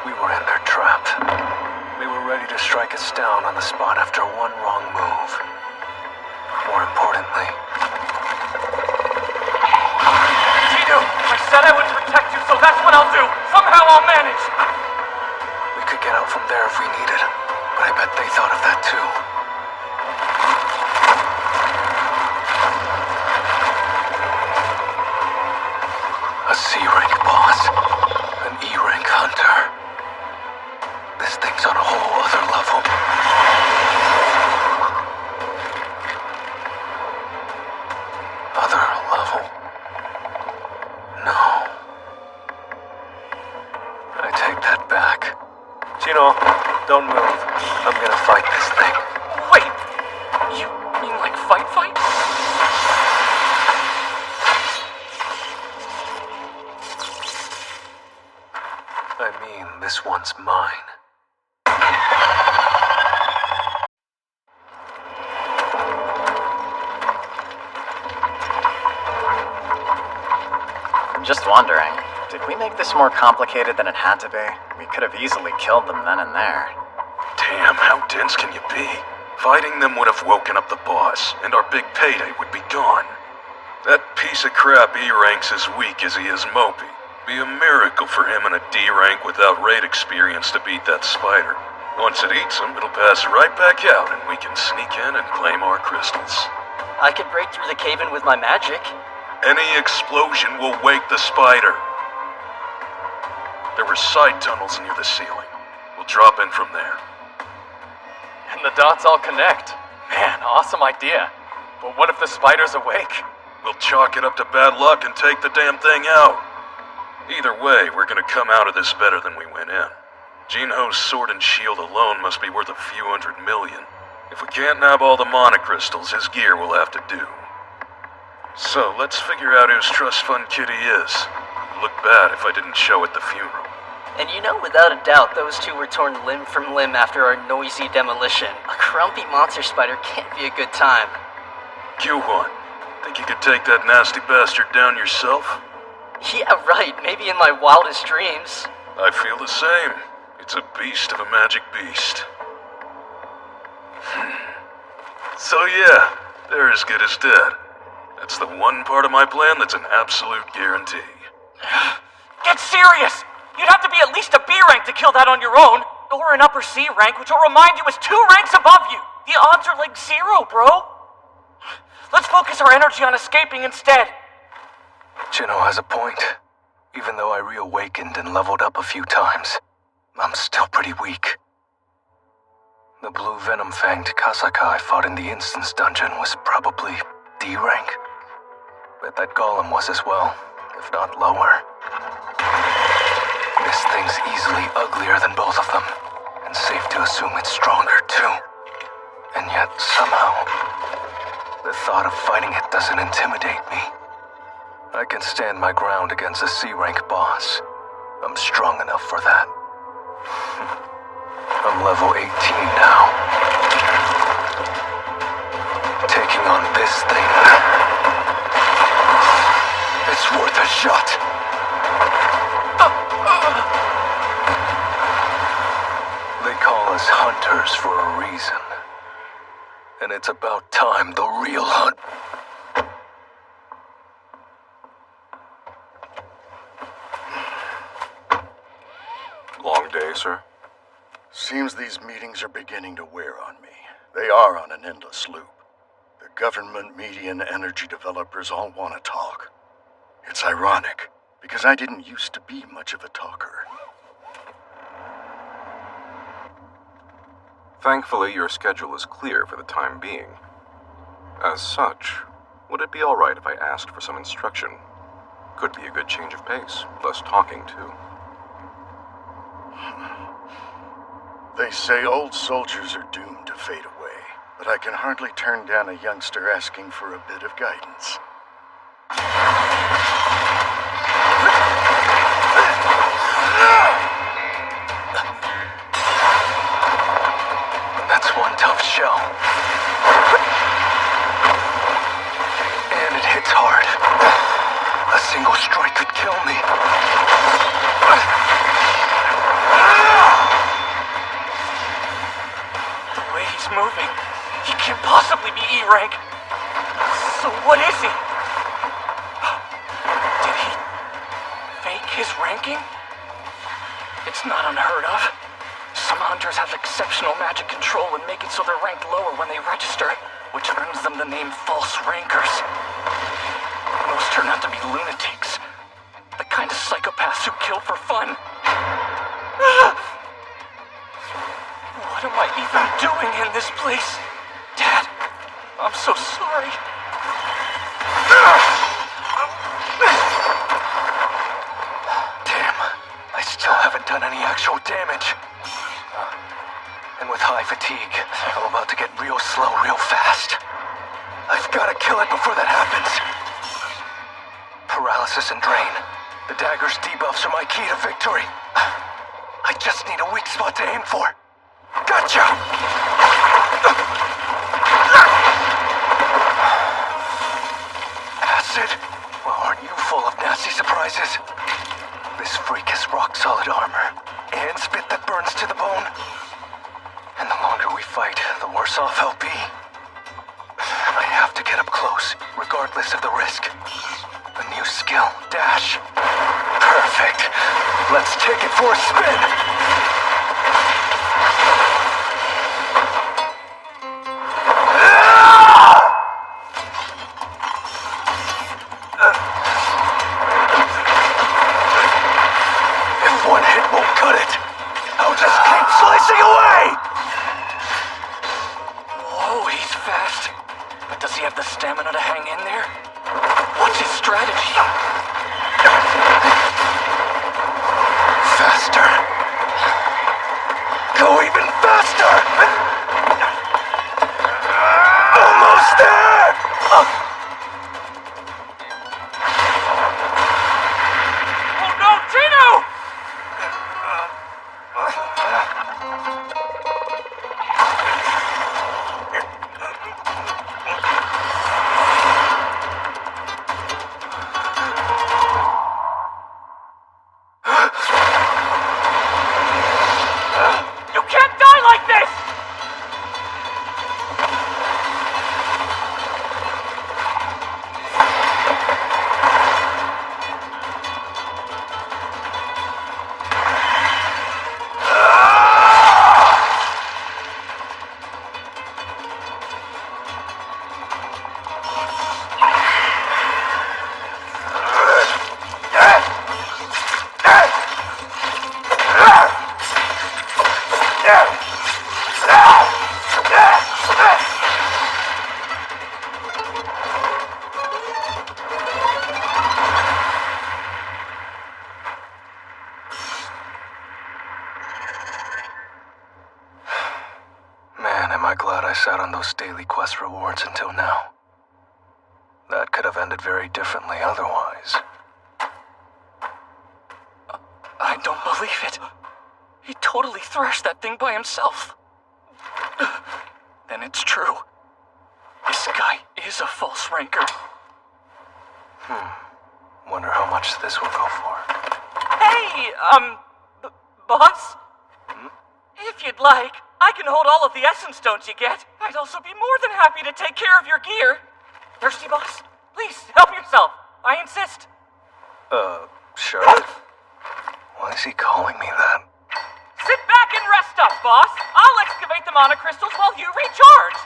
we were in their trap. They were ready to strike us down on the spot after one wrong move. More importantly... Jino, I said I would protect you, so that's what I'll do. Somehow I'll manage. We could get out from there if we needed, but I bet they thought of that too. A C-rank boss, an E-rank hunter. This thing's on a whole other level. Other level? No. I take that back. Jino, don't move. I'm gonna fight this thing. Just wondering, did we make this more complicated than it had to be? We could have easily killed them then and there. Damn, how dense can you be? Fighting them would have woken up the boss, and our big payday would be gone. That piece of crap E-rank's as weak as he is mopey. Be a miracle for him in a D-rank without raid experience to beat that spider. Once it eats him, it'll pass right back out, and we can sneak in and claim our crystals. I could break through the cave-in with my magic. Any explosion will wake the spider. There were side tunnels near the ceiling. We'll drop in from there. And the dots all connect. Man, awesome idea. But what if the spider's awake? We'll chalk it up to bad luck and take the damn thing out. Either way, we're gonna come out of this better than we went in. Jinho's sword and shield alone must be worth a few $100 million. If we can't nab all the mana crystals, his gear will have to do. So, let's figure out whose trust fund kid he is. It'd look bad if I didn't show at the funeral. And you know without a doubt those two were torn limb from limb after our noisy demolition. A grumpy monster spider can't be a good time. Q1, think you could take that nasty bastard down yourself? Yeah, right. Maybe in my wildest dreams. I feel the same. It's a beast of a magic beast. So yeah, they're as good as dead. That's the one part of my plan that's an absolute guarantee. Get serious! You'd have to be at least a B rank to kill that on your own, or an upper C rank, which will remind you is 2 ranks above you. The odds are like 0, bro. Let's focus our energy on escaping instead. Jinho has a point. Even though I reawakened and leveled up a few times, I'm still pretty weak. The blue venom-fanged Kasaka I fought in the instance dungeon was probably D rank. Bet that golem was as well, if not lower. This thing's easily uglier than both of them, and safe to assume it's stronger too. And yet, somehow, the thought of fighting it doesn't intimidate me. I can stand my ground against a C-rank boss. I'm strong enough for that. I'm level 18 now. Taking on this thing, it's worth a shot. They call us hunters for a reason. And it's about time the real hunt. Long day, sir? Seems these meetings are beginning to wear on me. They are on an endless loop. The government, media, and energy developers all want to talk. It's ironic, because I didn't used to be much of a talker. Thankfully, your schedule is clear for the time being. As such, would it be alright if I asked for some instruction? Could be a good change of pace, less talking too. They say old soldiers are doomed to fade away, but I can hardly turn down a youngster asking for a bit of guidance. That's one tough shell. And it hits hard. A single strike could kill me. The way he's moving, he can't possibly be E rank. So what is he? Did he fake his ranking? It's not unheard of. Some hunters have exceptional magic control and make it so they're ranked lower when they register, which earns them the name false rankers. Most turn out to be lunatics. The kind of psychopaths who kill for fun. What am I even doing in this place? Dad, I'm so sorry. Damn, I still haven't done any actual damage. And with high fatigue, I'm about to get real slow real fast. I've got to kill it before that happens. Paralysis and drain. The dagger's debuffs are my key to victory. I just need a weak spot to aim for. Gotcha! Acid? Well, aren't you full of nasty surprises? off, LB. I have to get up close, regardless of the risk. A new skill, dash. Perfect. Let's take it for a spin. If one hit won't cut it, I'll just keep slicing away! Whoa, he's fast. But does he have the stamina to hang in there? What's his strategy? Faster. Go even faster! Almost there! Oh no, Gino! You can't die like this! Man, am I glad I sat on those daily quest rewards until now. That could have ended very differently otherwise. I don't believe it. He totally thrashed that thing by himself. Then it's true. This guy is a false ranker. Wonder how much this will go for. Hey, boss? If you'd like, I can hold all of the essence stones you get. I'd also be more than happy to take care of your gear. Thirsty, boss? Please, help yourself. I insist. Sure. Why is he calling me that? Sit back and rest up, boss. I'll excavate the mana crystals while you recharge.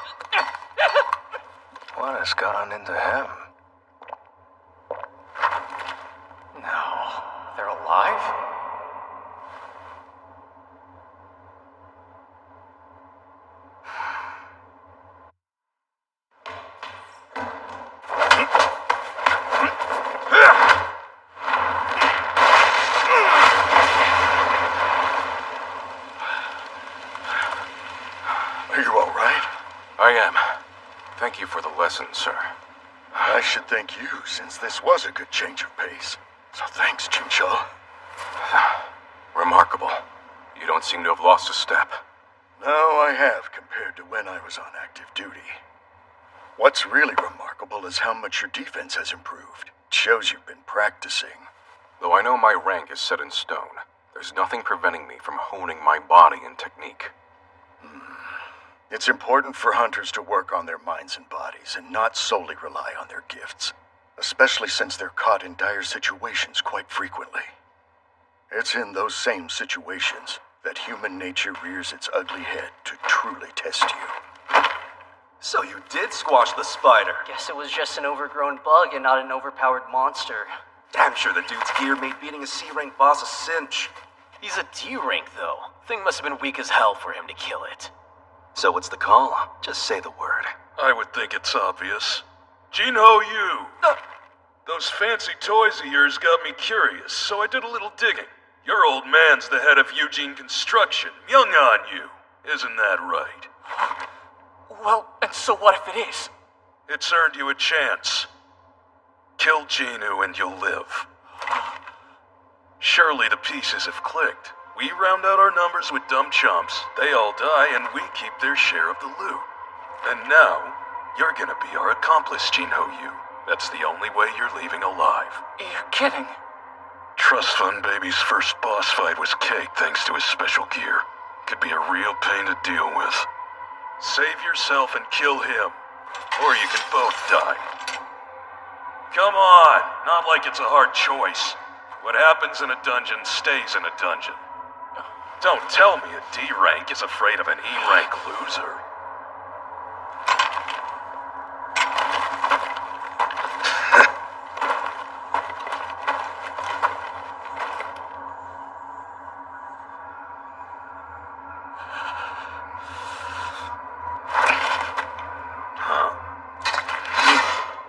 What has gotten into him? No, they're alive? Are you all right? I am. Thank you for the lesson, sir. I should thank you, since this was a good change of pace. So thanks, Chincho. Remarkable. You don't seem to have lost a step. No, I have, compared to when I was on active duty. What's really remarkable is how much your defense has improved. It shows you've been practicing. Though I know my rank is set in stone, there's nothing preventing me from honing my body and technique. It's important for hunters to work on their minds and bodies and not solely rely on their gifts, especially since they're caught in dire situations quite frequently. It's in those same situations that human nature rears its ugly head to truly test you. So you did squash the spider. Guess it was just an overgrown bug and not an overpowered monster. Damn sure the dude's gear made beating a C-rank boss a cinch. He's a D-rank, though. Thing must have been weak as hell for him to kill it. So what's the call? Just say the word. I would think it's obvious. Jinho Yu! Those fancy toys of yours got me curious, so I did a little digging. Your old man's the head of Eugene Construction, Myunghan Yu. Isn't that right? Well, and so what if it is? It's earned you a chance. Kill Jinu and you'll live. Surely the pieces have clicked. We round out our numbers with dumb chumps, they all die, and we keep their share of the loot. And now, you're gonna be our accomplice, Jinho Yu. That's the only way you're leaving alive. You're kidding. Trust Fund Baby's first boss fight was cake thanks to his special gear. Could be a real pain to deal with. Save yourself and kill him, or you can both die. Come on, not like it's a hard choice. What happens in a dungeon stays in a dungeon. Don't tell me a D rank is afraid of an E rank loser.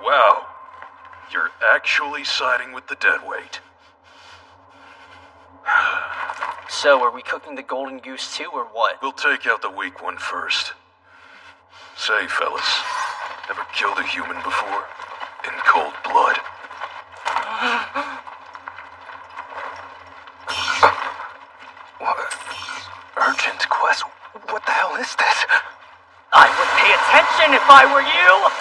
Wow, you're actually siding with the deadweight. So, are we cooking the golden goose too, or what? We'll take out the weak one first. Say, fellas, ever killed a human before? In cold blood? What? Urgent quest? What the hell is this? I would pay attention if I were you!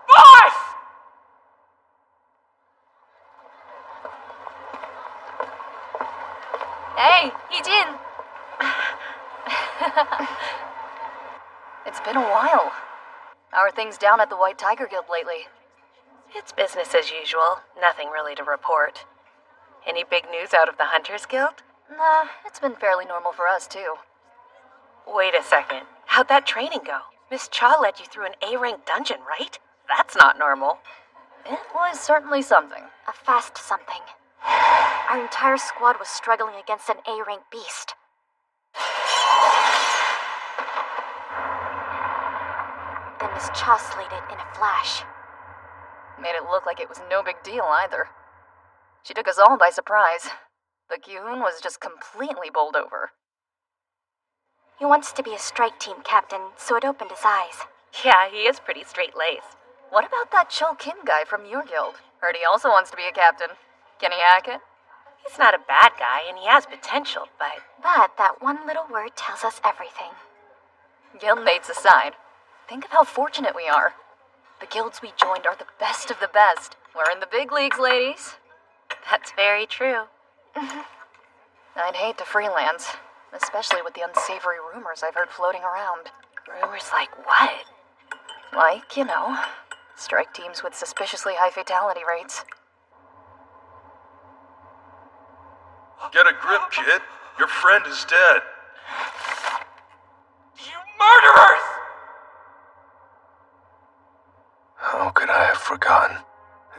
Boss! Hey, Heejin! It's been a while. How are things down at the White Tiger Guild lately? It's business as usual. Nothing really to report. Any big news out of the Hunters Guild? Nah, it's been fairly normal for us, too. Wait a second. How'd that training go? Miss Cha led you through an A-rank dungeon, right? That's not normal. It was certainly something. A fast something. Our entire squad was struggling against an A-rank beast. Then Miss Cha slayed it in a flash. Made it look like it was no big deal either. She took us all by surprise. The Kyuhun was just completely bowled over. He wants to be a strike team captain, so it opened his eyes. Yeah, he is pretty straight-laced. What about that Cho Kim guy from your guild? Heard he also wants to be a captain. Can he hack it? He's not a bad guy, and he has potential, but... But that one little word tells us everything. Guildmates aside, think of how fortunate we are. The guilds we joined are the best of the best. We're in the big leagues, ladies. That's very true. I'd hate to freelance, especially with the unsavory rumors I've heard floating around. Rumors like what? Like, you know, strike teams with suspiciously high fatality rates. Get a grip, kid. Your friend is dead. You murderers! How could I have forgotten?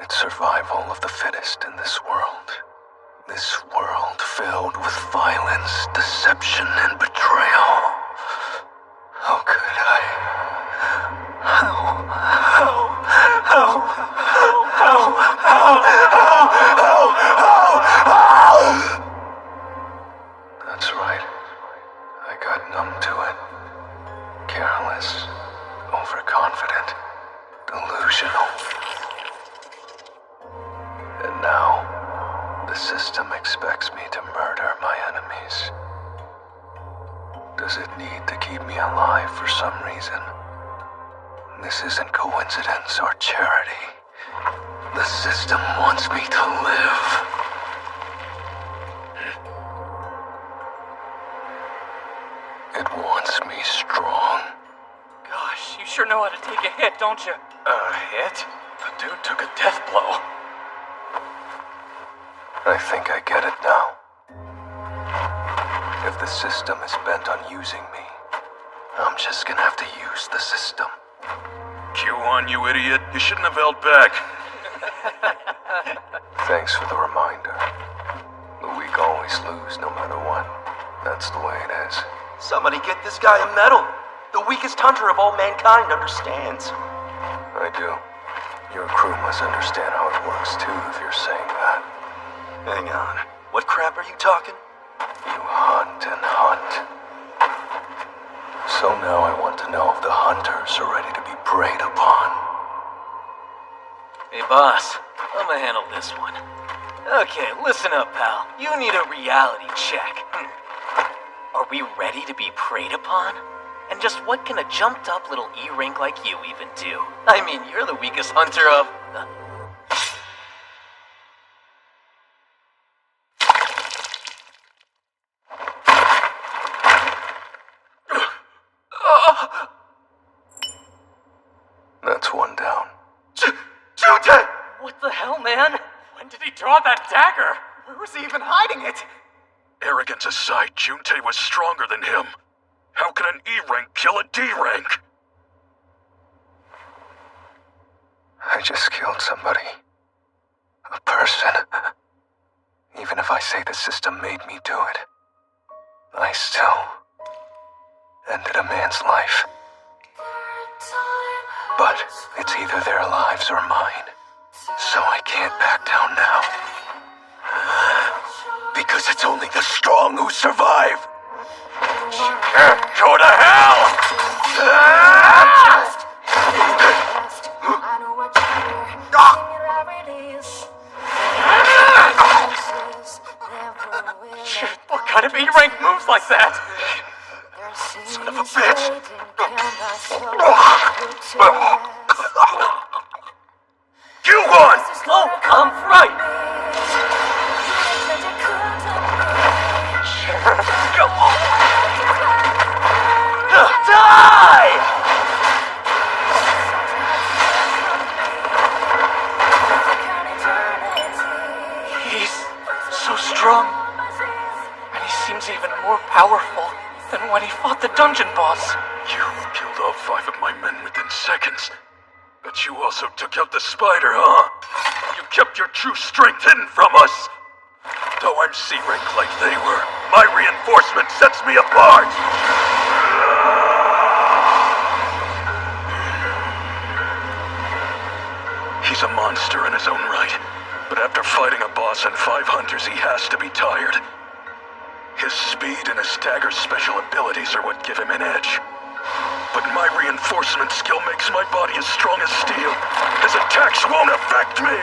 It's survival of the fittest in this world. This world filled with violence, deception, and betrayal. How could I? That's right. I got numb to it. Careless, overconfident, delusional. And now, the system expects me to murder my enemies. Does it need to keep me alive for some reason? This isn't coincidence or charity. The system wants me to live. It wants me strong. Gosh, you sure know how to take a hit, don't you? A hit? The dude took a death blow. I think I get it now. If the system is bent on using me, I'm just gonna have to use the system. Q1, you idiot. You shouldn't have held back. Thanks for the reminder. The weak always lose no matter what. That's the way it is. Somebody get this guy a medal. The weakest hunter of all mankind understands. I do. Your crew must understand how it works too if you're saying that. Hang on. What crap are you talking? You hunt and hunt. So now I want to know if the hunters are ready to be preyed upon. Hey, boss. I'ma handle this one. Okay, listen up, pal. You need a reality check. Are we ready to be preyed upon? And just what can a jumped-up little E-rank like you even do? I mean, you're the weakest hunter of... That's one down. Junta! What the hell, man? When did he draw that dagger? Where was he even hiding it? Arrogance aside, Junte was stronger than him. How can an E rank kill a D rank? I just killed somebody. A person. Even if I say the system made me do it, I still ended a man's life. But it's either their lives or mine, so I can't back down now. Because it's only the strong who survive. Go to hell! What kind of E-rank moves like that? Son of a bitch! You won! Oh, I'm right! Die! He's so strong. And he seems even more powerful than when he fought the dungeon boss. You killed all 5 of my men within seconds. But you also took out the spider, huh? You kept your true strength hidden from us. Though I'm C-rank like they were, my reinforcement sets me apart! He's a monster in his own right, but after fighting a boss and 5 hunters, he has to be tired. His speed and his dagger's special abilities are what give him an edge. But my reinforcement skill makes my body as strong as steel. His attacks won't affect me!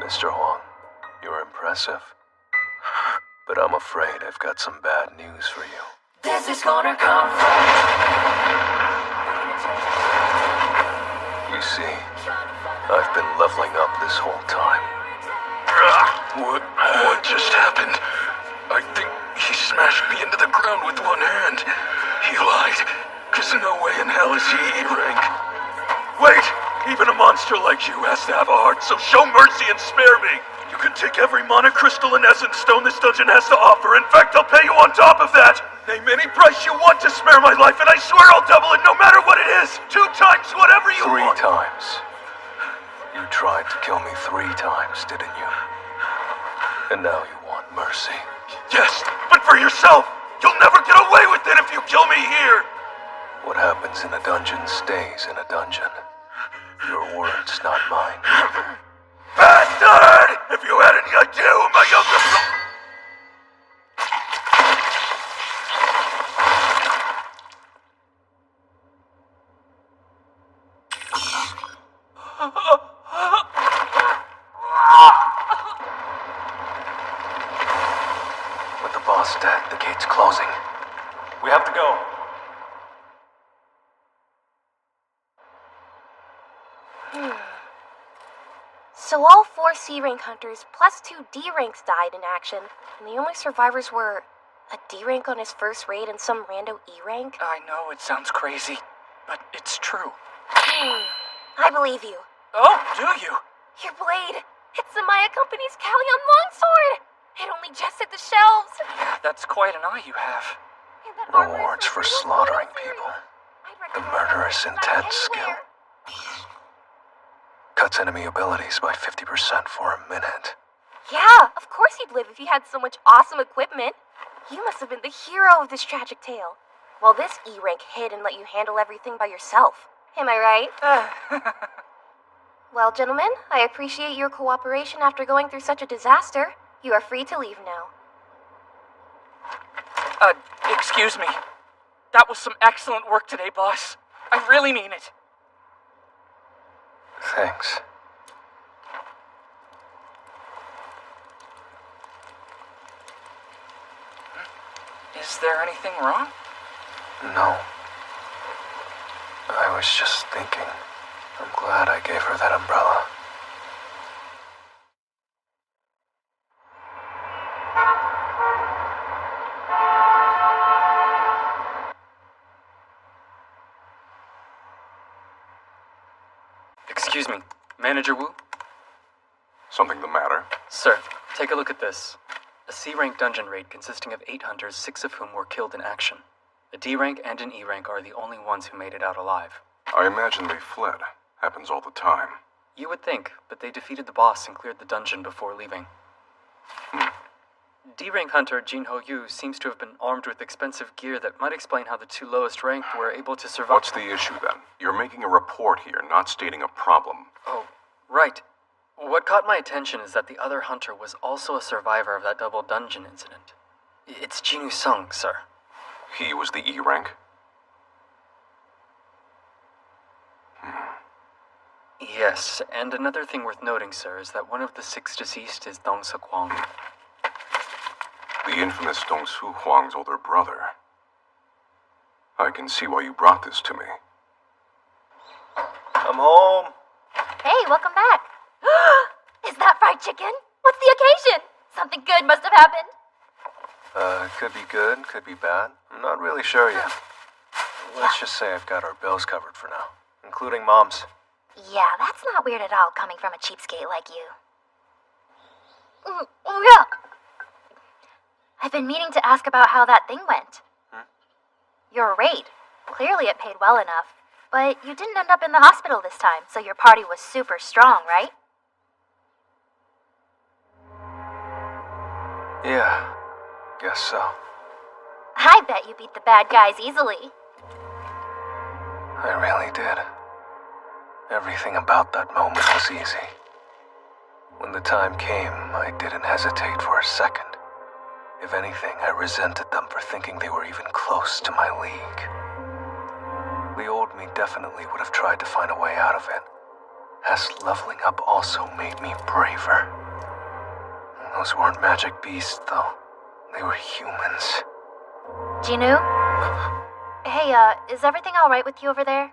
Mr. Huang, you're impressive. But I'm afraid I've got some bad news for you. This is gonna come from. You see, I've been leveling up this whole time. What just happened? I think he smashed me into the ground with one hand. He lied, 'cause no way in hell is he E-rank. Wait! Even a monster like you has to have a heart, so show mercy and spare me! You can take every mana crystal and essence stone this dungeon has to offer. In fact, I'll pay you on top of that! Name any price you want to spare my life, and I swear I'll double it no matter what it is! 2 times whatever you want! 3 times. You tried to kill me 3 times, didn't you? And now you want mercy. Yes, but for yourself! You'll never get away with it if you kill me here! What happens in a dungeon stays in a dungeon. Your words, not mine. Bastard! If you had any idea who my younger brother... With the boss dead, the gate's closing. We have to go. So all 4 C-rank hunters plus 2 D-ranks died in action, and the only survivors were a D-rank on his first raid and some rando E-rank? I know it sounds crazy, but it's true. I believe you. Oh, do you? Your blade! It's the Maya Company's Callion longsword! It only just hit the shelves! Yeah, that's quite an eye you have. Rewards for slaughtering people. The murderous intense skill. Cuts enemy abilities by 50% for a minute. Yeah, of course he'd live if he had so much awesome equipment. You must have been the hero of this tragic tale. While this E-rank hid and let you handle everything by yourself. Am I right? Well, gentlemen, I appreciate your cooperation after going through such a disaster. You are free to leave now. Excuse me. That was some excellent work today, boss. I really mean it. Thanks. Is there anything wrong? No. I was just thinking. I'm glad I gave her that umbrella. Manager Wu? Something the matter? Sir, take a look at this. A C-rank dungeon raid consisting of 8 hunters, 6 of whom were killed in action. A D-rank and an E-rank are the only ones who made it out alive. I imagine they fled. Happens all the time. You would think, but they defeated the boss and cleared the dungeon before leaving. D-rank hunter Jinho Yu seems to have been armed with expensive gear that might explain how the 2 lowest ranked were able to survive. What's the issue then? You're making a report here, not stating a problem. Oh, right. What caught my attention is that the other hunter was also a survivor of that double dungeon incident. It's Jinu Sung, sir. He was the E rank? Yes, and another thing worth noting, sir, is that one of the 6 deceased is Dong Seok Hwang. The infamous Dong Su Huang's older brother. I can see why you brought this to me. I'm home. Hey, welcome back. Is that fried chicken? What's the occasion? Something good must have happened. Could be good, could be bad. I'm not really sure yet. Let's just say I've got our bills covered for now, including Mom's. Yeah, that's not weird at all coming from a cheapskate like you. Yeah. I've been meaning to ask about how that thing went. Your raid. Clearly it paid well enough, but you didn't end up in the hospital this time, so your party was super strong, right? Yeah, guess so. I bet you beat the bad guys easily. I really did. Everything about that moment was easy. When the time came, I didn't hesitate for a second. If anything, I resented them for thinking they were even close to my league. The old me definitely would have tried to find a way out of it, as leveling up also made me braver. Those weren't magic beasts, though. They were humans. Jinu? Hey, is everything alright with you over there?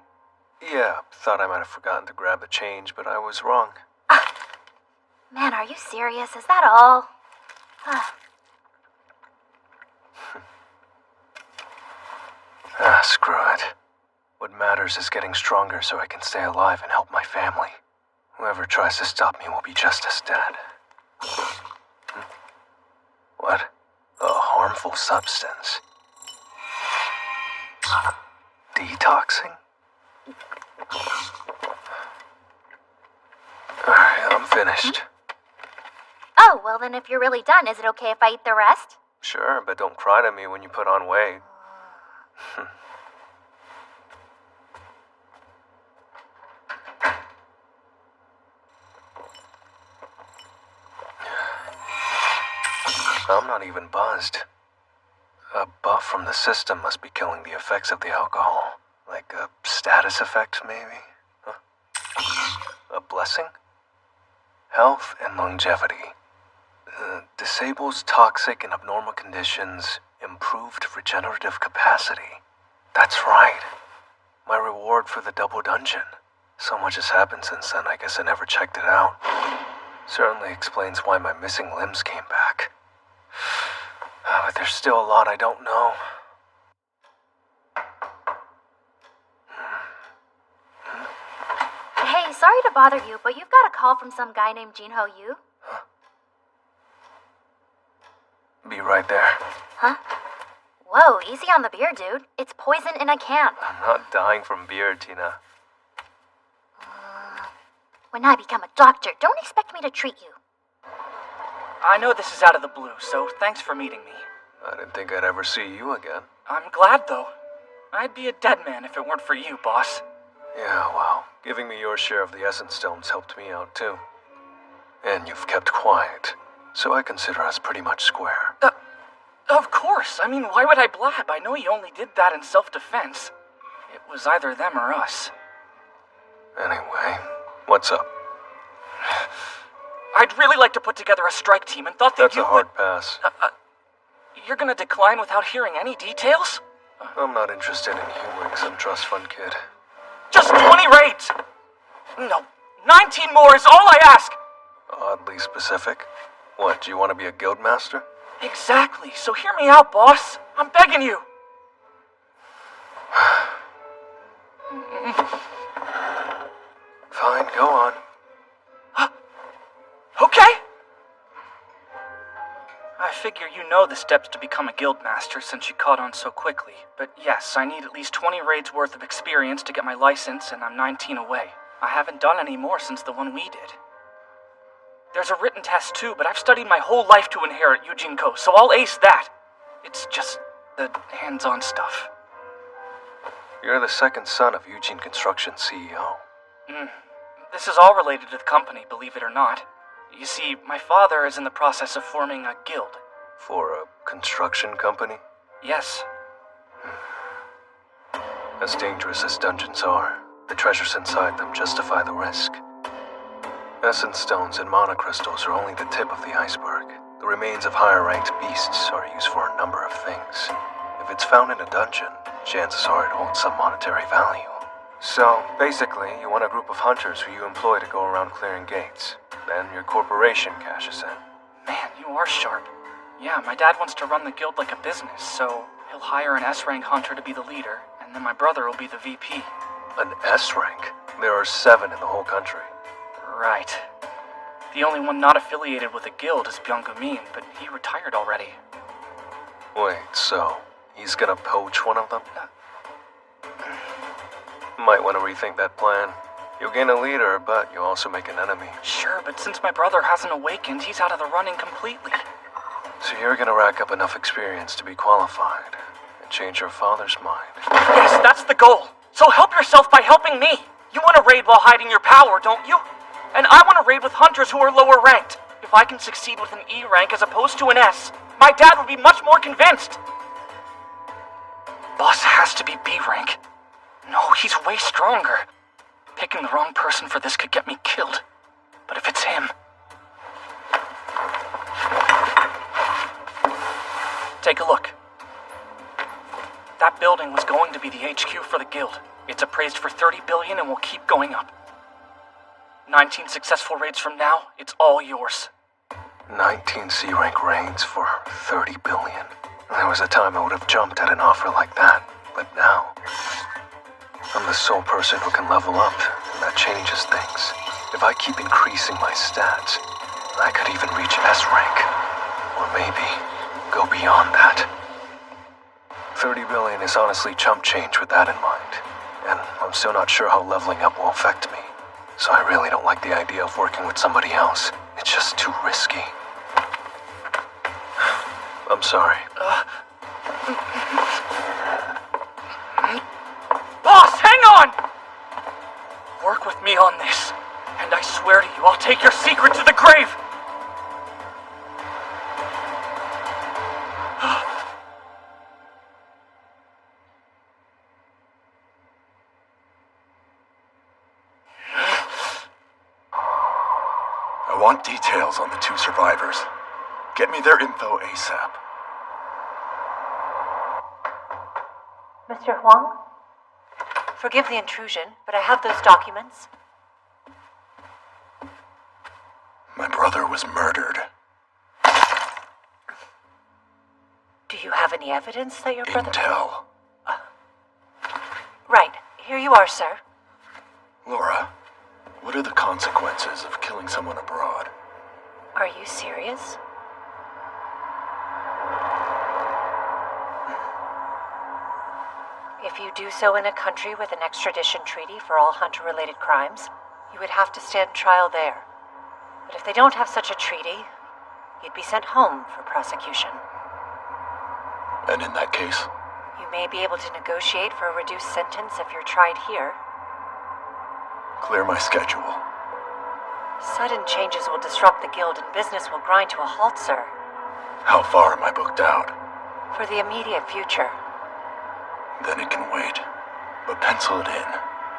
Yeah, thought I might have forgotten to grab the change, but I was wrong. Man, are you serious? Is that all? Screw it. What matters is getting stronger so I can stay alive and help my family. Whoever tries to stop me will be just as dead. What? A harmful substance? Detoxing? Alright, I'm finished. Oh, well then if you're really done, is it okay if I eat the rest? Sure, but don't cry to me when you put on weight. I'm not even buzzed. A buff from the system must be killing the effects of the alcohol. Like a status effect, maybe? Huh? A blessing? Health and longevity. Disables toxic and abnormal conditions, improved regenerative capacity. That's right. My reward for the double dungeon. So much has happened since then, I guess I never checked it out. Certainly explains why my missing limbs came back. But there's still a lot I don't know. Hey, sorry to bother you, but you've got a call from some guy named Jinho Yu. Be right there. Huh? Whoa, easy on the beer, dude. It's poison in a can. I'm not dying from beer, Tina. When I become a doctor, don't expect me to treat you. I know this is out of the blue, so thanks for meeting me. I didn't think I'd ever see you again. I'm glad, though. I'd be a dead man if it weren't for you, boss. Yeah, well, giving me your share of the Essence Stones helped me out, too. And you've kept quiet, so I consider us pretty much square. Of course. I mean, why would I blab? I know you only did that in self-defense. It was either them or us. Anyway, what's up? I'd really like to put together a strike team and thought that That's you a hard pass. You're gonna decline without hearing any details? I'm not interested in humoring some trust fund kid. Just 20 raids! No, 19 more is all I ask! Oddly specific. What, do you want to be a guild master? Exactly, so hear me out, boss. I'm begging you. Fine, go on. Okay? I figure you know the steps to become a guildmaster since you caught on so quickly. But yes, I need at least 20 raids worth of experience to get my license, and I'm 19 away. I haven't done any more since the one we did. There's a written test too, but I've studied my whole life to inherit Eugene Co., so I'll ace that. It's just the hands-on stuff. You're the second son of Eugene Construction CEO. This is all related to the company, believe it or not. You see, my father is in the process of forming a guild. For a construction company? Yes. As dangerous as dungeons are, the treasures inside them justify the risk. Essence stones and mana crystals are only the tip of the iceberg. The remains of higher-ranked beasts are used for a number of things. If it's found in a dungeon, chances are it holds some monetary value. So, basically, you want a group of hunters who you employ to go around clearing gates. Then your corporation cashes in. Man, you are sharp. Yeah, my dad wants to run the guild like a business, so he'll hire an S-rank hunter to be the leader, and then my brother will be the VP. An S-rank? There are 7 in the whole country. Right. The only one not affiliated with a guild is Byung-gu-min, but he retired already. Wait, so he's gonna poach one of them? Might want to rethink that plan. You'll gain a leader, but you'll also make an enemy. Sure, but since my brother hasn't awakened, he's out of the running completely. So you're gonna rack up enough experience to be qualified and change your father's mind. Yes, that's the goal. So help yourself by helping me. You want to raid while hiding your power, don't you? And I want to raid with hunters who are lower ranked. If I can succeed with an E rank as opposed to an S, my dad would be much more convinced. Boss has to be B rank. No, he's way stronger. Picking the wrong person for this could get me killed. But if it's him... Take a look. That building was going to be the HQ for the guild. It's appraised for 30 billion and will keep going up. 19 successful raids from now, it's all yours. 19 C-rank raids for 30 billion. There was a time I would have jumped at an offer like that, but now... I'm the sole person who can level up, and that changes things. If I keep increasing my stats, I could even reach S rank. Or maybe go beyond that. 30 billion is honestly chump change with that in mind. And I'm still not sure how leveling up will affect me. So I really don't like the idea of working with somebody else. It's just too risky. I'm sorry. Boss, hang on! Work with me on this, and I swear to you, I'll take your secret to the grave! I want details on the 2 survivors. Get me their info ASAP. Mr. Huang? Forgive the intrusion, but I have those documents. My brother was murdered. Do you have any evidence that your brother... Intel. Right. Here you are, sir. Laura, what are the consequences of killing someone abroad? Are you serious? If you do so in a country with an extradition treaty for all hunter-related crimes, you would have to stand trial there. But if they don't have such a treaty, you'd be sent home for prosecution. And in that case? You may be able to negotiate for a reduced sentence if you're tried here. Clear my schedule. Sudden changes will disrupt the guild and business will grind to a halt, sir. How far am I booked out? For the immediate future. Then it can wait. But pencil it in.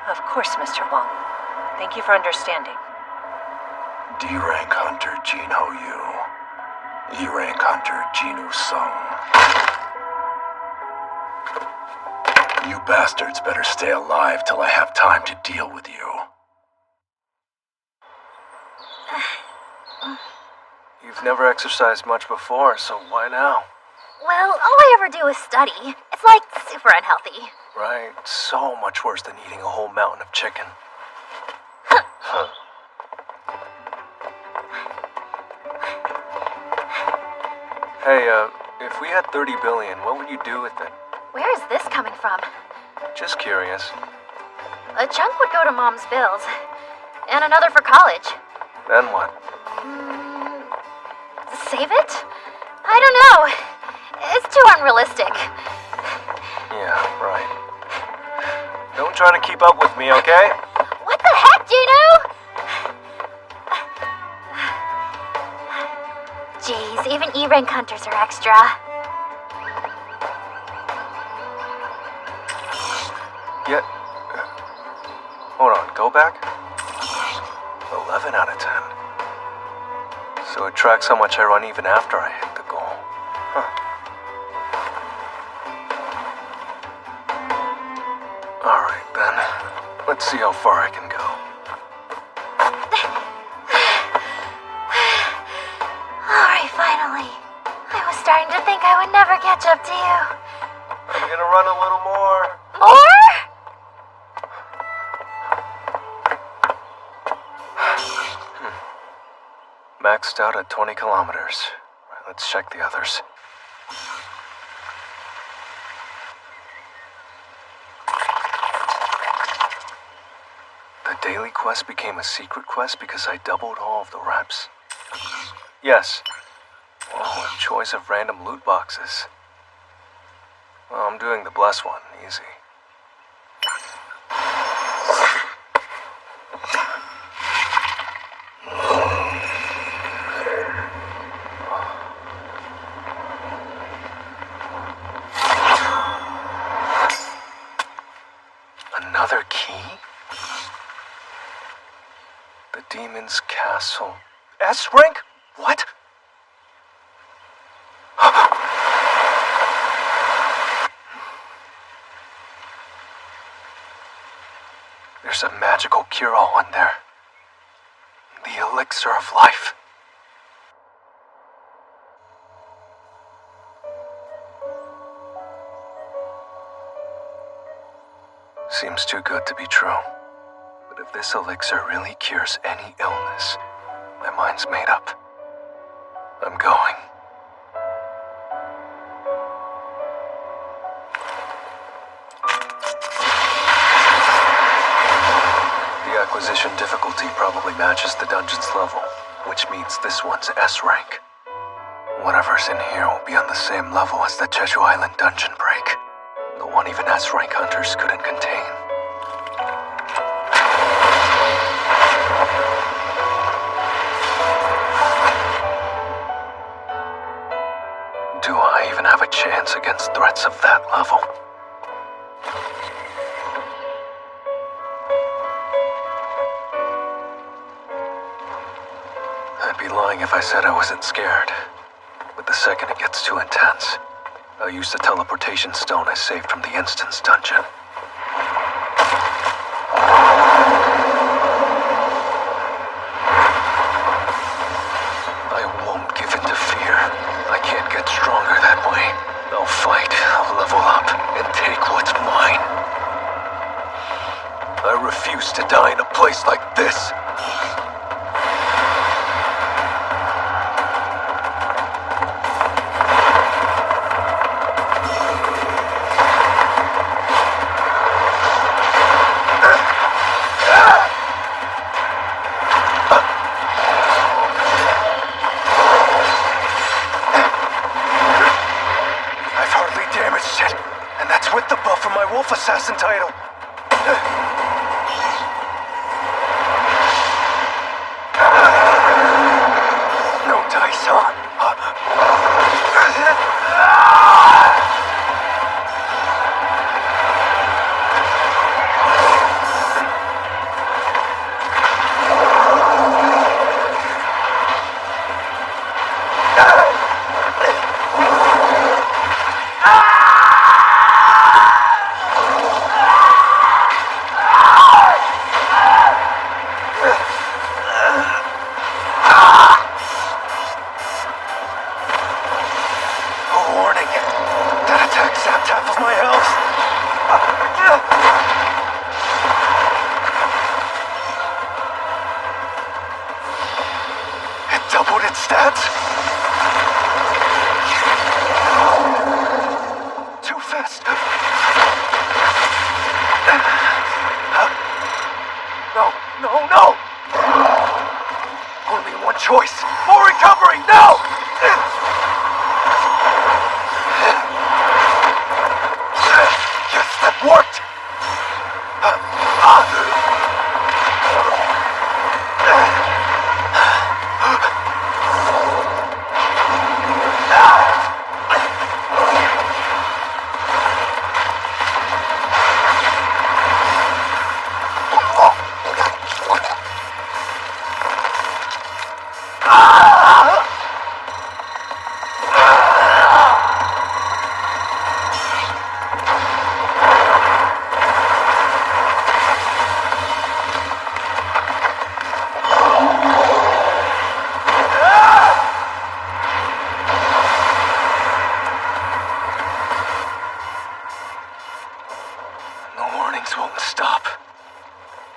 Of course, Mr. Wong. Thank you for understanding. D-rank hunter Jin Ho Yu. E-rank hunter Jinu Sung. You bastards better stay alive till I have time to deal with you. You've never exercised much before, so why now? Well, all I ever do is study. It's like super unhealthy. Right, so much worse than eating a whole mountain of chicken. Hey, if we had 30 billion, what would you do with it? Where is this coming from? Just curious. A chunk would go to Mom's bills, and another for college. Then what? Save it? I don't know. It's too unrealistic. Yeah, right. Don't try to keep up with me, okay? What the heck, Gino? Jeez, even E-rank hunters are extra. Yeah. Hold on, go back? 11 out of 10. So it tracks how much I run even after I hit the goal. Huh. Alright then. Let's see how far I can go. Alright, finally. I was starting to think I would never catch up to you. I'm gonna run a little more. More? Maxed out at 20 kilometers. Right, let's check the others. The daily quest became a secret quest because I doubled all of the reps. Yes. Oh, a choice of random loot boxes. Well, I'm doing the bless one, easy. Another key? The Demon's Castle. S rank? What? There's a magical cure-all in there. The elixir of life. Seems too good to be true. But if this elixir really cures any illness, my mind's made up. I'm going. The acquisition difficulty probably matches the dungeon's level, which means this one's S rank. Whatever's in here will be on the same level as the Jeju Island dungeon break. The one even S rank hunters couldn't contain. Do I even have a chance against threats of that level? I'd be lying if I said I wasn't scared. But the second it gets too intense, I'll use the teleportation stone I saved from the instance dungeon. I won't give in to fear. I can't get stronger that way. I'll fight, I'll level up, and take what's mine. I refuse to die in a place like this. Wolf Assassin title. No dice, huh? Doubled its stats? full recovery, now! Yes, that worked! The warnings won't stop.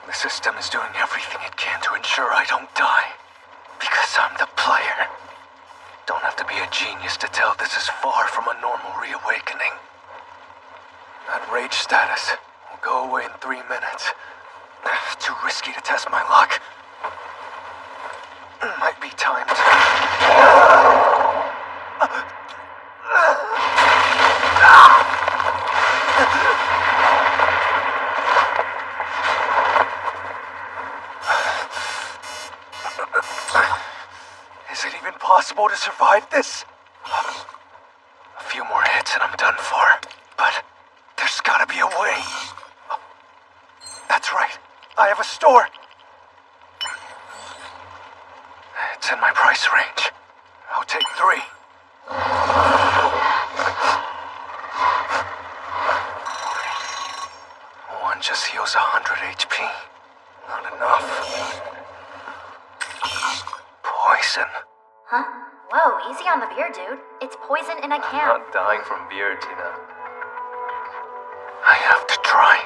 The system is doing everything it can to ensure I don't die. Because I'm the player. Don't have to be a genius to tell this is far from a normal reawakening. That rage status will go away in 3 minutes. Too risky to test my luck. Might be time to... Is it even possible to survive this? A few more hits and I'm done for. But there's gotta be a way. That's right. I have a store. It's in my price range. I'll take 3. One just heals 100 HP. Not enough. Poison. Huh? Whoa, easy on the beer, dude. It's poison in a can. I'm not dying from beer, Tina. I have to try.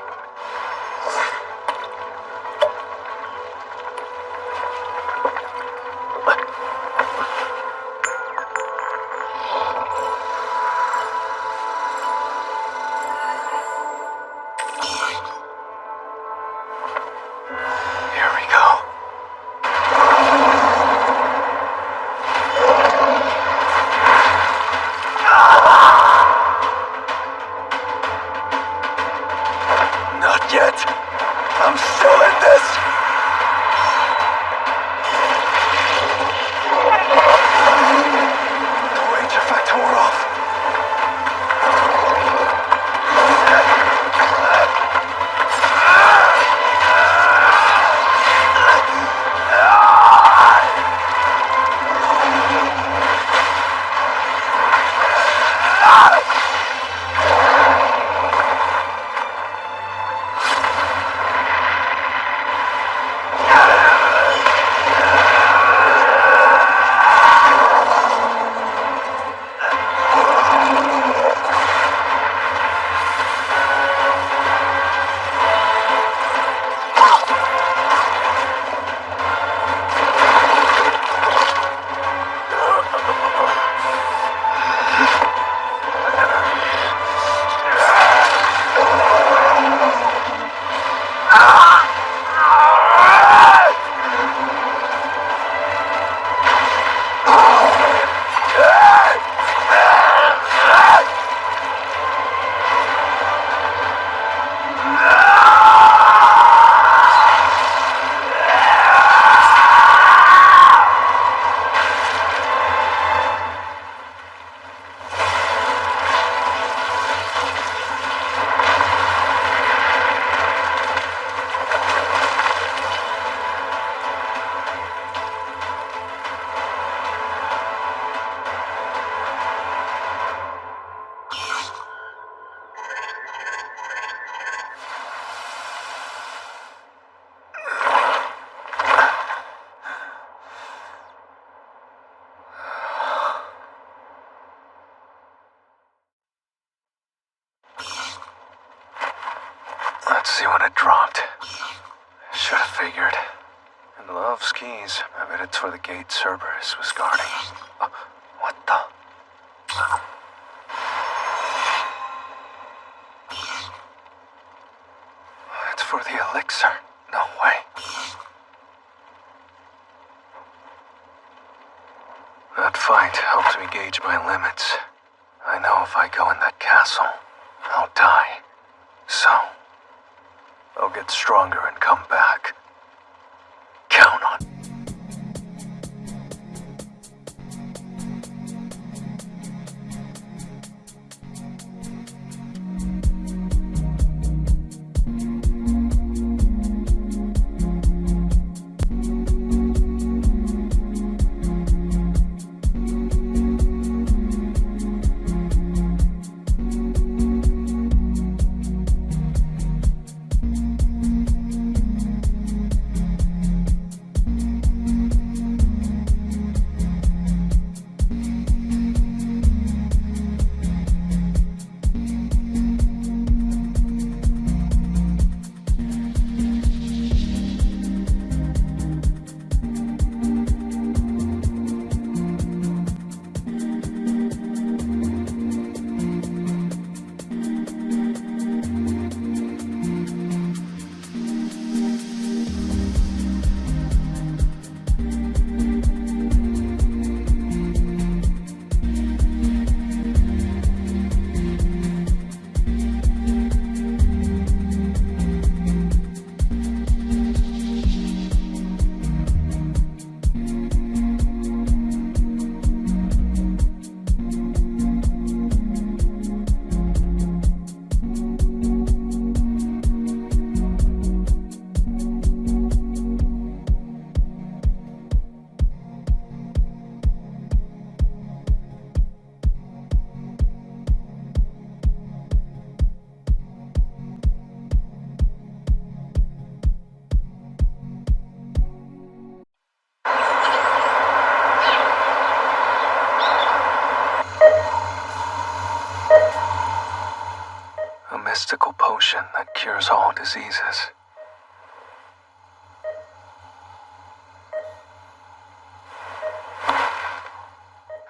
Here we go. Not yet. I'm still in this. The rage effect wore off. Let's see what it dropped. Should have figured. And Love's keys. I bet it's for the gate Cerberus was guarding. What the? It's for the elixir. No way. That fight helped me gauge my limits. I know if I go in that castle, I'll die. So, I'll get stronger and come back. Count on me. A mystical potion that cures all diseases.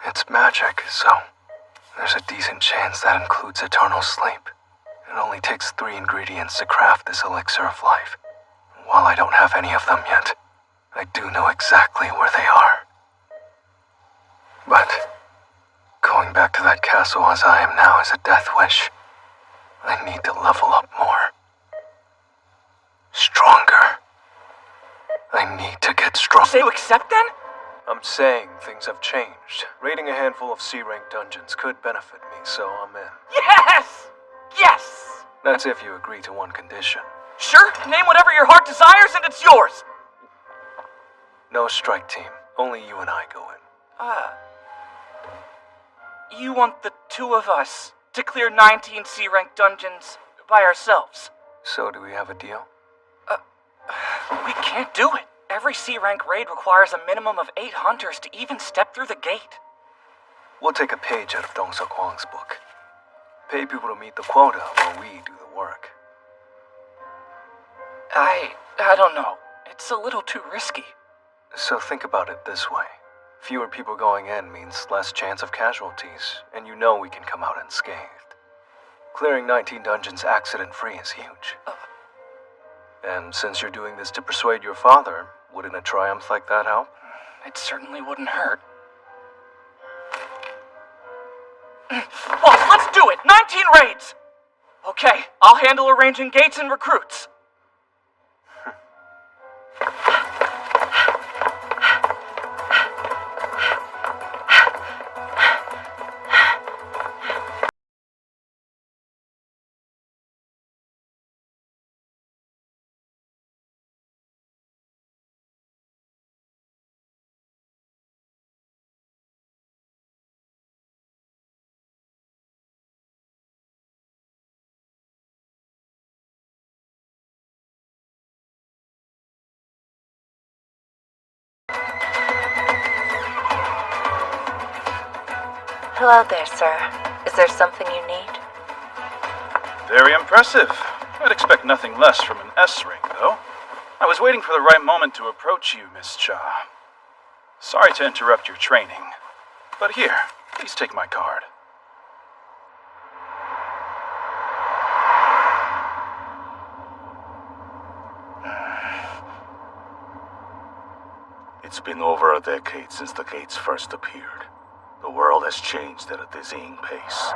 It's magic, so there's a decent chance that includes eternal sleep. It only takes 3 ingredients to craft this elixir of life. While I don't have any of them yet, I do know exactly where they are. But going back to that castle as I am now is a death wish. I need to level up more. Stronger. I need to get strong. Say you accept then? I'm saying things have changed. Raiding a handful of C-rank dungeons could benefit me, so I'm in. Yes! Yes! That's if you agree to one condition. Sure, name whatever your heart desires and it's yours. No strike team. Only you and I go in. You want the 2 of us to clear 19 C-rank dungeons by ourselves? So do we have a deal? We can't do it. Every C-rank raid requires a minimum of 8 hunters to even step through the gate. We'll take a page out of Dong Se Kwang's book. Pay people to meet the quota while we do the work. I don't know. It's a little too risky. So think about it this way. Fewer people going in means less chance of casualties, and you know we can come out unscathed. Clearing 19 dungeons accident-free is huge. And since you're doing this to persuade your father, wouldn't a triumph like that help? It certainly wouldn't hurt. Boss, let's do it! 19 raids! Okay, I'll handle arranging gates and recruits. Hello there, sir. Is there something you need? Very impressive. I'd expect nothing less from an S ring, though. I was waiting for the right moment to approach you, Miss Cha. Sorry to interrupt your training, but here, please take my card. It's been over a decade since the Gates first appeared. The world has changed at a dizzying pace.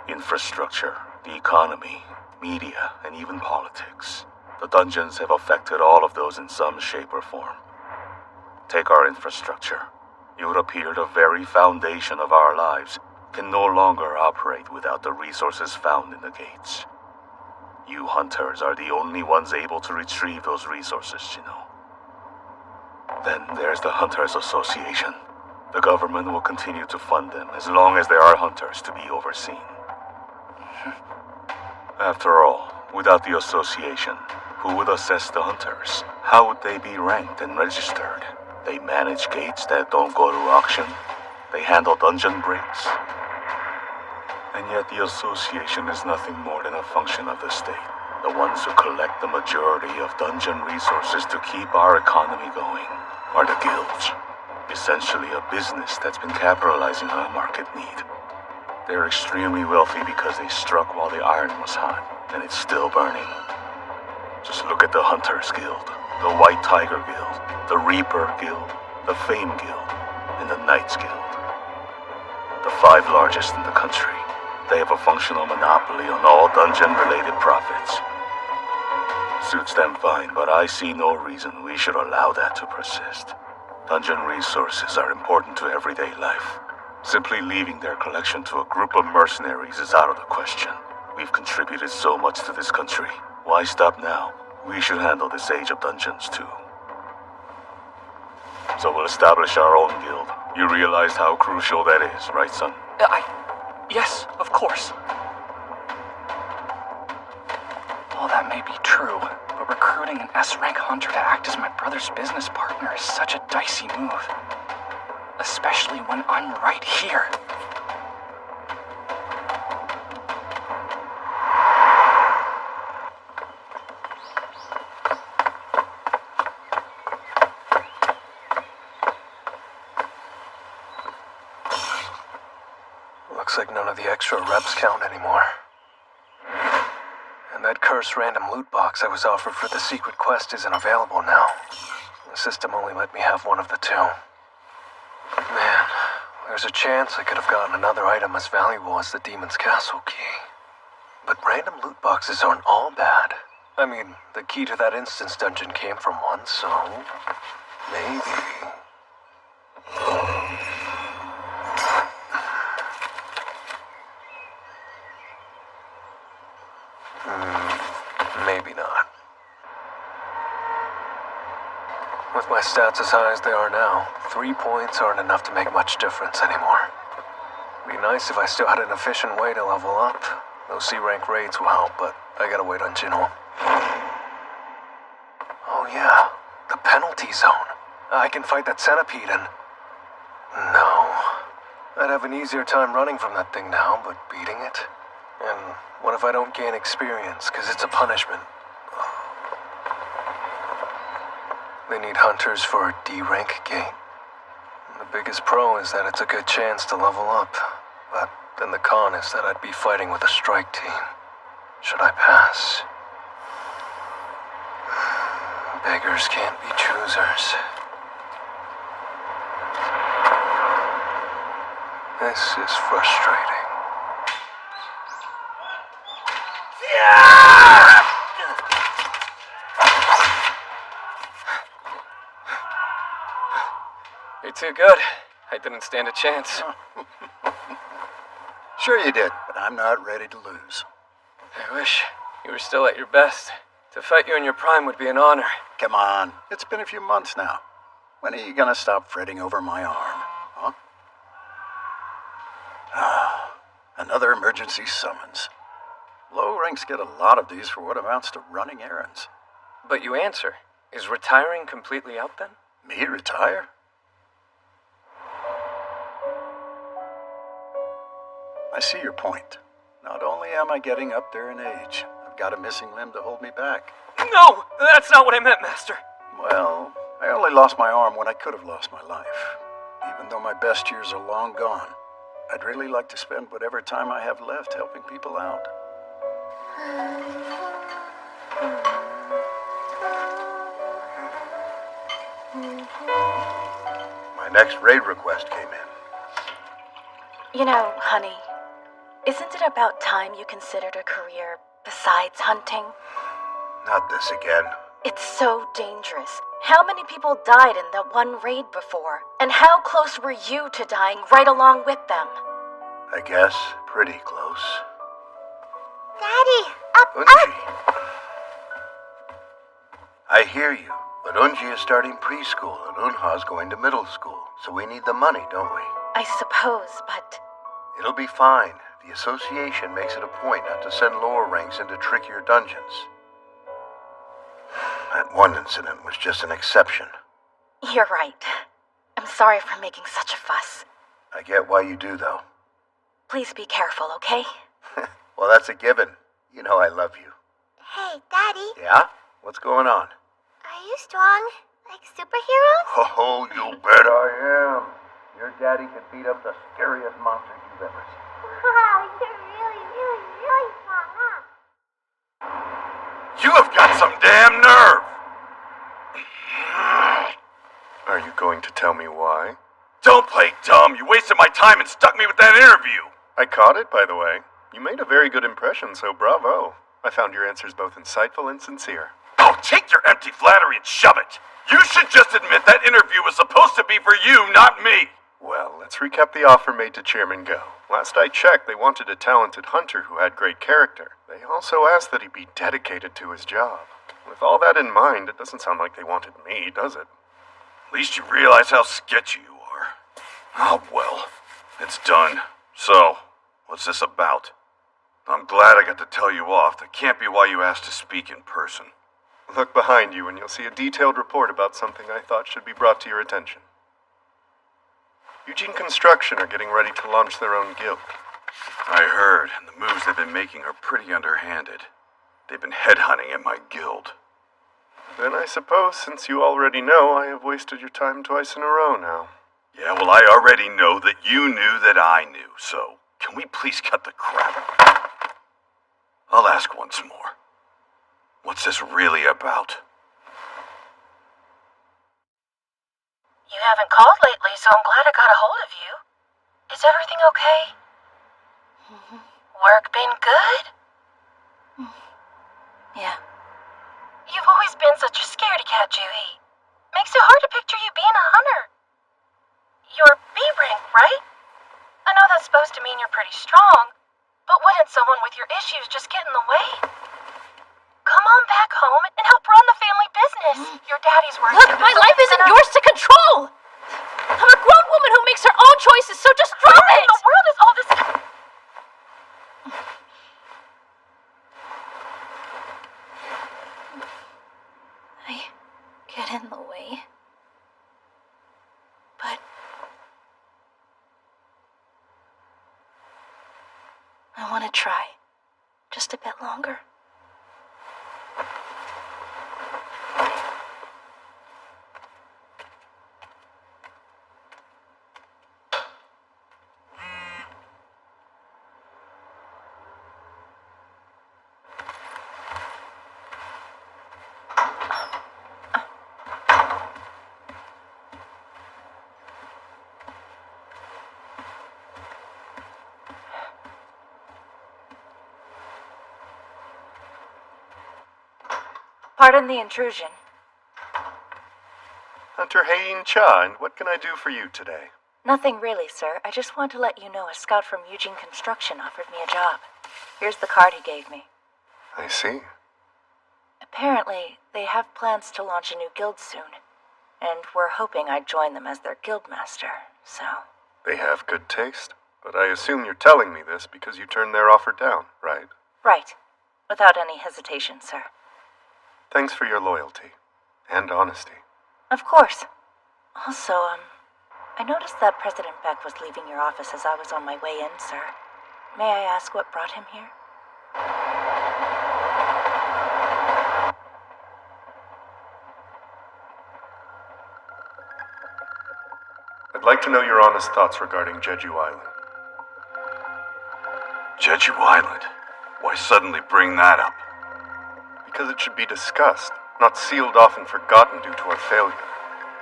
Infrastructure, the economy, media, and even politics. The dungeons have affected all of those in some shape or form. Take our infrastructure. It would appear the very foundation of our lives can no longer operate without the resources found in the Gates. You hunters are the only ones able to retrieve those resources, Jinho. Then there's the Hunters Association. The government will continue to fund them as long as there are hunters to be overseen. After all, without the association, who would assess the hunters? How would they be ranked and registered? They manage gates that don't go to auction. They handle dungeon breaks. And yet the association is nothing more than a function of the state. The ones who collect the majority of dungeon resources to keep our economy going are the guilds. Essentially a business that's been capitalizing on a market need. They're extremely wealthy because they struck while the iron was hot, and it's still burning. Just look at the Hunters Guild, the White Tiger Guild, the Reaper Guild, the Fame Guild, and the Knights Guild. The 5 largest in the country. They have a functional monopoly on all dungeon-related profits. Suits them fine, but I see no reason we should allow that to persist. Dungeon resources are important to everyday life. Simply leaving their collection to a group of mercenaries is out of the question. We've contributed so much to this country. Why stop now? We should handle this age of dungeons too. So we'll establish our own guild. You realize how crucial that is, right, son? Yes, of course. Well, that may be true, but recruiting an S-rank hunter to act as my brother's business partner is such a dicey move. Especially when I'm right here. Looks like none of the extra reps count anymore. And that cursed random loot box I was offered for the secret quest isn't available now. The system only let me have one of the two. Man, there's a chance I could have gotten another item as valuable as the Demon's Castle key. But random loot boxes aren't all bad. I mean, the key to that instance dungeon came from one, so maybe... maybe not. With my stats as high as they are now, 3 points aren't enough to make much difference anymore. Be nice if I still had an efficient way to level up. Those C-rank raids will help, but I gotta wait on Jinho. Oh yeah, the penalty zone. I can fight that centipede and... No. I'd have an easier time running from that thing now, but beating it? And what if I don't gain experience, because it's a punishment? They need hunters for a D-rank gate. The biggest pro is that it's a good chance to level up, but then the con is that I'd be fighting with a strike team. Should I pass? Beggars can't be choosers. This is frustrating. You're too good. I didn't stand a chance. Sure you did, but I'm not ready to lose. I wish you were still at your best. To fight you in your prime would be an honor. Come on, it's been a few months now. When are you gonna stop fretting over my arm, huh? Another emergency summons. Low ranks get a lot of these for what amounts to running errands. But you answer. Is retiring completely out then? Me retire? I see your point. Not only am I getting up there in age, I've got a missing limb to hold me back. No! That's not what I meant, Master! Well, I only lost my arm when I could have lost my life. Even though my best years are long gone, I'd really like to spend whatever time I have left helping people out. next raid request came in. You know, honey, isn't it about time you considered a career besides hunting? Not this again. It's so dangerous. How many people died in that one raid before? And how close were you to dying right along with them? I guess pretty close. Daddy, up! I hear you, but Unji is starting preschool and Unha's going to middle school, so we need the money, don't we? I suppose, but... It'll be fine. The association makes it a point not to send lower ranks into trickier dungeons. That one incident was just an exception. You're right. I'm sorry for making such a fuss. I get why you do, though. Please be careful, okay? Well, that's a given. You know I love you. Hey, Daddy. Yeah? What's going on? Are you strong? Like superheroes? Oh, you bet I am. Your daddy could beat up the scariest monster you've ever seen. Wow, you're really, really, really strong, huh? You have got some damn nerve! Are you going to tell me why? Don't play dumb. You wasted my time and stuck me with that interview. I caught it, by the way. You made a very good impression, so bravo. I found your answers both insightful and sincere. Oh, take your empty flattery and shove it. You should just admit that interview was supposed to be for you, not me. Well, let's recap the offer made to Chairman Go. Last I checked, they wanted a talented hunter who had great character. They also asked that he be dedicated to his job. With all that in mind, it doesn't sound like they wanted me, does it? At least you realize how sketchy you are. Oh, well, it's done. So, what's this about? I'm glad I got to tell you off. That can't be why you asked to speak in person. Look behind you and you'll see a detailed report about something I thought should be brought to your attention. Eugene Construction are getting ready to launch their own guild. I heard, and the moves they've been making are pretty underhanded. They've been headhunting at my guild. Then I suppose, since you already know, I have wasted your time twice in a row now. Yeah, well, I already know that you knew that I knew, so can we please cut the crap? I'll ask once more. What's this really about? You haven't called lately, so I'm glad I got a hold of you. Is everything okay? Work been good? Yeah. You've always been such a scaredy cat, Juhi. Makes it hard to picture you being a hunter. You're B rank, right? I know that's supposed to mean you're pretty strong, but wouldn't someone with your issues just get in the way? Come on back home and help run the family business. Your daddy's working. Look, my life isn't yours to control! I'm a grown woman who makes her own choices, so just drop What it! in the world is all this? I get in the way. But I want to try. Just a bit longer. Pardon the intrusion. Hunter Hein Cha, and what can I do for you today? Nothing really, sir. I just want to let you know a scout from Eugene Construction offered me a job. Here's the card he gave me. I see. Apparently, they have plans to launch a new guild soon, and we're hoping I'd join them as their guildmaster, so... They have good taste, but I assume you're telling me this because you turned their offer down, right? Right. Without any hesitation, sir. Thanks for your loyalty and honesty. Of course. Also, I noticed that President Beck was leaving your office as I was on my way in, sir. May I ask what brought him here? I'd like to know your honest thoughts regarding Jeju Island. Jeju Island? Why suddenly bring that up? Because it should be discussed, not sealed off and forgotten due to our failure.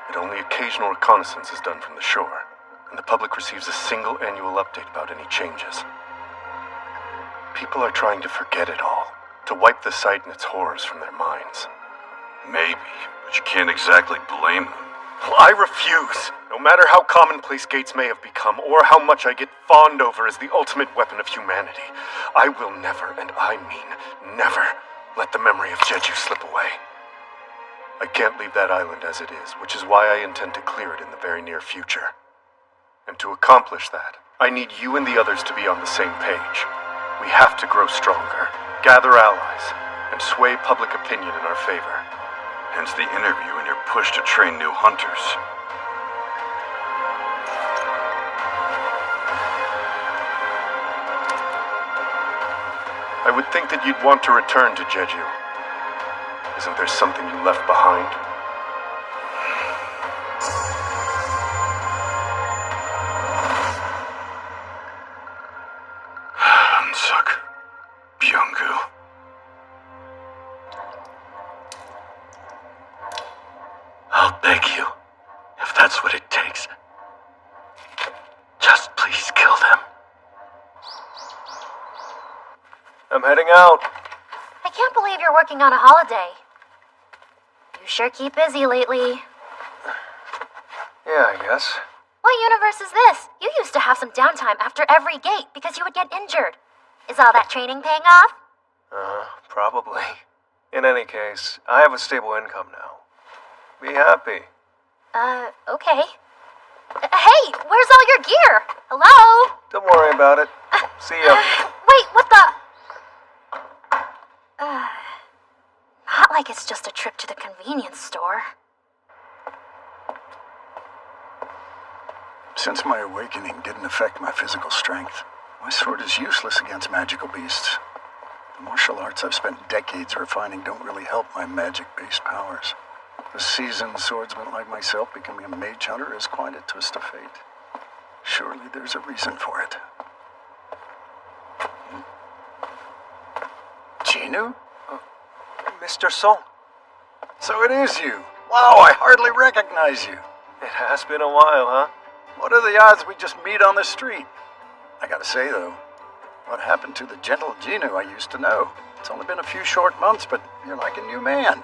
but only occasional reconnaissance is done from the shore, and the public receives a single annual update about any changes. People are trying to forget it all, to wipe the site and its horrors from their minds. Maybe, but you can't exactly blame them. Well, I refuse! No matter how commonplace Gates may have become, or how much I get fawned over as the ultimate weapon of humanity, I will never, and I mean never, let the memory of Jeju slip away. I can't leave that island as it is, which is why I intend to clear it in the very near future. And to accomplish that, I need you and the others to be on the same page. We have to grow stronger, gather allies, and sway public opinion in our favor. Hence the interview and your push to train new hunters. I would think that you'd want to return to Jeju. Isn't there something you left behind? Hansuk. Byung-gu. I'll beg you, if that's what it takes. Just please kill them. I'm heading out. I can't believe you're working on a holiday. You sure keep busy lately. Yeah, I guess. What universe is this? You used to have some downtime after every gate because you would get injured. Is all that training paying off? Probably. In any case, I have a stable income now. Be happy. Okay. Hey, where's all your gear? Hello? Don't worry about it. See ya. Wait, what the? Not like it's just a trip to the convenience store. Since my awakening didn't affect my physical strength, my sword is useless against magical beasts. The martial arts I've spent decades refining don't really help my magic-based powers. A seasoned swordsman like myself becoming a mage hunter is quite a twist of fate. Surely there's a reason for it. Jinu? Mr. Song. So it is you. Wow, I hardly recognize you. It has been a while, huh? What are the odds we just meet on the street? I gotta say, though, what happened to the gentle Jinu I used to know? It's only been a few short months, but you're like a new man.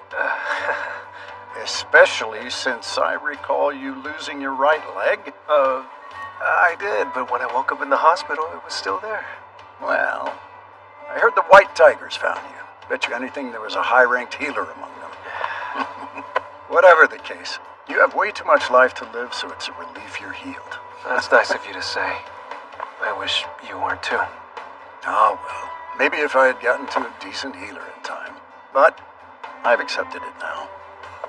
Especially since I recall you losing your right leg. I did, but when I woke up in the hospital, it was still there. Well, I heard the White Tigers found you. Bet you anything there was a high-ranked healer among them. Whatever the case, you have way too much life to live, so it's a relief you're healed. That's nice of you to say. I wish you weren't too. Oh, well, maybe if I had gotten to a decent healer in time. But I've accepted it now.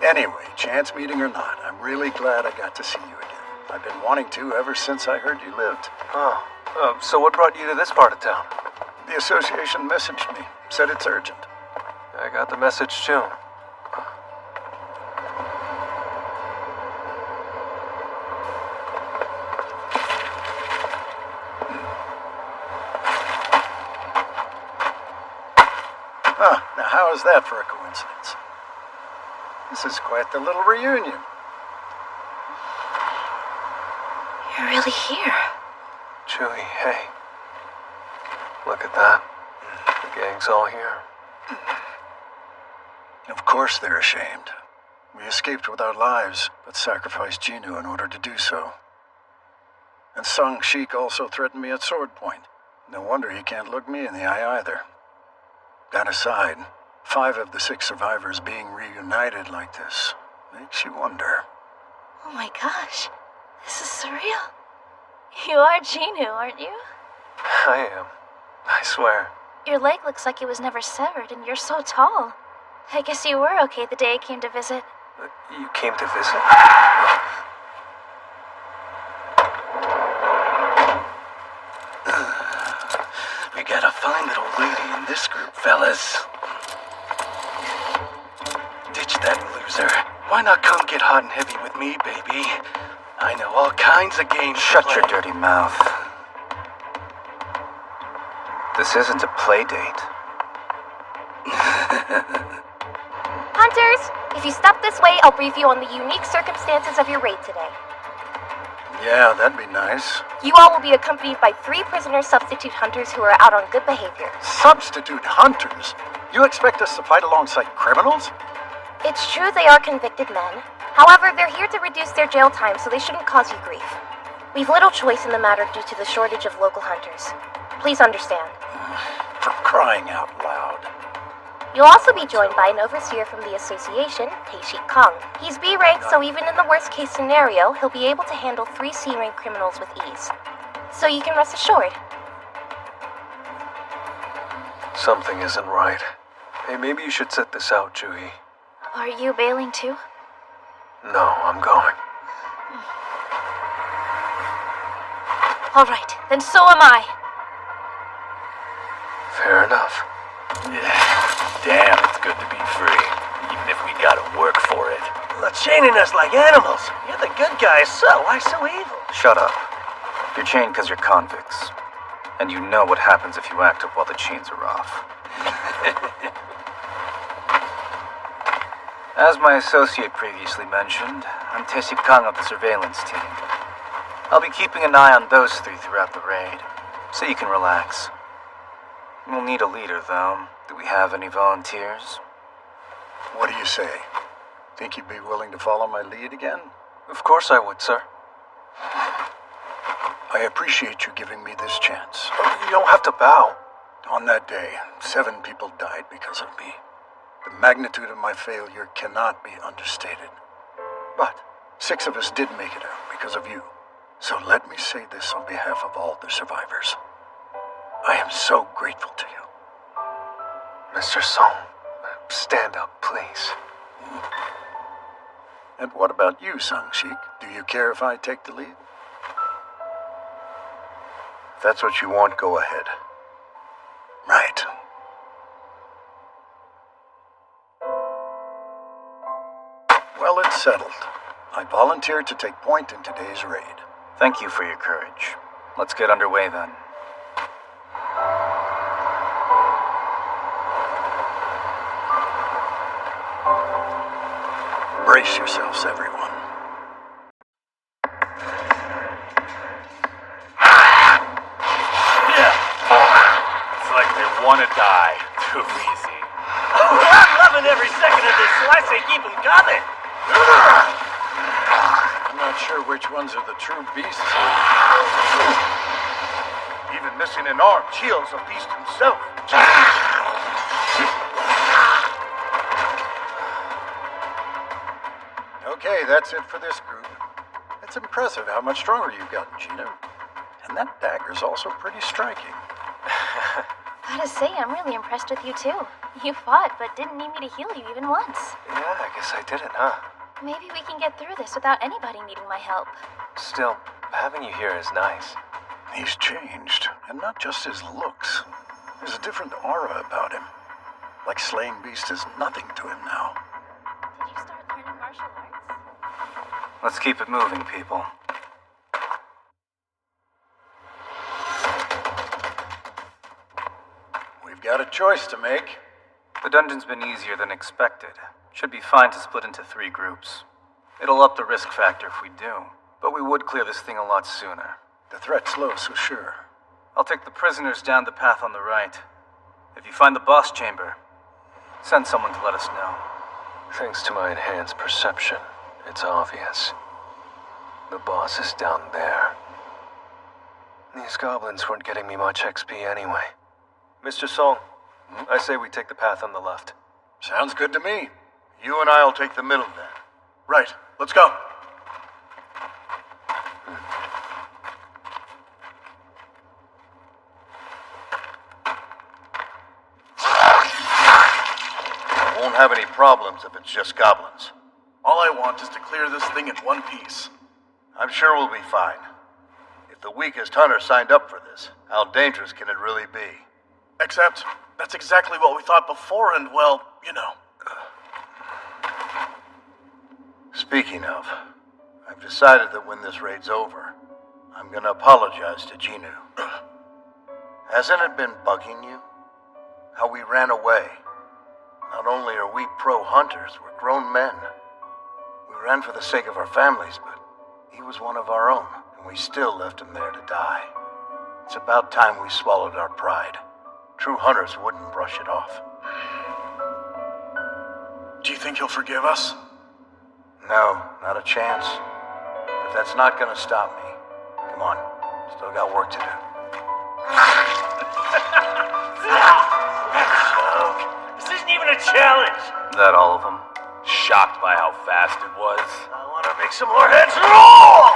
Anyway, chance meeting or not, I'm really glad I got to see you again. I've been wanting to ever since I heard you lived. So what brought you to this part of town? The association messaged me, said it's urgent. I got the message too. Now how is that for a coincidence? This is quite the little reunion. You're really here. Chewie, hey. Look at that. The gang's all here. Of course they're ashamed. We escaped with our lives, but sacrificed Jinu in order to do so. And Song Sheik also threatened me at sword point. No wonder he can't look me in the eye either. That aside, 5 of the 6 survivors being reunited like this makes you wonder. Oh my gosh. This is surreal. You are Jinu, aren't you? I am. I swear. Your leg looks like it was never severed, and you're so tall. I guess you were okay the day I came to visit. You came to visit? We got a fine little lady in this group, fellas. Ditch that loser. Why not come get hot and heavy with me, baby? I know all kinds of games. Shut your dirty mouth. This isn't a play date. Hunters, If you step this way, I'll brief you on the unique circumstances of your raid today. Yeah, that'd be nice. You all will be accompanied by 3 prisoner substitute hunters who are out on good behavior. Substitute hunters? You expect us to fight alongside criminals? It's true they are convicted men. However, they're here to reduce their jail time, so they shouldn't cause you grief. We've little choice in the matter due to the shortage of local hunters. Please understand. For crying out loud. You'll also be joined by an overseer from the association, Tae-Shik Kong. He's B-ranked, so even in the worst-case scenario, he'll be able to handle 3 C-rank criminals with ease. So you can rest assured. Something isn't right. Hey, maybe you should sit this out, Juhi. Are you bailing too? No, I'm going. All right, then so am I. Fair enough. Damn, it's good to be free, even if we gotta work for it. They're chaining us like animals. You're the good guys, so why so evil? Shut up. You're chained because you're convicts. And you know what happens if you act up while the chains are off. As my associate previously mentioned, I'm Tae-Shik Kong of the surveillance team. I'll be keeping an eye on those 3 throughout the raid, so you can relax. We'll need a leader, though. Do we have any volunteers? What do you say? Think you'd be willing to follow my lead again? Of course I would, sir. I appreciate you giving me this chance. You don't have to bow. On that day, 7 people died because of me. The magnitude of my failure cannot be understated. But 6 of us did make it out because of you. So let me say this on behalf of all the survivors. I am so grateful to you. Mr. Song, stand up, please. And what about you, Sang-Shik? Do you care if I take the lead? If that's what you want, go ahead. Right. Well, it's settled. I volunteered to take point in today's raid. Thank you for your courage. Let's get underway then. Brace yourselves, everyone. It's like they want to die. Too easy. I'm loving every second of this, so I say keep them coming. I'm not sure which ones are the true beasts. Even missing an arm, Chio's a beast himself. Okay, that's it for this group. It's impressive how much stronger you've gotten, Gino. And that dagger's also pretty striking. Gotta say, I'm really impressed with you too. You fought, but didn't need me to heal you even once. Yeah, I guess I didn't, huh? Maybe we can get through this without anybody needing my help. Still, having you here is nice. He's changed, and not just his looks. There's a different aura about him. Like slaying beasts is nothing to him now. Did you start learning martial arts? Let's keep it moving, people. We've got a choice to make. The dungeon's been easier than expected. Should be fine to split into 3 groups. It'll up the risk factor if we do, but we would clear this thing a lot sooner. The threat's low, so sure. I'll take the prisoners down the path on the right. If you find the boss chamber, send someone to let us know. Thanks to my enhanced perception, it's obvious. The boss is down there. These goblins weren't getting me much XP anyway. Mr. Song, I say we take the path on the left. Sounds good to me. You and I'll take the middle then. Right, let's go. Won't have any problems if it's just goblins. All I want is to clear this thing in one piece. I'm sure we'll be fine. If the weakest hunter signed up for this, how dangerous can it really be? Except, that's exactly what we thought before, and well, you know. Speaking of, I've decided that when this raid's over, I'm gonna apologize to Ginu. Hasn't it been bugging you? How we ran away? Not only are we pro-hunters, we're grown men. We ran for the sake of our families, but he was one of our own, and we still left him there to die. It's about time we swallowed our pride. True hunters wouldn't brush it off. Do you think he'll forgive us? No, not a chance. But that's not gonna stop me. Come on, still got work to do. This isn't even a challenge. That all of them? Shocked by how fast it was. I want to make some more heads roll!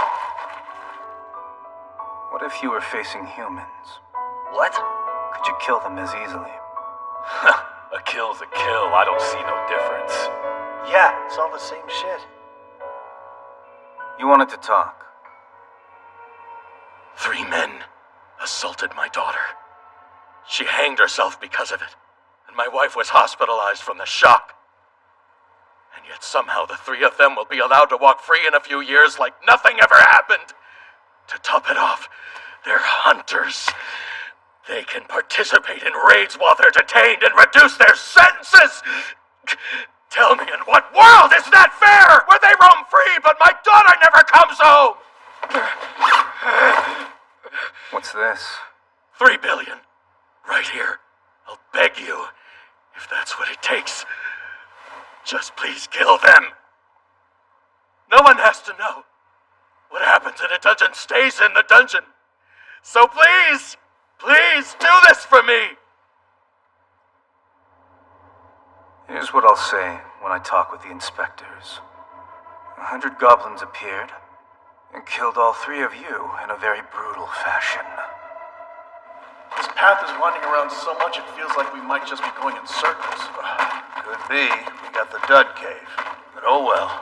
What if you were facing humans? What? Could you kill them as easily? A kill's a kill. I don't see no difference. Yeah, it's all the same shit. You wanted to talk. 3 men assaulted my daughter. She hanged herself because of it, and my wife was hospitalized from the shock. And yet somehow the 3 of them will be allowed to walk free in a few years like nothing ever happened. To top it off, they're hunters. They can participate in raids while they're detained and reduce their sentences! Tell me, in what world is that fair? Where they roam free, but my daughter never comes home! What's this? 3 billion. Right here. I'll beg you, if that's what it takes. Just please kill them. No one has to know. What happens in a dungeon stays in the dungeon. So please, please do this for me. Here's what I'll say when I talk with the inspectors. 100 goblins appeared and killed all 3 of you in a very brutal fashion. This path is winding around so much it feels like we might just be going in circles. Could be. We got the Dud Cave. But oh well.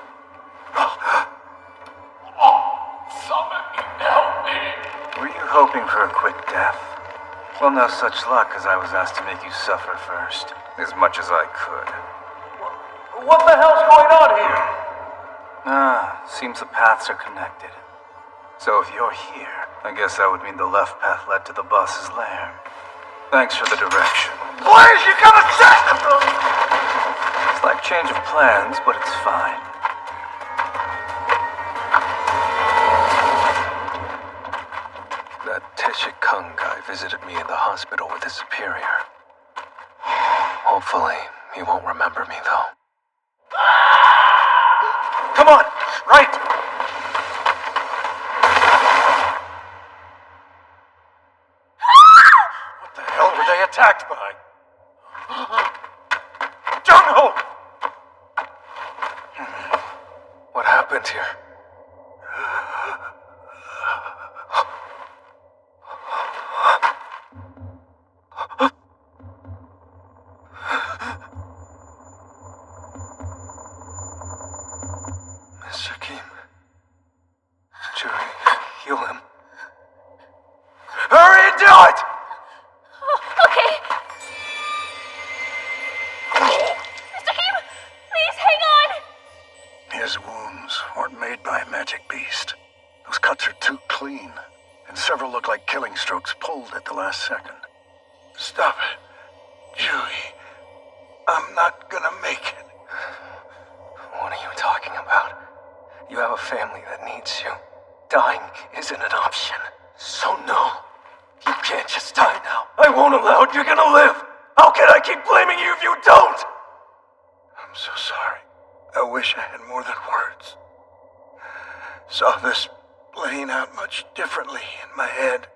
Somebody help me. Were you hoping for a quick death? Well, no such luck, as I was asked to make you suffer first, as much as I could. What the hell's going on here? Seems the paths are connected. So if you're here, I guess that would mean the left path led to the boss's lair. Thanks for the direction. Where's you gonna set? Slight change of plans, but it's fine. That Teshik Kung guy visited me in the hospital with his superior. Hopefully, he won't remember me, though. Come on, right! What the hell were they attacked by? Jung-Ho! What happened here? Mr. Kim. Jury, heal him. Hurry and do it! Okay. Mr. Kim, please hang on! His wounds weren't made by a magic beast. Those cuts are too clean, and several look like killing strokes pulled at the last second. Stop it. Julie, I'm not gonna make it. What are you talking about? You have a family that needs you. Dying isn't an option. So no, you can't just die now. I won't allow it. You're gonna live. How can I keep blaming you if you don't? I'm so sorry. I wish I had more than words. Saw this playing out much differently in my head.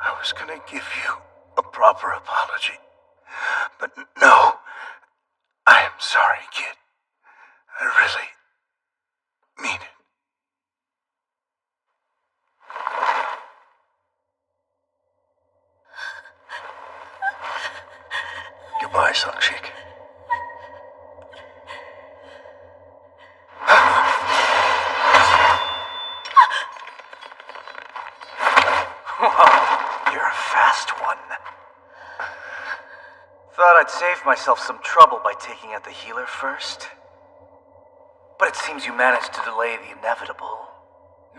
I was gonna give you a proper apology. But no, I am sorry, kid. I really mean it. Goodbye, Sangshik. You're a fast one. Thought I'd save myself some trouble by taking out the healer first. But it seems you managed to delay the inevitable.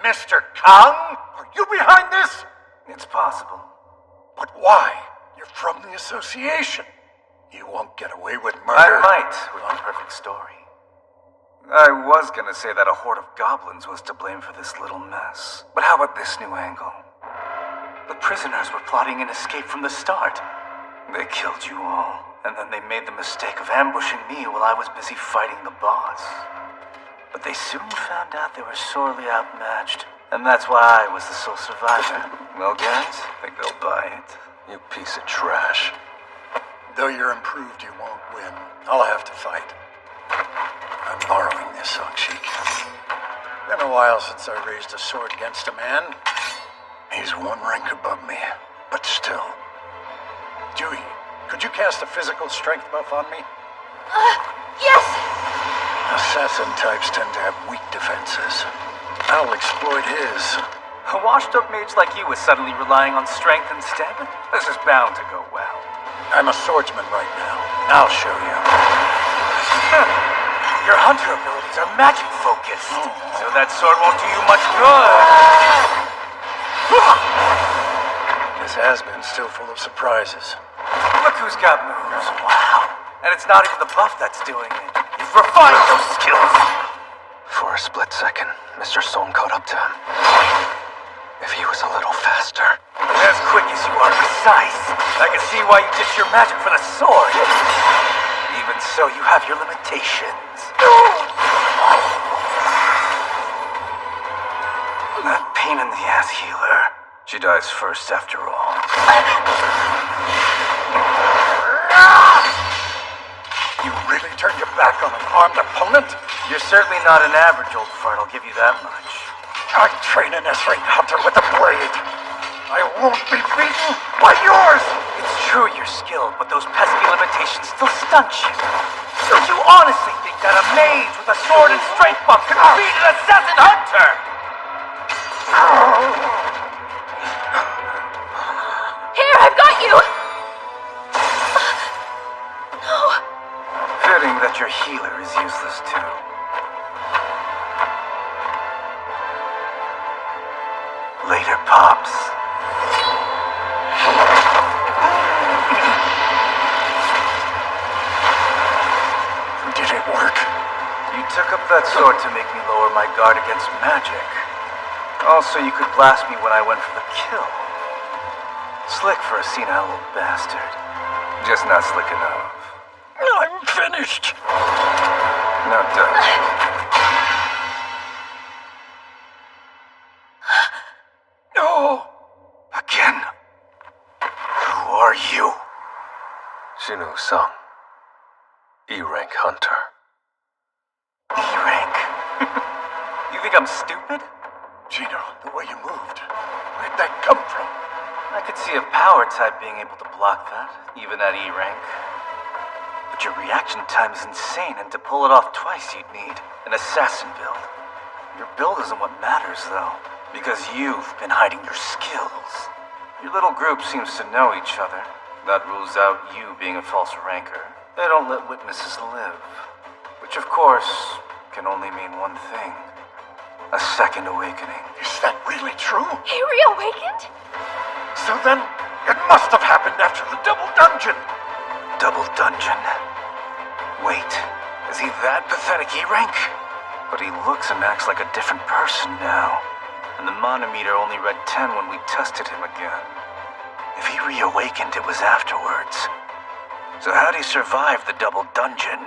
Mr. Kang? Are you behind this? It's possible. But why? You're from the association. You won't get away with murder. I might, with a perfect story. I was gonna say that a horde of goblins was to blame for this little mess. But how about this new angle? The prisoners were plotting an escape from the start. They killed you all, and then they made the mistake of ambushing me while I was busy fighting the boss. But they soon found out they were sorely outmatched, and that's why I was the sole survivor. Well, guys, think they'll buy it. You piece of trash. Though you're improved, you won't win. I'll have to fight. I'm borrowing this, Song-Shik. Been a while since I raised a sword against a man. He's one rank above me, but still. Juhi, could you cast a physical strength buff on me? Yes! Assassin types tend to have weak defenses. I'll exploit his. A washed-up mage like you is suddenly relying on strength instead? This is bound to go well. I'm a swordsman right now. I'll show you. Your hunter abilities are magic-focused, so that sword won't do you much good. This has-been's still full of surprises. Look who's got moves. Wow. And it's not even the buff that's doing it. You've refined those skills. For a split second, Mr. Song caught up to him. If he was a little faster. As quick as you are precise, I can see why you ditched your magic for the sword. Even so, you have your limitations. That pain-in-the-ass healer. She dies first, after all. You really turned your back on an armed opponent? You're certainly not an average old fart, I'll give you that much. I train an S-rank hunter with a blade. I won't be beaten by yours! It's true you're skilled, but those pesky limitations still stunt you. So you honestly think that a mage with a sword and strength buff can beat an assassin hunter? Here, I've got you! No. Fitting that your healer is useless too. Later, Pops. Did it work? You took up that sword to make me lower my guard against magic. Also, you could blast me when I went for the kill. Slick for a senile old bastard. Just not slick enough. I'm finished. No doubt. No! Again? Who are you? Xinu Song. E-rank hunter. E-rank? You think I'm stupid? Gino, the way you moved. Where'd that come from? I could see a power type being able to block that, even at E-rank. But your reaction time is insane, and to pull it off twice you'd need an assassin build. Your build isn't what matters, though, because you've been hiding your skills. Your little group seems to know each other. That rules out you being a false ranker. They don't let witnesses live. Which, of course, can only mean one thing. A second awakening. Is that really true? He reawakened? So then, it must have happened after the double dungeon. Double dungeon? Wait, is he that pathetic E-rank? But he looks and acts like a different person now. And the manometer only read 10 when we tested him again. If he reawakened, it was afterwards. So how'd he survive the double dungeon?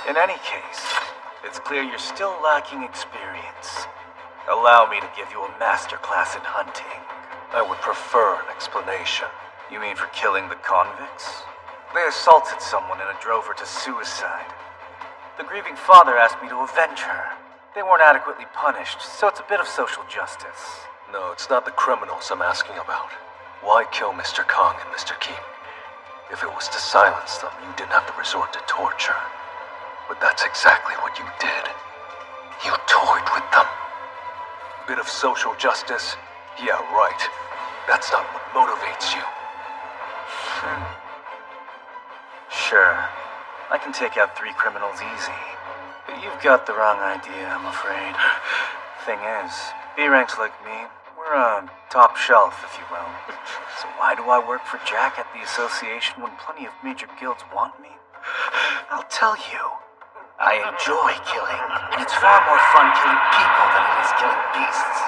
In any case, it's clear you're still lacking experience. Allow me to give you a masterclass in hunting. I would prefer an explanation. You mean for killing the convicts? They assaulted someone and it drove her to suicide. The grieving father asked me to avenge her. They weren't adequately punished, so it's a bit of social justice. No, it's not the criminals I'm asking about. Why kill Mr. Kong and Mr. Kim? If it was to silence them, you didn't have to resort to torture. But that's exactly what you did. You toyed with them. Bit of social justice? Yeah, right. That's not what motivates you. Sure. I can take out 3 criminals easy. But you've got the wrong idea, I'm afraid. Thing is, B-ranks like me, we're top shelf, if you will. So why do I work for Jack at the association when plenty of major guilds want me? I'll tell you. I enjoy killing, and it's far more fun killing people than it is killing beasts.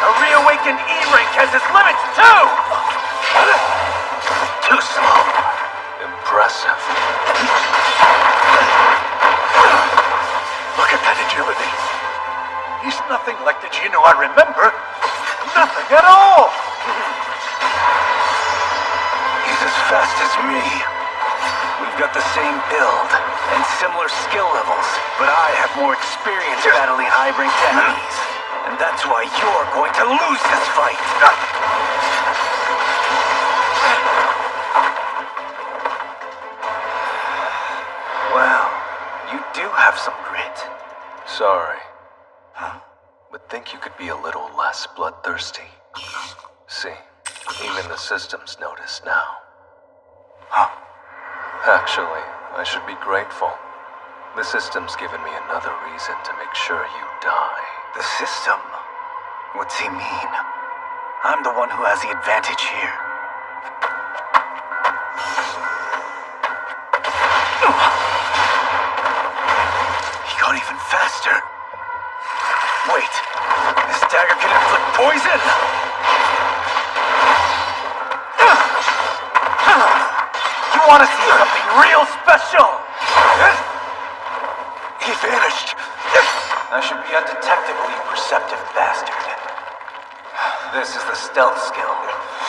A reawakened E-Rank has its limits too! Too slow. Impressive. Look at that agility. He's nothing like the Gino I remember. Nothing at all. He's as fast as me. We've got the same build and similar skill levels, but I have more experience battling high-ranked enemies. And that's why you're going to lose this fight. Well, you do have some grit. Sorry. But think you could be a little less bloodthirsty. See, even the systems notice now. Actually, I should be grateful. The system's given me another reason to make sure you die. The system? What's he mean? I'm the one who has the advantage here. He got even faster. Wait, this dagger can inflict poison? You want to see something real special? He vanished. I should be undetectable, you perceptive bastard. This is the stealth skill.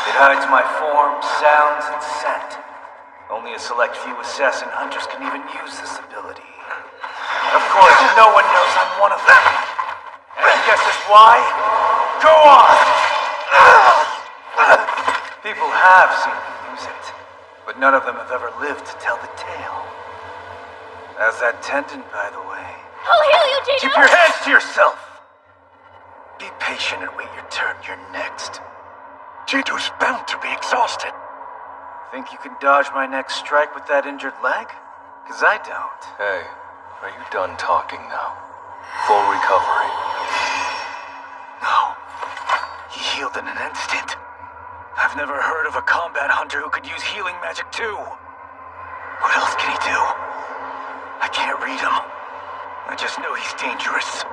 It hides my form, sounds, and scent. Only a select few assassin hunters can even use this ability. Of course, no one knows I'm one of them. And guesses why? Go on! People have seen me use it, but none of them have ever lived to tell the tale. How's that tendon, by the way? I'll heal you, Gino! Keep your hands to yourself! Be patient and wait your turn. You're next. Gito's bound to be exhausted. Think you can dodge my next strike with that injured leg? 'Cause I don't. Hey, are you done talking now? Full recovery. No. He healed in an instant. I've never heard of a combat hunter who could use healing magic too. What else can he do? I can't read him. I just know he's dangerous.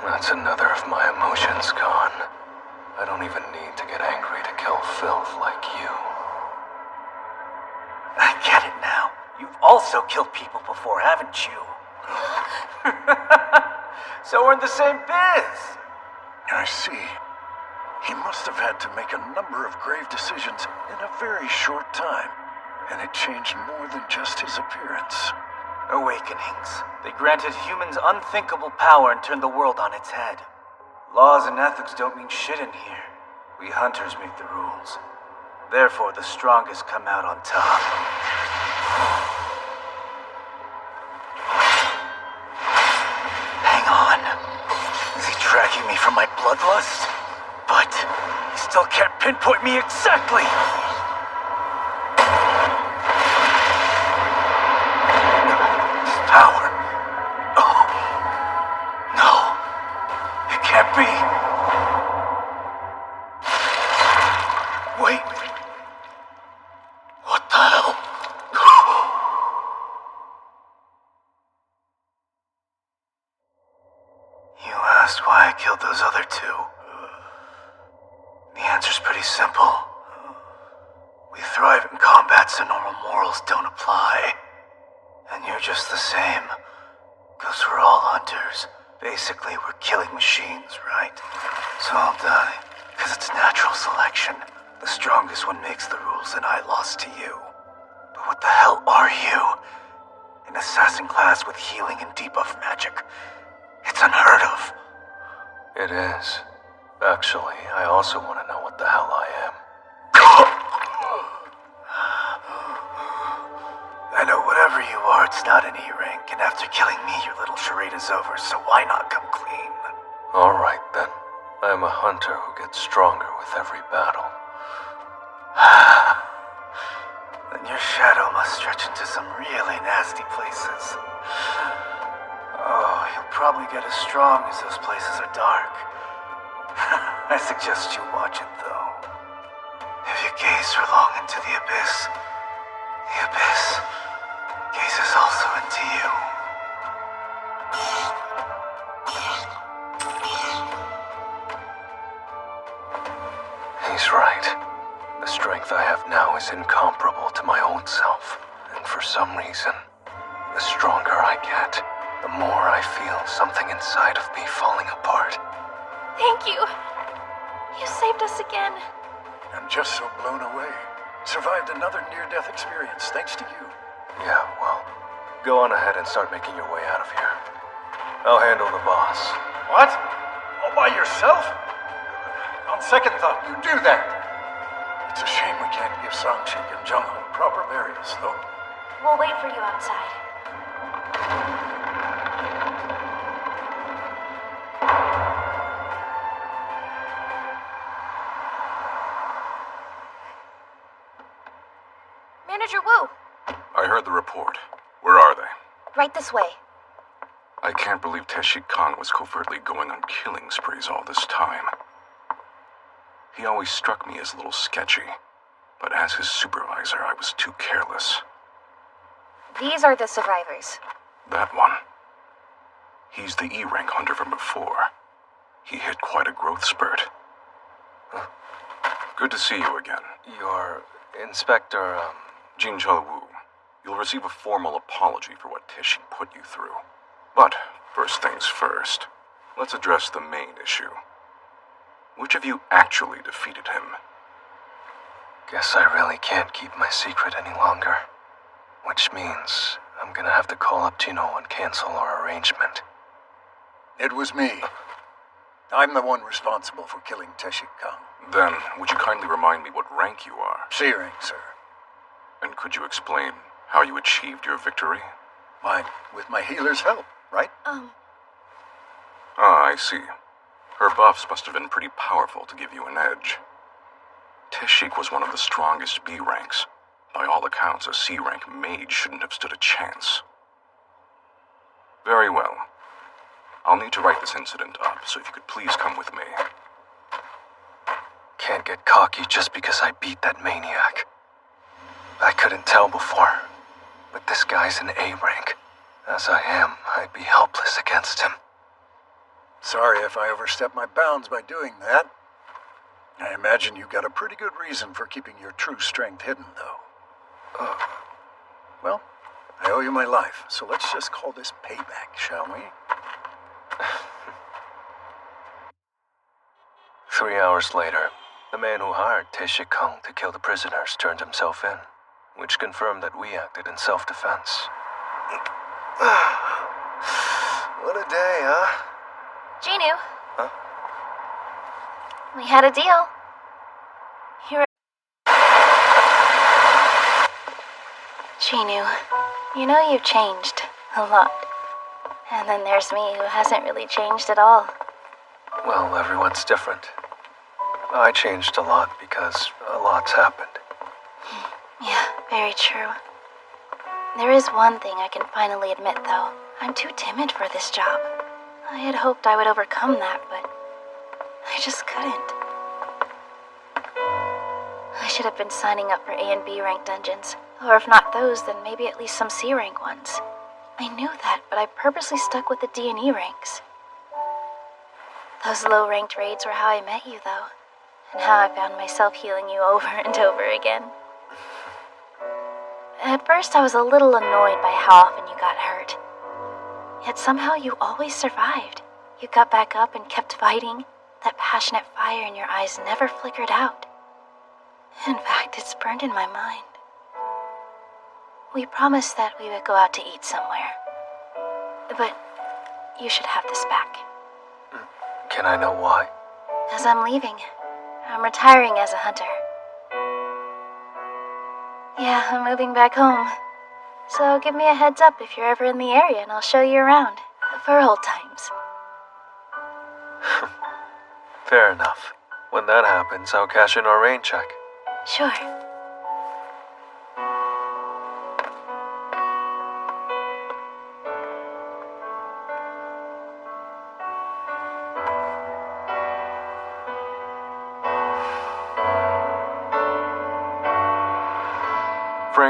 That's another of my emotions gone. I don't even need to get angry to kill filth like you. I get it now. You've also killed people before, haven't you? So we're in the same biz. I see. He must have had to make a number of grave decisions in a very short time. And it changed more than just his appearance. Awakenings. They granted humans unthinkable power and turned the world on its head. Laws and ethics don't mean shit in here. We hunters make the rules. Therefore, the strongest come out on top. Hang on. Is he tracking me from my bloodlust? But he still can't pinpoint me exactly! Power. Oh. No. It can't be. Wait. What the hell? You asked why I killed those other two. The answer's pretty simple. We thrive in combat, so normal morals don't apply. And you're just the same. Goes for all hunters. Basically, we're killing machines, right? So I'll die. Because it's natural selection. The strongest one makes the rules, and I lost to you. But what the hell are you? An assassin class with healing and debuff magic. It's unheard of. It is. Actually, I also want to know what the hell I am. I know whatever you are, it's not an E-rank, and after killing me, your little charade is over, so why not come clean? Alright then. I am a hunter who gets stronger with every battle. Then your shadow must stretch into some really nasty places. Oh, you'll probably get as strong as those places are dark. I suggest you watch it, though. If you gaze for long into the abyss gazes also into you. He's right. The strength I have now is incomparable to my old self. And for some reason, the stronger I get, the more I feel something inside of me falling apart. Thank you. You saved us again. I'm just so blown away. Survived another near-death experience, thanks to you. Yeah, well, go on ahead and start making your way out of here. I'll handle the boss. What? All by yourself? On second thought, you do that. It's a shame we can't give Sangshik and Jungho proper burials, though. We'll wait for you outside. Manager Wu, I heard the report. Where are they? right this way. I can't believe Teshik Kang was covertly going on killing sprees all this time. He always struck me as a little sketchy, but as his supervisor, I was too careless. These are the survivors. That one. He's the E-rank hunter from before. He hit quite a growth spurt. Good to see you again. You're Inspector, Jinchul Wu. You'll receive a formal apology for what Teshik put you through. But, first things first, let's address the main issue. Which of you actually defeated him? Guess I really can't keep my secret any longer. Which means I'm gonna have to call up Tino and cancel our arrangement. It was me. I'm the one responsible for killing Teshik Kang. Then, would you kindly remind me what rank you are? C-rank, sir. And could you explain how you achieved your victory? With my healer's help, right? Ah, I see. Her buffs must have been pretty powerful to give you an edge. Teshik was one of the strongest B ranks. By all accounts, a C-rank mage shouldn't have stood a chance. Very well. I'll need to write this incident up, so if you could please come with me. Can't get cocky just because I beat that maniac. I couldn't tell before, but this guy's an A rank. As I am, I'd be helpless against him. Sorry if I overstepped my bounds by doing that. I imagine you got a pretty good reason for keeping your true strength hidden, though. Well, I owe you my life, so let's just call this payback, shall we? 3 hours later, the man who hired Teshik Kang to kill the prisoners turned himself in, which confirmed that we acted in self-defense. What a day, huh? Jinu. Huh? We had a deal. Here. Jinu, you know you've changed a lot. And then there's me who hasn't really changed at all. Well, everyone's different. I changed a lot because a lot's happened. Yeah, very true. There is one thing I can finally admit, though. I'm too timid for this job. I had hoped I would overcome that, but I just couldn't. I should have been signing up for A and B rank dungeons. Or if not those, then maybe at least some C rank ones. I knew that, but I purposely stuck with the D and E ranks. Those low-ranked raids were how I met you, though. And how I found myself healing you over and over again. At first, I was a little annoyed by how often you got hurt. Yet somehow you always survived. You got back up and kept fighting. That passionate fire in your eyes never flickered out. In fact, it's burned in my mind. We promised that we would go out to eat somewhere. But you should have this back. Can I know why? 'Cause I'm leaving. I'm retiring as a hunter. Yeah, I'm moving back home. So give me a heads up if you're ever in the area and I'll show you around. For old times. Fair enough. When that happens, I'll cash in our rain check. Sure.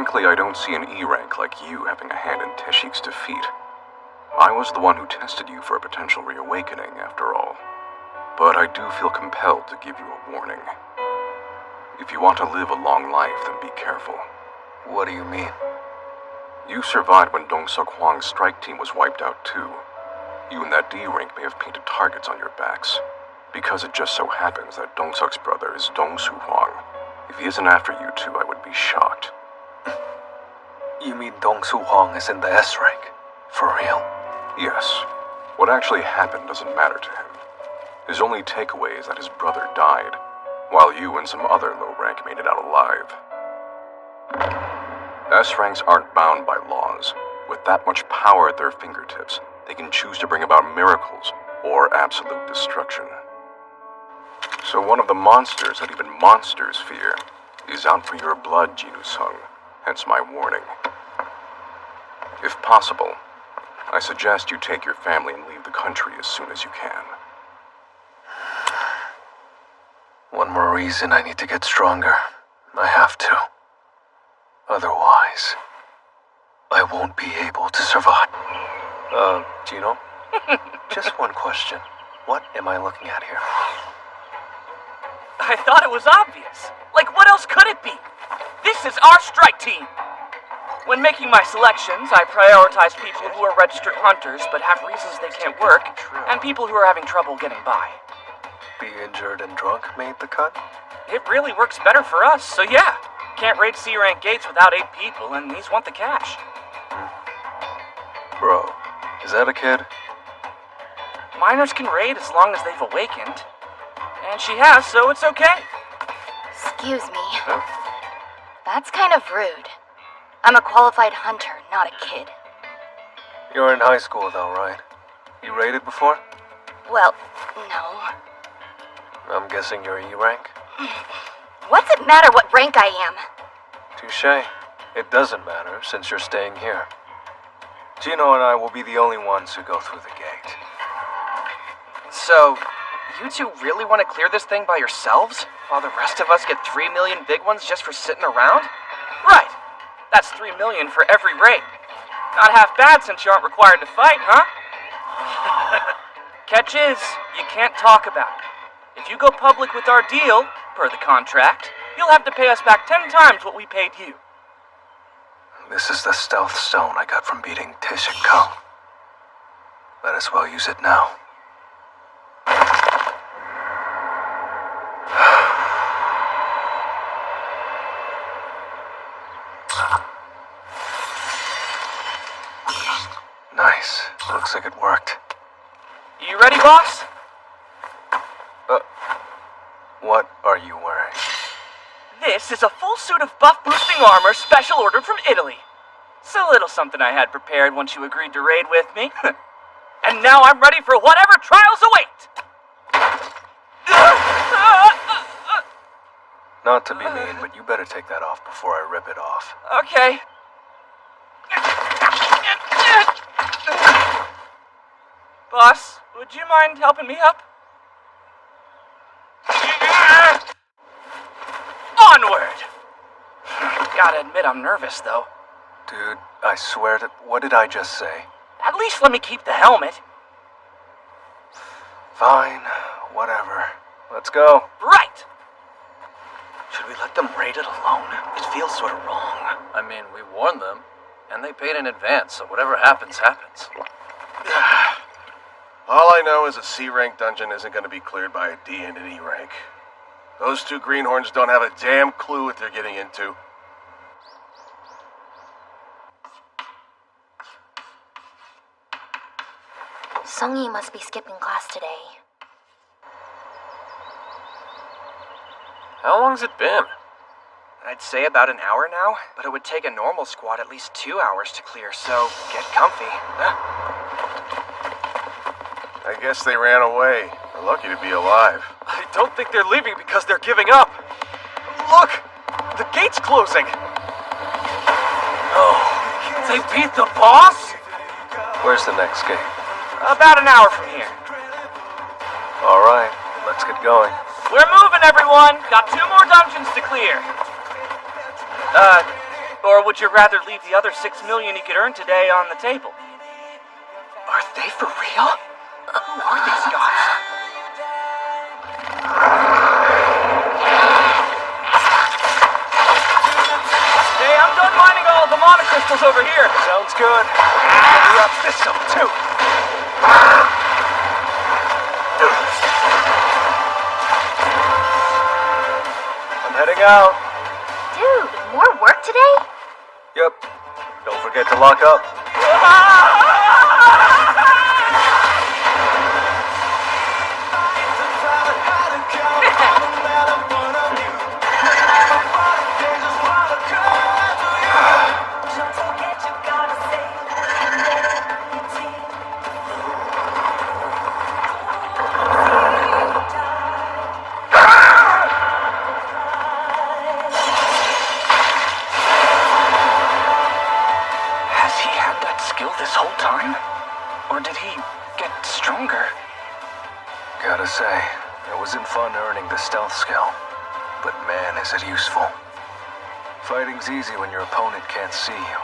Frankly, I don't see an E rank like you having a hand in Teshik's defeat. I was the one who tested you for a potential reawakening, after all. But I do feel compelled to give you a warning. If you want to live a long life, then be careful. What do you mean? You survived when Dong-Seok Hwang's strike team was wiped out too. You and that D-rank may have painted targets on your backs. Because it just so happens that Dong-Seok's brother is Dong-Soo Hwang. If he isn't after you two, I would be shocked. You mean Dong-Soo Hwang is in the S rank? For real? Yes. What actually happened doesn't matter to him. His only takeaway is that his brother died, while you and some other low rank made it out alive. S ranks aren't bound by laws. With that much power at their fingertips, they can choose to bring about miracles or absolute destruction. So one of the monsters that even monsters fear is out for your blood, Jinwoo-sung, hence my warning. If possible, I suggest you take your family and leave the country as soon as you can. One more reason I need to get stronger. I have to. Otherwise, I won't be able to survive. Gino? Just one question. What am I looking at here? I thought it was obvious. Like, what else could it be? This is our strike team! When making my selections, I prioritize people who are registered hunters but have reasons they can't work, and people who are having trouble getting by. Be injured and drunk made the cut? It really works better for us, so yeah. Can't raid C-rank gates without 8 people, and these want the cash. Bro, is that a kid? Minors can raid as long as they've awakened. And she has, so it's okay. Excuse me. That's kind of rude. I'm a qualified hunter, not a kid. You're in high school though, right? You raided before? Well, no. I'm guessing you're E rank? What's it matter what rank I am? Touché. It doesn't matter since you're staying here. Gino and I will be the only ones who go through the gate. So, you two really want to clear this thing by yourselves, while the rest of us get 3 million big ones just for sitting around? Right. That's 3 million for every raid. Not half bad since you aren't required to fight, huh? Catch is, you can't talk about it. If you go public with our deal, per the contract, you'll have to pay us back 10 times what we paid you. This is the stealth stone I got from beating Teshik Kung. Let us well use it now. Nice. Looks like it worked. You ready, boss? What are you wearing? This is a full suit of buff-boosting armor special ordered from Italy. It's a little something I had prepared once you agreed to raid with me. And now I'm ready for whatever trials await! Not to be mean, but you better take that off before I rip it off. Okay. Boss, would you mind helping me up? Onward! Gotta admit I'm nervous, though. Dude, I swear to... What did I just say? At least let me keep the helmet. Fine. Whatever. Let's go. Right! Should we let them raid it alone? It feels sort of wrong. I mean, we warned them, and they paid in advance, so whatever happens, happens. All I know is a C-rank dungeon isn't going to be cleared by a D and an E rank. Those two greenhorns don't have a damn clue what they're getting into. Sung-Yi must be skipping class today. How long's it been? I'd say about an hour now, but it would take a normal squad at least 2 hours to clear, so get comfy. I guess they ran away. They're lucky to be alive. I don't think they're leaving because they're giving up. Look! The gate's closing! Oh, they beat the boss? Where's the next gate? About an hour from here. Alright, let's get going. We're moving, everyone! Got 2 more dungeons to clear. Or would you rather leave the other $6 million you could earn today on the table? Are they for real? Who are these guys? Hey, I'm done mining all the mana crystals over here. Sounds good. We got this some too. I'm heading out. Dude, more work today? Yep. Don't forget to lock up. Has he had that skill this whole time? Or did he get stronger? Gotta say, it wasn't fun earning the stealth skill. But man, is it useful. Fighting's easy when your opponent can't see you.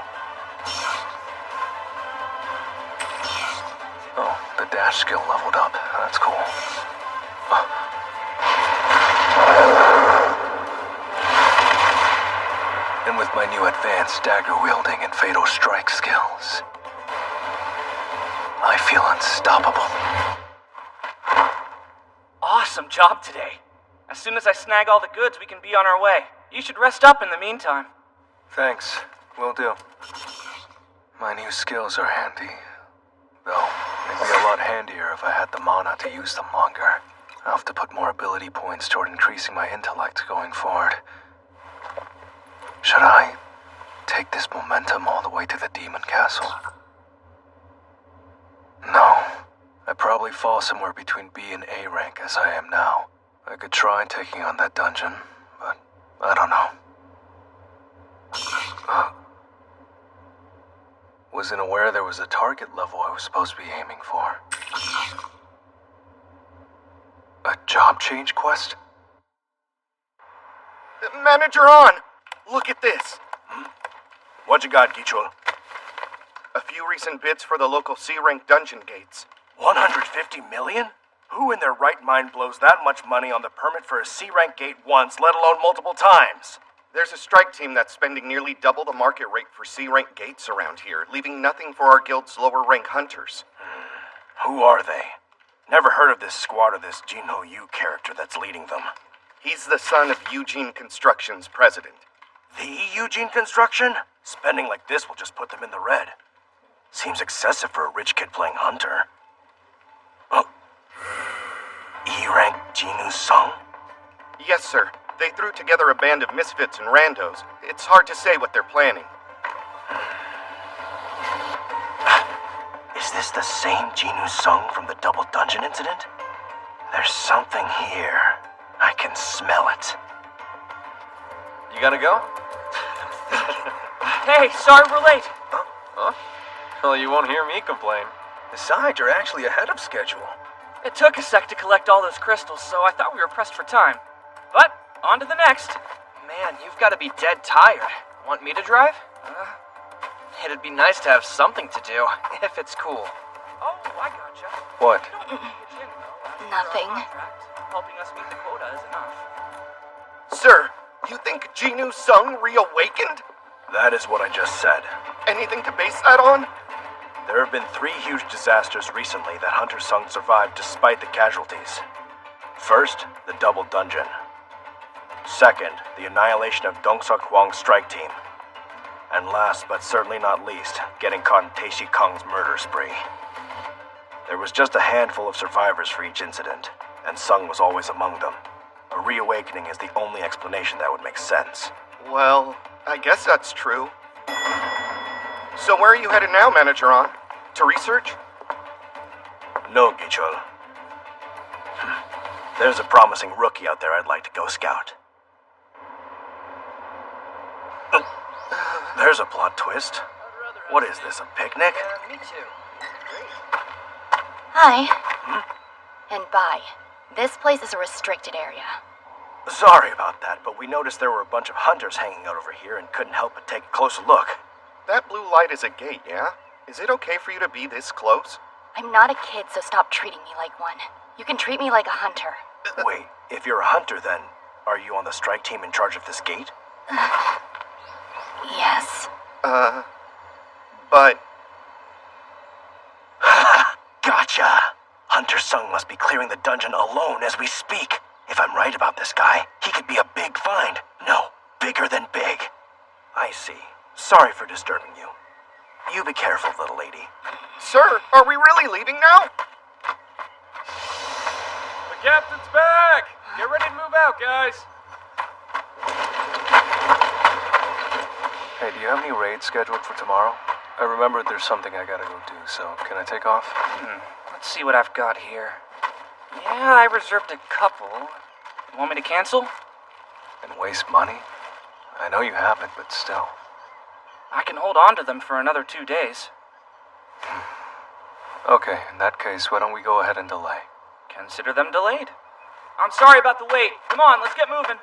Oh, the dash skill leveled up. That's cool. And with my new advanced dagger wielding and fatal strike skills, I feel unstoppable. Awesome job today. As soon as I snag all the goods, we can be on our way. You should rest up in the meantime. Thanks. Will do. My new skills are handy. Though, they'd be a lot handier if I had the mana to use them longer. I'll have to put more ability points toward increasing my intellect going forward. Should I take this momentum all the way to the Demon Castle? No. I'd probably fall somewhere between B and A rank as I am now. I could try taking on that dungeon, but I don't know. Wasn't aware there was a target level I was supposed to be aiming for. A job change quest? Manager On! Look at this. What you got, Gichul? A few recent bids for the local C-rank dungeon gates. 150 million? Who in their right mind blows that much money on the permit for a C-rank gate once, let alone multiple times? There's a strike team that's spending nearly double the market rate for C-rank gates around here, leaving nothing for our guild's lower-rank hunters. Who are they? Never heard of this squad or this Jinho Yu character that's leading them. He's the son of Eugene Construction's president. The Eugene Construction? Spending like this will just put them in the red. Seems excessive for a rich kid playing hunter. Oh. E-rank Jinu Sung? Yes, sir. They threw together a band of misfits and randos. It's hard to say what they're planning. Is this the same Jinu Sung from the double dungeon incident? There's something here. I can smell it. You gotta go? Hey, sorry we're late. Huh? Well, you won't hear me complain. Besides, you're actually ahead of schedule. It took a sec to collect all those crystals, so I thought we were pressed for time. But, on to the next. Man, you've gotta be dead tired. Want me to drive? It'd be nice to have something to do, if it's cool. Oh, I gotcha. What? Nothing. Helping us meet the quota is enough. Sir, you think Jinu Sung reawakened? That is what I just said. Anything to base that on? There have been 3 huge disasters recently that Hunter Sung survived despite the casualties. First, the double dungeon. Second, the annihilation of Dongseok Hwang's strike team. And last, but certainly not least, getting caught in Taeshi Kang's murder spree. There was just a handful of survivors for each incident, and Sung was always among them. A reawakening is the only explanation that would make sense. Well, I guess that's true. So where are you headed now, Manager On? To research? No, Gichul. There's a promising rookie out there I'd like to go scout. There's a plot twist. What is this, a picnic? Me too. Hi. And bye. This place is a restricted area. Sorry about that, but we noticed there were a bunch of hunters hanging out over here and couldn't help but take a closer look. That blue light is a gate, yeah? Is it okay for you to be this close? I'm not a kid, so stop treating me like one. You can treat me like a hunter. Wait, if you're a hunter then, are you on the strike team in charge of this gate? Yes. But... Gotcha! Hunter Sung must be clearing the dungeon alone as we speak. If I'm right about this guy, he could be a big find. No, bigger than big. I see. Sorry for disturbing you. You be careful, little lady. Sir, are we really leaving now? The captain's back! Get ready to move out, guys. Hey, do you have any raids scheduled for tomorrow? I remembered there's something I gotta go do, so can I take off? Let's see what I've got here. Yeah, I reserved a couple. You want me to cancel? And waste money? I know you haven't, but still. I can hold on to them for another 2 days. Okay, in that case, why don't we go ahead and delay? Consider them delayed. I'm sorry about the wait. Come on, let's get moving.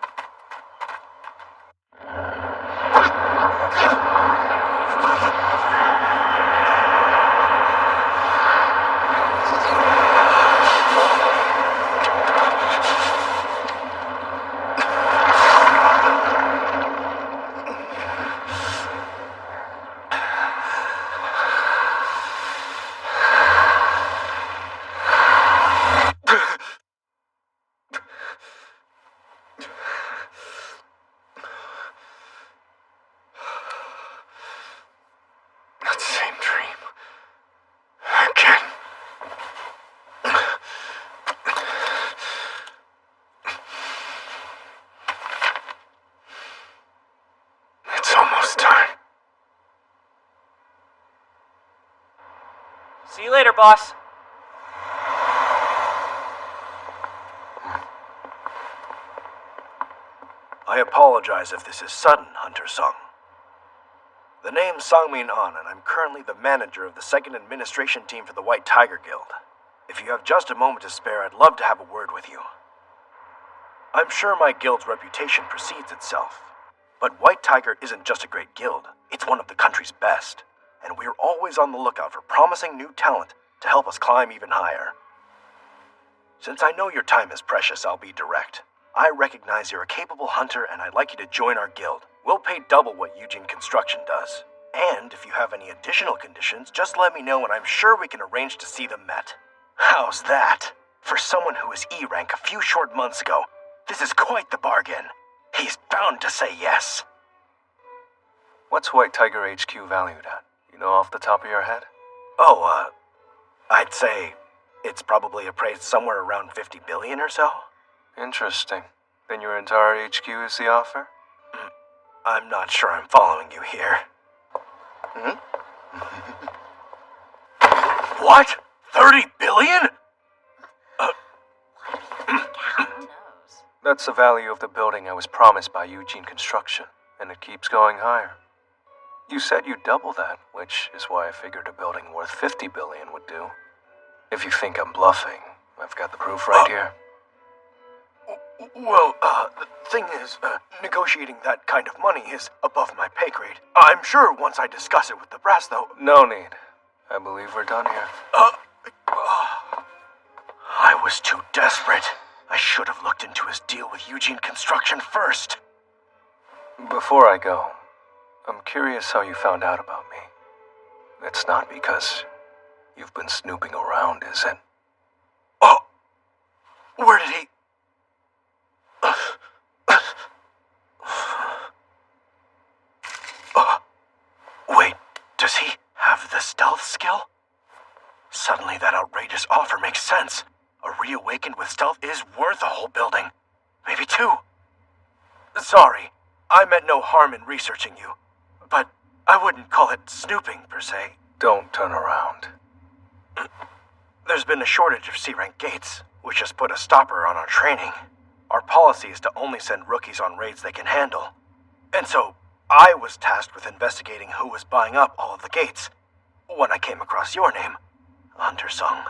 That same dream. Again. It's almost time. See you later, boss. I apologize if this is sudden, Hunter Sung. The name's Sangmin An, and I'm currently the manager of the second administration team for the White Tiger Guild. If you have just a moment to spare, I'd love to have a word with you. I'm sure my guild's reputation precedes itself, but White Tiger isn't just a great guild, it's one of the country's best, and we're always on the lookout for promising new talent to help us climb even higher. Since I know your time is precious, I'll be direct. I recognize you're a capable hunter, and I'd like you to join our guild. We'll pay double what Eugene Construction does. And if you have any additional conditions, just let me know and I'm sure we can arrange to see them met. How's that? For someone who was E rank a few short months ago, this is quite the bargain. He's bound to say yes. What's White Tiger HQ valued at? You know off the top of your head? Oh, I'd say it's probably appraised somewhere around 50 billion or so. Interesting. Then your entire HQ is the offer? I'm not sure I'm following you here. What? 30 billion? That's the value of the building I was promised by Eugene Construction, and it keeps going higher. You said you'd double that, which is why I figured a building worth 50 billion would do. If you think I'm bluffing, I've got the proof right here. Well, the thing is, negotiating that kind of money is above my pay grade. I'm sure once I discuss it with the brass, though... No need. I believe we're done here. I was too desperate. I should have looked into his deal with Eugene Construction first. Before I go, I'm curious how you found out about me. It's not because you've been snooping around, is it? Oh! Where did he... Wait, does he have the stealth skill? Suddenly that outrageous offer makes sense. A reawakened with stealth is worth a whole building. Maybe two. Sorry, I meant no harm in researching you, but I wouldn't call it snooping per se. Don't turn around. There's been a shortage of C-rank gates, which has put a stopper on our training. Our policy is to only send rookies on raids they can handle. And so, I was tasked with investigating who was buying up all of the gates, when I came across your name, Hunter Sung.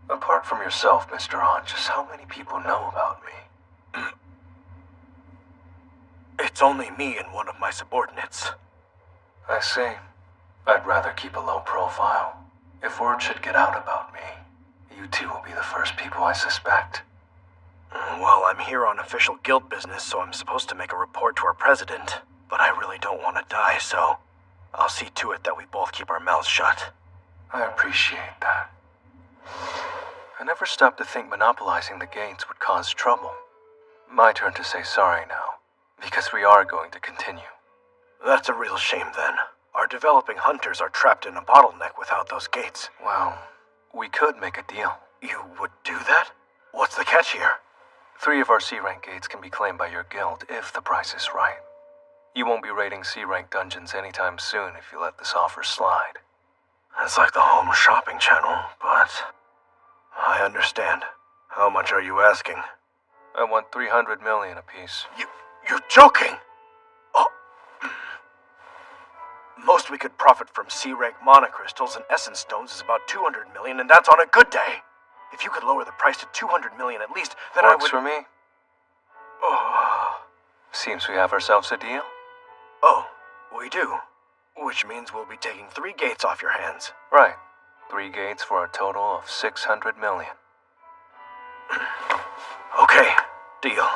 Apart from yourself, Mr. An, just how many people know about me? It's only me and one of my subordinates. I see. I'd rather keep a low profile. If word should get out about me, you two will be the first people I suspect. Well, I'm here on official guild business, so I'm supposed to make a report to our president. But I really don't want to die, so I'll see to it that we both keep our mouths shut. I appreciate that. I never stopped to think monopolizing the gates would cause trouble. My turn to say sorry now, because we are going to continue. That's a real shame, then. Our developing hunters are trapped in a bottleneck without those gates. Well, we could make a deal. You would do that? What's the catch here? 3 of our C-rank gates can be claimed by your guild if the price is right. You won't be raiding C-rank dungeons anytime soon if you let this offer slide. It's like the home shopping channel, but I understand. How much are you asking? I want 300 million apiece. You're joking! Oh. Most we could profit from C-rank monocrystals and essence stones is about 200 million, and that's on a good day. If you could lower the price to 200 million at least, then Works I would... for me. Oh. Seems we have ourselves a deal. Oh, we do. Which means we'll be taking 3 gates off your hands. Right. 3 gates for a total of 600 million. Okay, deal.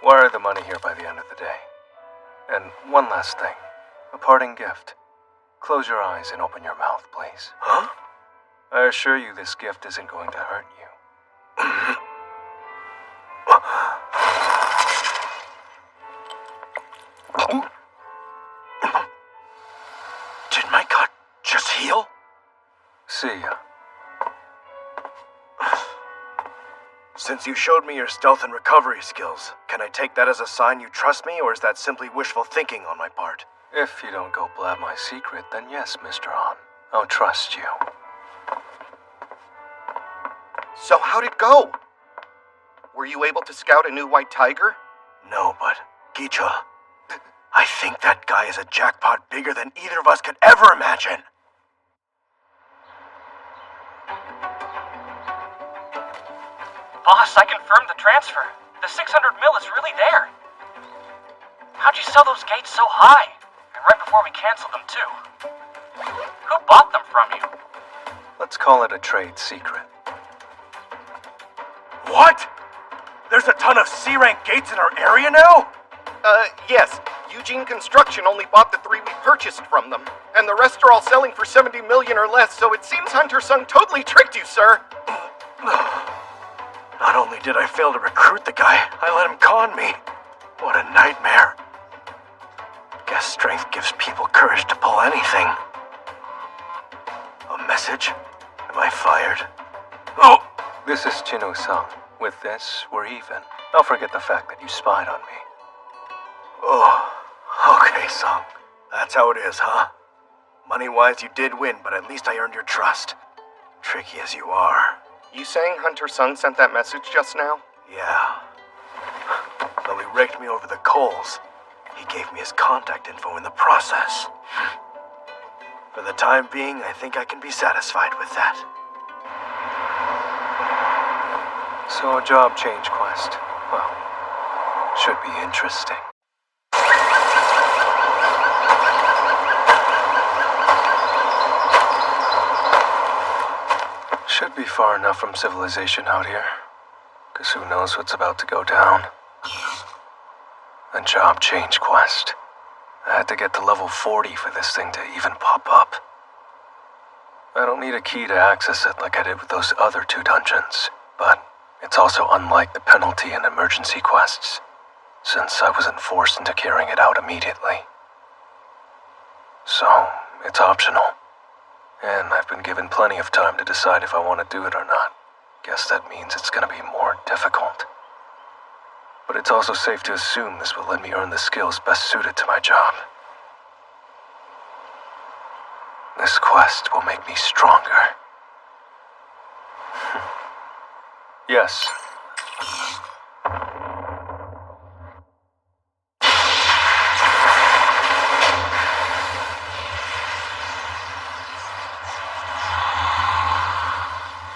Wire the money here by the end of the day. And one last thing. A parting gift. Close your eyes and open your mouth, please. Huh? I assure you this gift isn't going to hurt you. Did my cut just heal? See ya. Since you showed me your stealth and recovery skills, can I take that as a sign you trust me, or is that simply wishful thinking on my part? If you don't go blab my secret, then yes, Mr. Han. I'll trust you. So how'd it go? Were you able to scout a new white tiger? No, but Gicha, I think that guy is a jackpot bigger than either of us could ever imagine. Boss, I confirmed the transfer. The 600 mil is really there. How'd you sell those gates so high? And right before we canceled them, too. Who bought them from you? Let's call it a trade secret. What? There's a ton of C-rank gates in our area now? Yes. Eugene Construction only bought the 3 we purchased from them. And the rest are all selling for 70 million or less, so it seems Hunter Sung totally tricked you, sir. Not only did I fail to recruit the guy, I let him con me. What a nightmare. Guess strength gives people courage to pull anything. A message? Am I fired? Oh! This is Chino-san. With this, we're even. Don't forget the fact that you spied on me. Oh, okay, Sung. That's how it is, huh? Money-wise, you did win, but at least I earned your trust. Tricky as you are. You saying Hunter Sung sent that message just now? Yeah. Though he raked me over the coals, he gave me his contact info in the process. For the time being, I think I can be satisfied with that. So a job change quest. Well, should be interesting. Should be far enough from civilization out here. 'Cause who knows what's about to go down. A job change quest. I had to get to level 40 for this thing to even pop up. I don't need a key to access it like I did with those other 2 dungeons, but it's also unlike the penalty and emergency quests, since I wasn't forced into carrying it out immediately. So, it's optional. And I've been given plenty of time to decide if I want to do it or not. Guess that means it's going to be more difficult. But it's also safe to assume this will let me earn the skills best suited to my job. This quest will make me stronger. Yes.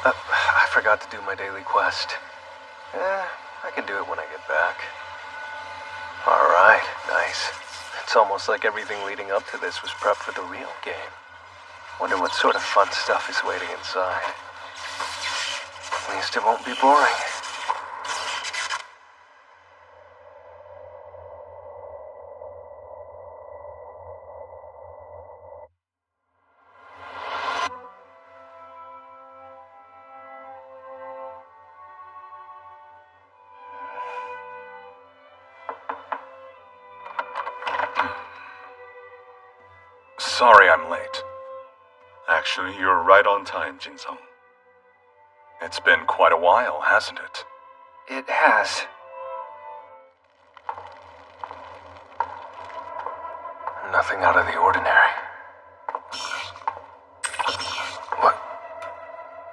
I forgot to do my daily quest. I can do it when I get back. Alright, nice. It's almost like everything leading up to this was prep for the real game. Wonder what sort of fun stuff is waiting inside. At least it won't be boring. Sorry I'm late. Actually, you're right on time, Jin-sung. It's been quite a while, hasn't it? It has. Nothing out of the ordinary. What?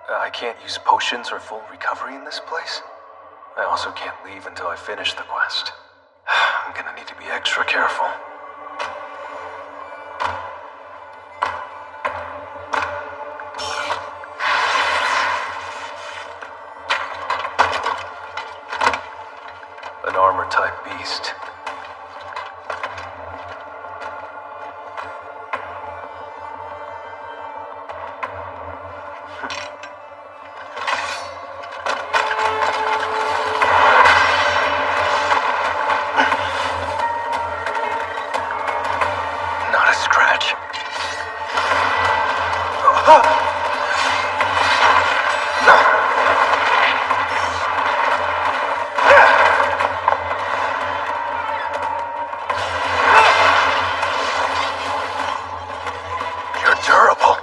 I can't use potions or full recovery in this place? I also can't leave until I finish the quest. I'm gonna need to be extra careful. An armor-type beast. Not a scratch. You're durable.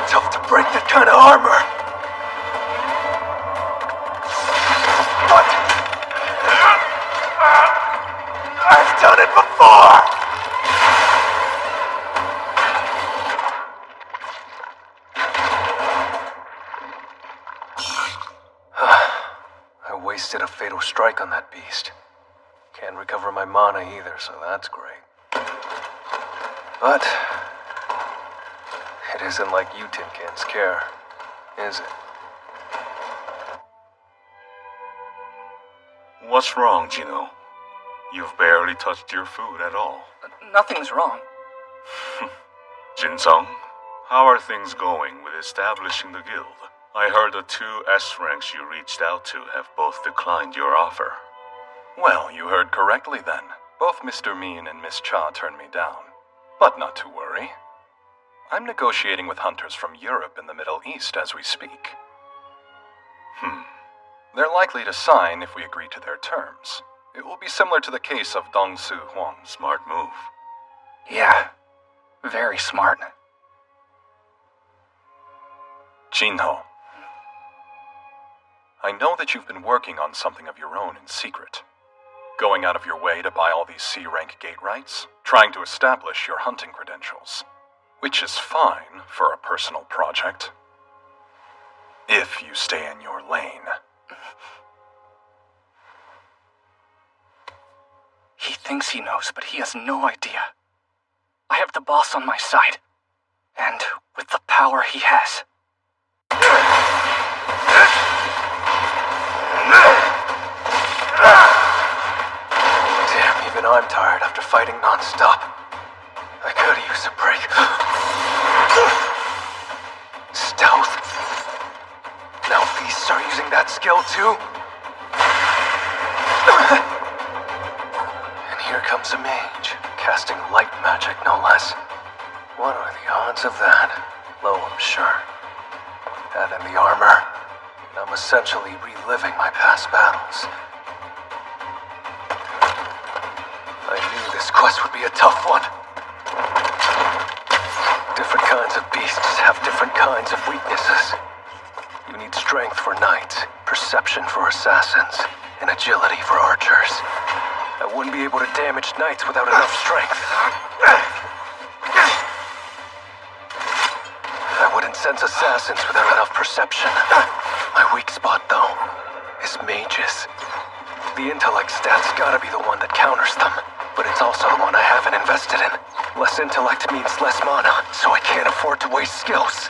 Tough to break that kind of armor. What? I've done it before! I wasted a fatal strike on that beast. Can't recover my mana either, so that's great. But it isn't like you tin cans care, is it? What's wrong, Gino? You've barely touched your food at all. Nothing's wrong. Jin-sung, how are things going with establishing the guild? I heard the 2 S ranks you reached out to have both declined your offer. Well, you heard correctly then. Both Mr. Mean and Miss Cha turned me down. But not to worry. I'm negotiating with hunters from Europe and the Middle East as we speak. They're likely to sign if we agree to their terms. It will be similar to the case of Dong Su Huang. Smart move. Yeah, very smart. Jinho, I know that you've been working on something of your own in secret. Going out of your way to buy all these C-rank gate rights, trying to establish your hunting credentials. Which is fine for a personal project. If you stay in your lane. He thinks he knows, but he has no idea. I have the boss on my side. And with the power he has. Damn, even I'm tired after fighting non-stop. I could use a break. Stealth. Now beasts are using that skill too? And here comes a mage, casting light magic no less. What are the odds of that? Low, I'm sure. Add in the armor, and I'm essentially reliving my past battles. I knew this quest would be a tough one. Different kinds of beasts have different kinds of weaknesses. You need strength for knights, perception for assassins, and agility for archers. I wouldn't be able to damage knights without enough strength. I wouldn't sense assassins without enough perception. My weak spot, though, is mages. The intellect stat's gotta be the one that counters them, but it's also the one I haven't invested in. Less intellect means less mana, so I can't afford to waste skills.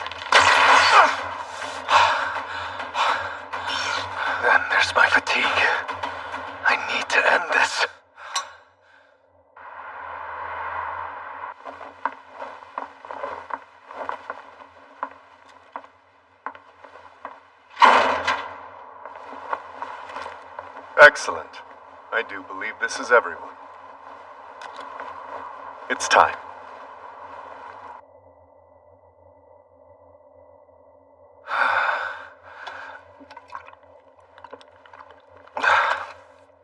Then there's my fatigue. Excellent. I do believe this is everyone. It's time.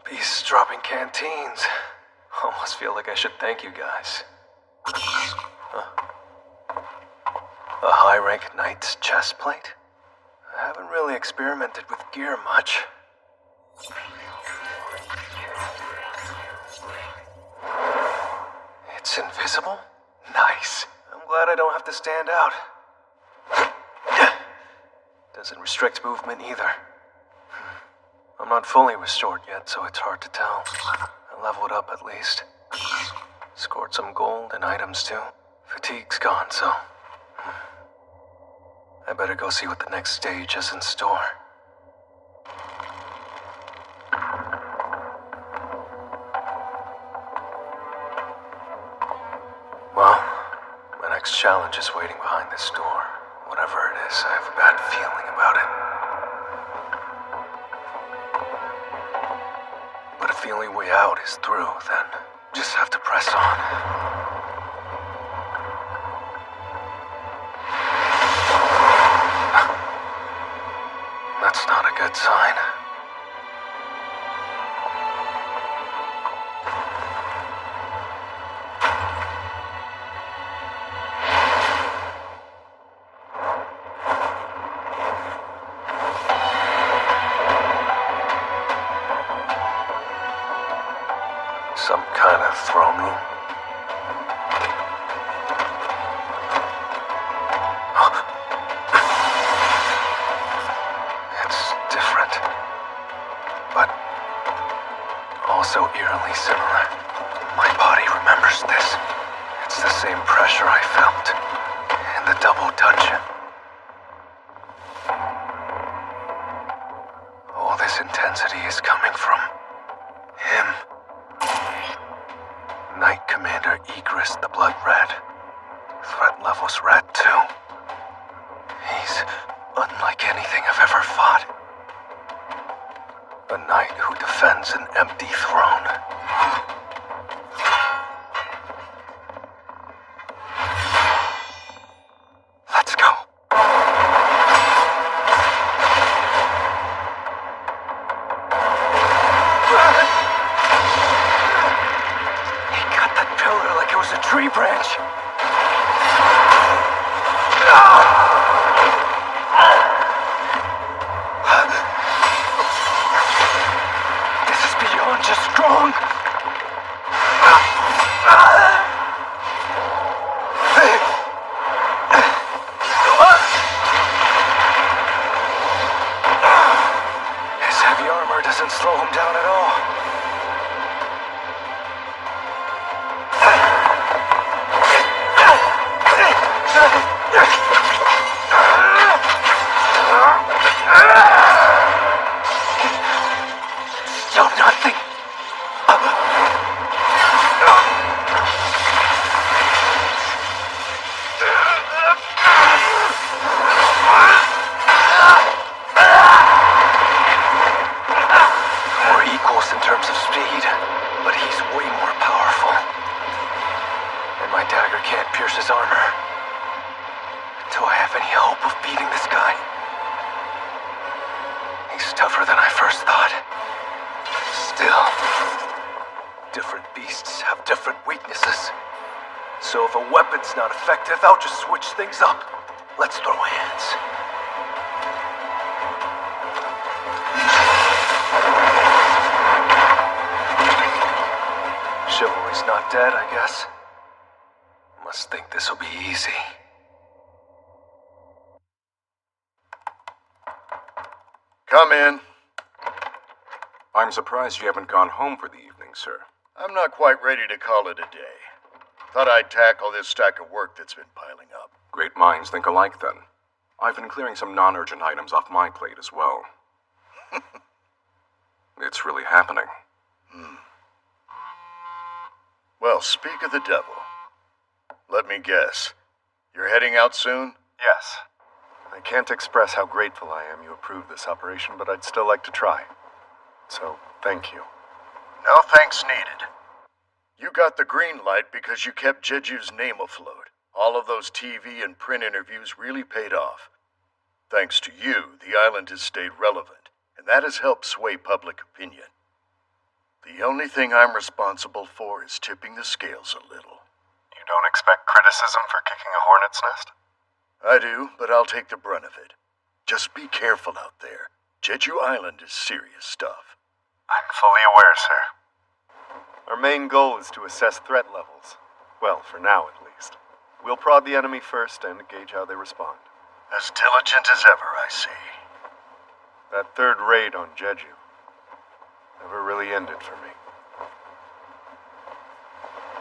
Beasts dropping canteens. Almost feel like I should thank you guys. A high-rank knight's chest plate? I haven't really experimented with gear much. It's invisible? Nice. I'm glad I don't have to stand out. Doesn't restrict movement either. I'm not fully restored yet, so it's hard to tell. I leveled up at least. Scored some gold and items too. Fatigue's gone, so... I better go see what the next stage is in store. Well, my next challenge is waiting behind this door. Whatever it is, I have a bad feeling about it. But if the only way out is through, then just have to press on. That's not a good sign. Some kind of throne room. It's different, but also eerily similar. My body remembers this. It's the same pressure I felt in the double dungeon. All this intensity is coming from him. Knight Commander Egris the Blood Red. Threat level's red too. He's unlike anything I've ever fought. A knight who defends an empty throne. Let's go. He cut that pillar like it was a tree branch. This is beyond just strong. His heavy armor doesn't slow him down at all. Still nothing. We're equals in terms of speed, but he's way more powerful. And my dagger can't pierce his armor. Do I have any hope of beating this guy? He's tougher than I first thought. Still, different beasts have different weaknesses. So if a weapon's not effective, I'll just switch things up. Let's throw hands. Chivalry's not dead, I guess. Must think this'll be easy. Come in. I'm surprised you haven't gone home for the evening, sir. I'm not quite ready to call it a day. Thought I'd tackle this stack of work that's been piling up. Great minds think alike, then. I've been clearing some non-urgent items off my plate as well. It's really happening. Well, speak of the devil. Let me guess. You're heading out soon? Yes. I can't express how grateful I am you approved this operation, but I'd still like to try. so thank you. No thanks needed. You got the green light because you kept Jeju's name afloat. All of those TV and print interviews really paid off. Thanks to you, the island has stayed relevant, and that has helped sway public opinion. The only thing I'm responsible for is tipping the scales a little. You don't expect criticism for kicking a hornet's nest? I do, but I'll take the brunt of it. Just be careful out there. Jeju Island is serious stuff. I'm fully aware, sir. Our main goal is to assess threat levels. Well, for now at least. We'll prod the enemy first and gauge how they respond. As diligent as ever, I see. That third raid on Jeju never really ended for me.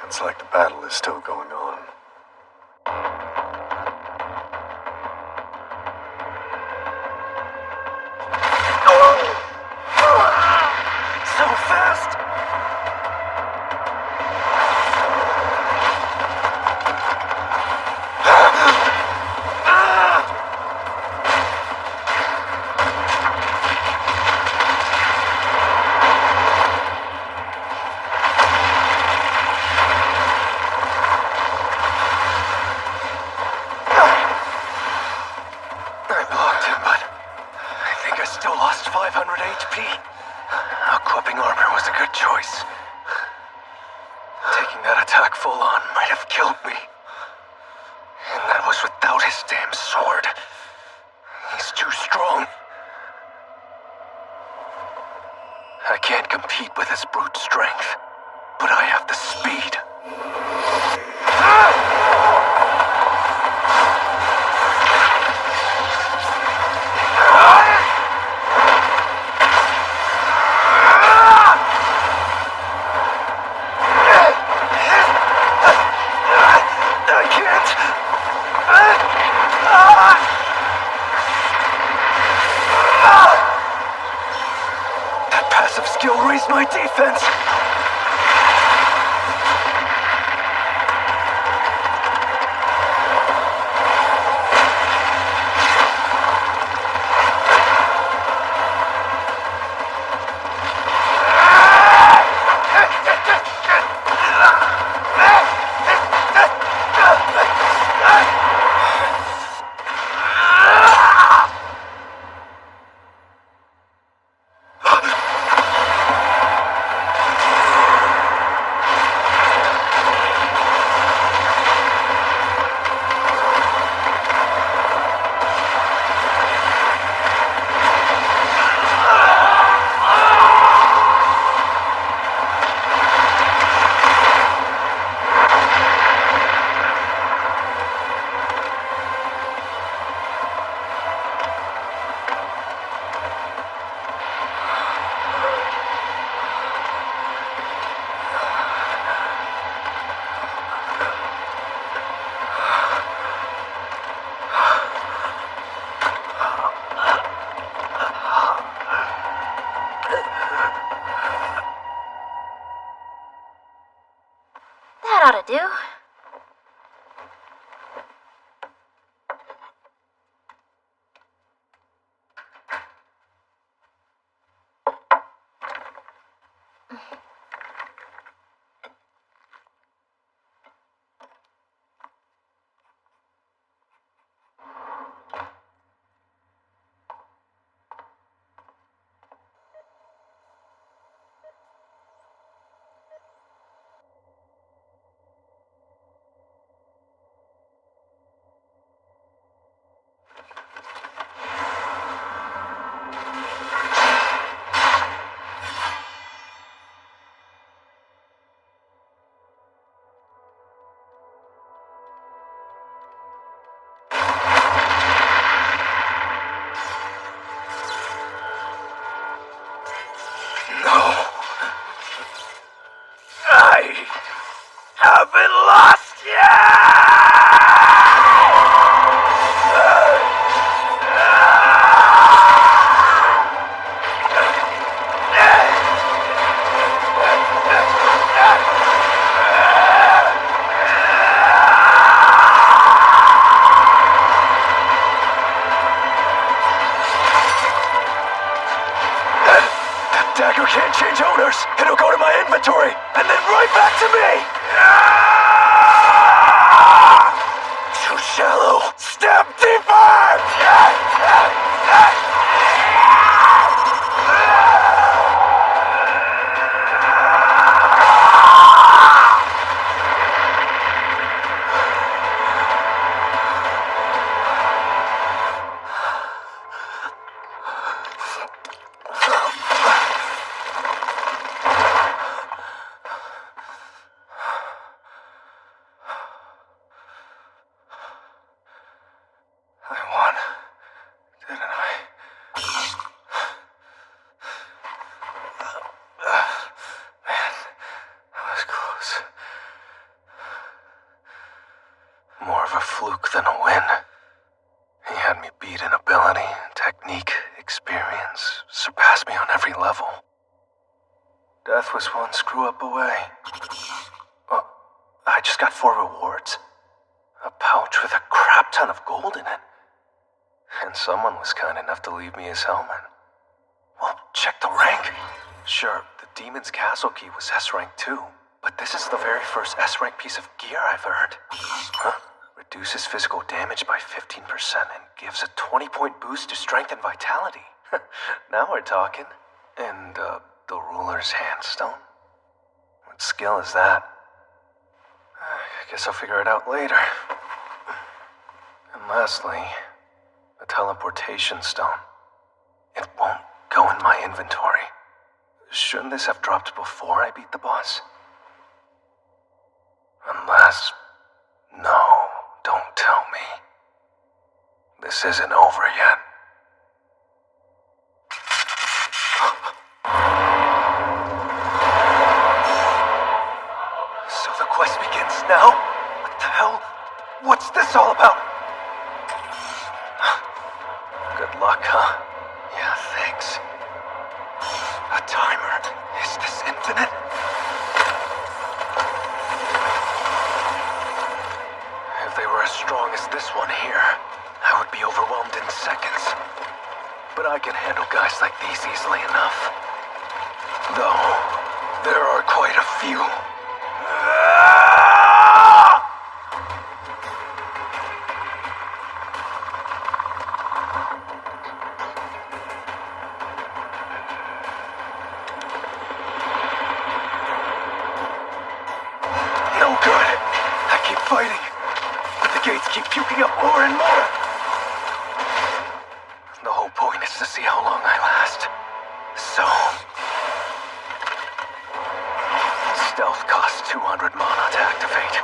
It's like the battle is still going on. So fast! I blocked him, but I think I still lost 500 HP. Equipping armor was a good choice. Taking that attack full on might have killed me. And that was without his damn sword. He's too strong. I can't compete with his brute strength, but I have the speed. I can't. That passive skill raised my defense. That ought to do. tracker can't change owners. It'll go to my inventory, and then right back to me! Too shallow! Step deeper! More of a fluke than a win. He had me beat in ability, technique, experience, surpassed me on every level. Death was one screw-up away. Oh, I just got 4 rewards. A pouch with a crap ton of gold in it. And someone was kind enough to leave me his helmet. Well, check the rank. Sure, the Demon's Castle key was S-rank too, but this is the very first S-rank piece of gear I've heard. Huh? Reduces physical damage by 15% and gives a 20-point boost to strength and vitality. Now we're talking. And, the ruler's handstone? What skill is that? I guess I'll figure it out later. And lastly, the teleportation stone. It won't go in my inventory. Shouldn't this have dropped before I beat the boss? Unless... No, don't tell me. This isn't over yet. So the quest begins now? What the hell? What's this all about? Good luck, huh? Yeah, thanks. A timer. Is this infinite? If they were as strong as this one here, I would be overwhelmed in seconds. But I can handle guys like these easily enough. Though, there are quite a few. No good. I keep fighting, but the gates keep puking up more and more. The whole point is to see how long I last. So... Stealth costs 200 mana to activate,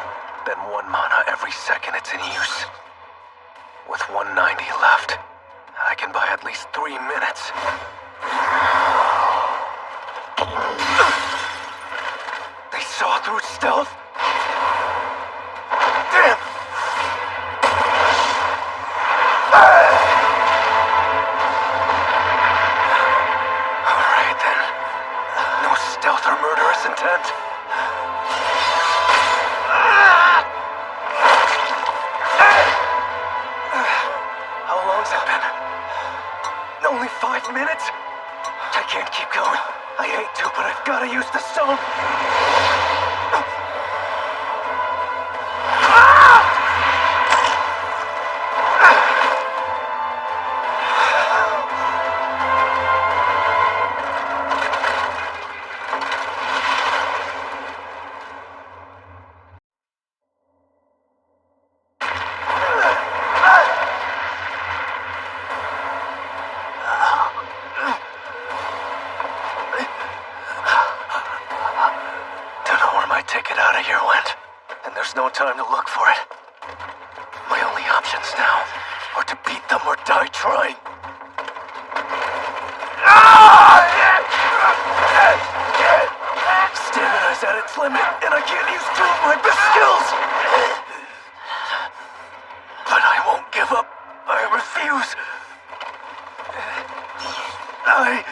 then 1 mana every second it's in use. With 190 left, I can buy at least 3 minutes. They saw through stealth? Damn! Alright then. No stealth or murderous intent. How long's it been? Only 5 minutes? I can't keep going. I hate to, but I've gotta use the stone. Ticket out of here went, and there's no time to look for it. My only options now are to beat them or die trying. Stamina's at its limit, and I can't use 2 of my best skills. But I won't give up. I refuse. I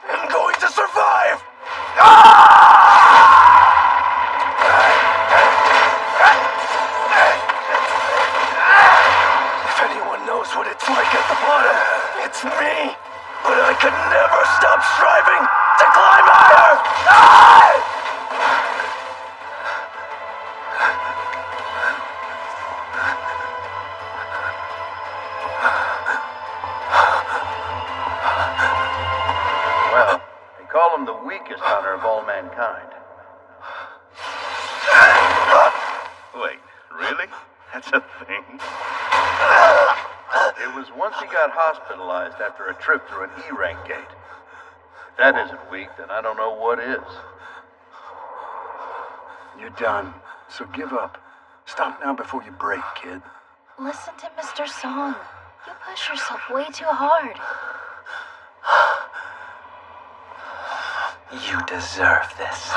am going to survive. What it's like at the bottom. It's me. But I could never stop striving to climb higher! Ah! Well, they call him the weakest hunter of all mankind. Wait, really? That's a thing? It was once he got hospitalized after a trip through an E-rank gate. If that isn't weak, then I don't know what is. You're done, so give up. Stop now before you break, kid. Listen to Mr. Song. You push yourself way too hard. You deserve this.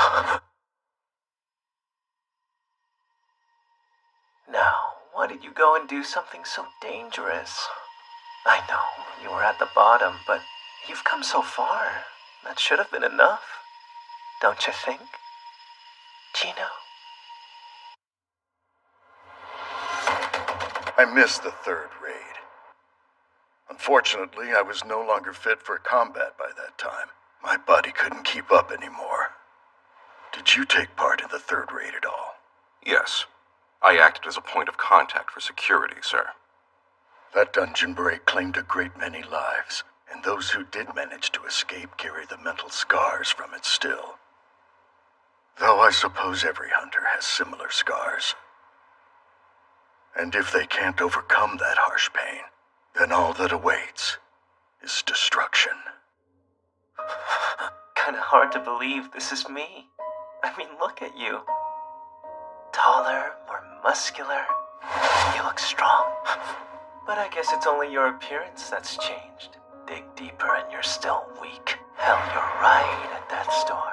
Now, why did you go and do something so dangerous? I know, you were at the bottom, but you've come so far. That should have been enough. Don't you think? Gino? I missed the third raid. Unfortunately, I was no longer fit for combat by that time. My body couldn't keep up anymore. Did you take part in the third raid at all? Yes. I acted as a point of contact for security, sir. That dungeon break claimed a great many lives, and those who did manage to escape carry the mental scars from it still. Though I suppose every hunter has similar scars. And if they can't overcome that harsh pain, then all that awaits is destruction. Kinda hard to believe this is me. I mean, look at you. Taller, more muscular. You look strong. But I guess it's only your appearance that's changed. Dig deeper and you're still weak. Hell, you're right at death's door.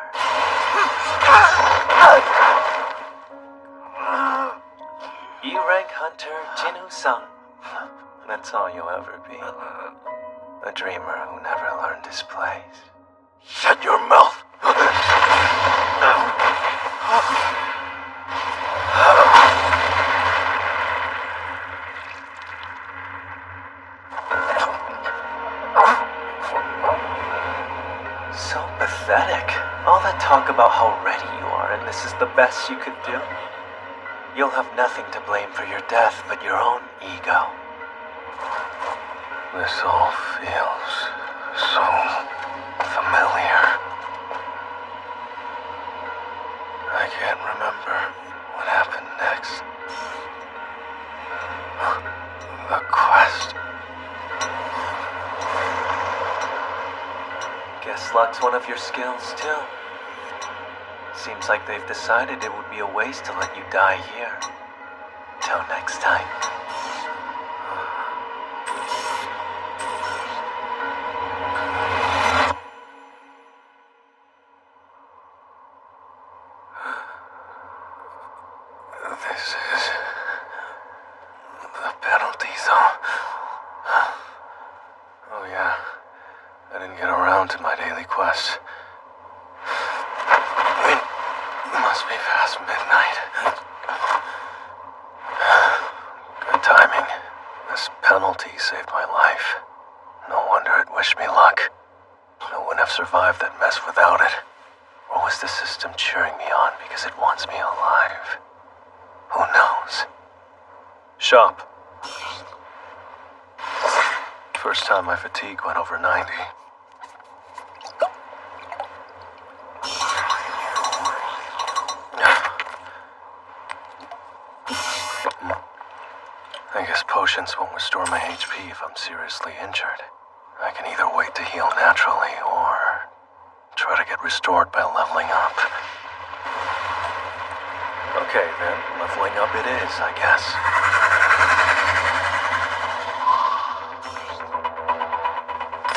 E-rank hunter Jinu Sung. That's all you'll ever be. A dreamer who never learned his place. Shut your mouth! So pathetic. All that talk about how ready you are and this is the best you could do. You'll have nothing to blame for your death but your own ego. This all feels so familiar. I can't remember what happened next. The quest. Guess luck's one of your skills, too. Seems like they've decided it would be a waste to let you die here. Till next time. This is the penalty zone. Oh yeah, I didn't get around to my daily quest. It must be past midnight. Good timing. This penalty saved my life. No wonder it wished me luck. I wouldn't have survived that mess without it. Or was the system cheering me on because it wants me alive? Who knows? Shop. First time my fatigue went over 90. I guess potions won't restore my HP if I'm seriously injured. I can either wait to heal naturally or try to get restored by leveling up. Okay then, leveling up it is, I guess.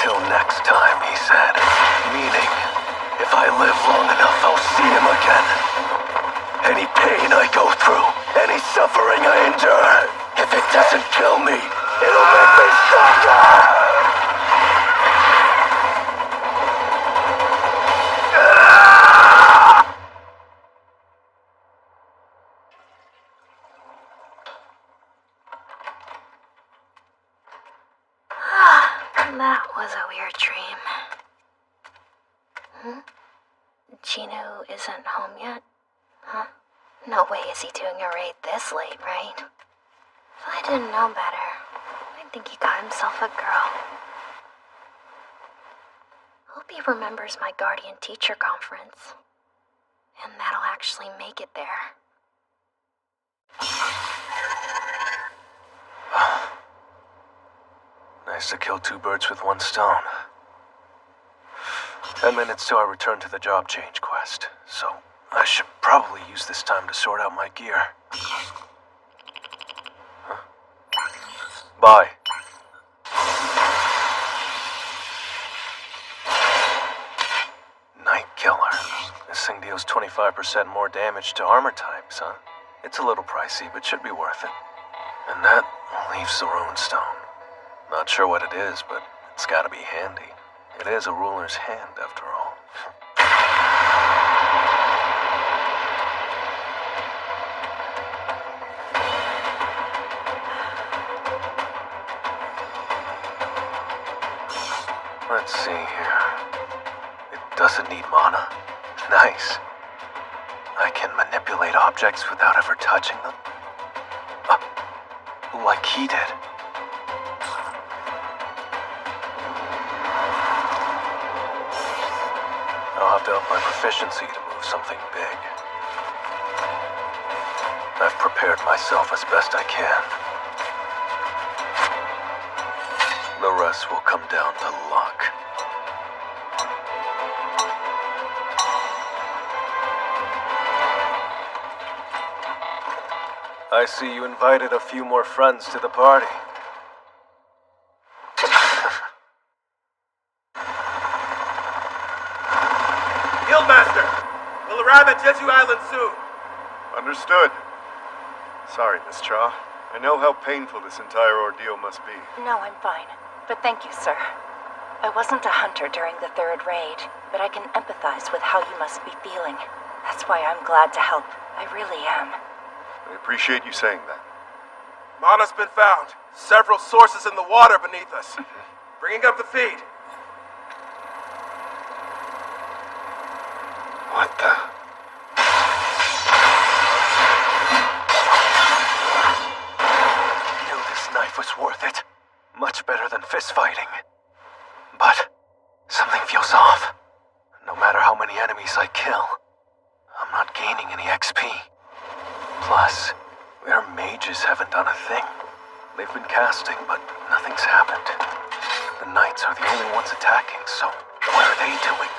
Till next time, he said. Meaning, if I live long enough, I'll see him again. Any pain I go through, any suffering I endure, if it doesn't kill me, it'll make me stronger! That was a weird dream. Gino isn't home yet? Huh? No way is he doing a raid this late, right? If I didn't know better, I'd think he got himself a girl. Hope he remembers my guardian teacher conference. And that'll actually make it there. Nice to kill two birds with one stone. 10 minutes till I return to the job change quest, so I should probably use this time to sort out my gear. Huh? Bye. Night Killer. This thing deals 25% more damage to armor types, huh? It's a little pricey, but should be worth it. And that leaves the Rune Stone. Not sure what it is, but it's gotta be handy. It is a ruler's hand, after all. Let's see here. It doesn't need mana. Nice. I can manipulate objects without ever touching them. Like he did. I'll have to up my proficiency to move something big. I've prepared myself as best I can. The rest will come down to luck. I see you invited a few more friends to the party. Guildmaster! We'll arrive at Jeju Island soon. Understood. Sorry, Miss Cha. I know how painful this entire ordeal must be. No, I'm fine. But thank you, sir. I wasn't a hunter during the third raid, but I can empathize with how you must be feeling. That's why I'm glad to help. I really am. I appreciate you saying that. Mana's been found. Several sources in the water beneath us. Bringing up the feed. What the? Knew this knife was worth it. Much better than fist fighting. But something feels off. No matter how many enemies I kill, I'm not gaining any XP. Plus, their mages haven't done a thing. They've been casting, but nothing's happened. The knights are the only ones attacking, so what are they doing?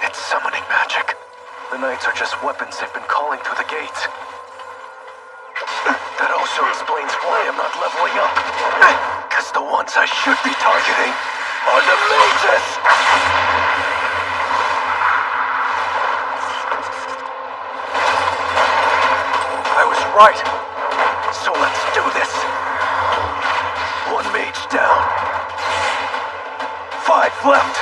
It's summoning magic. The knights are just weapons they've been calling through the gates. That also explains why I'm not leveling up. Because the ones I should be targeting are the mages! I was right. So let's do this. One mage down. 5 left.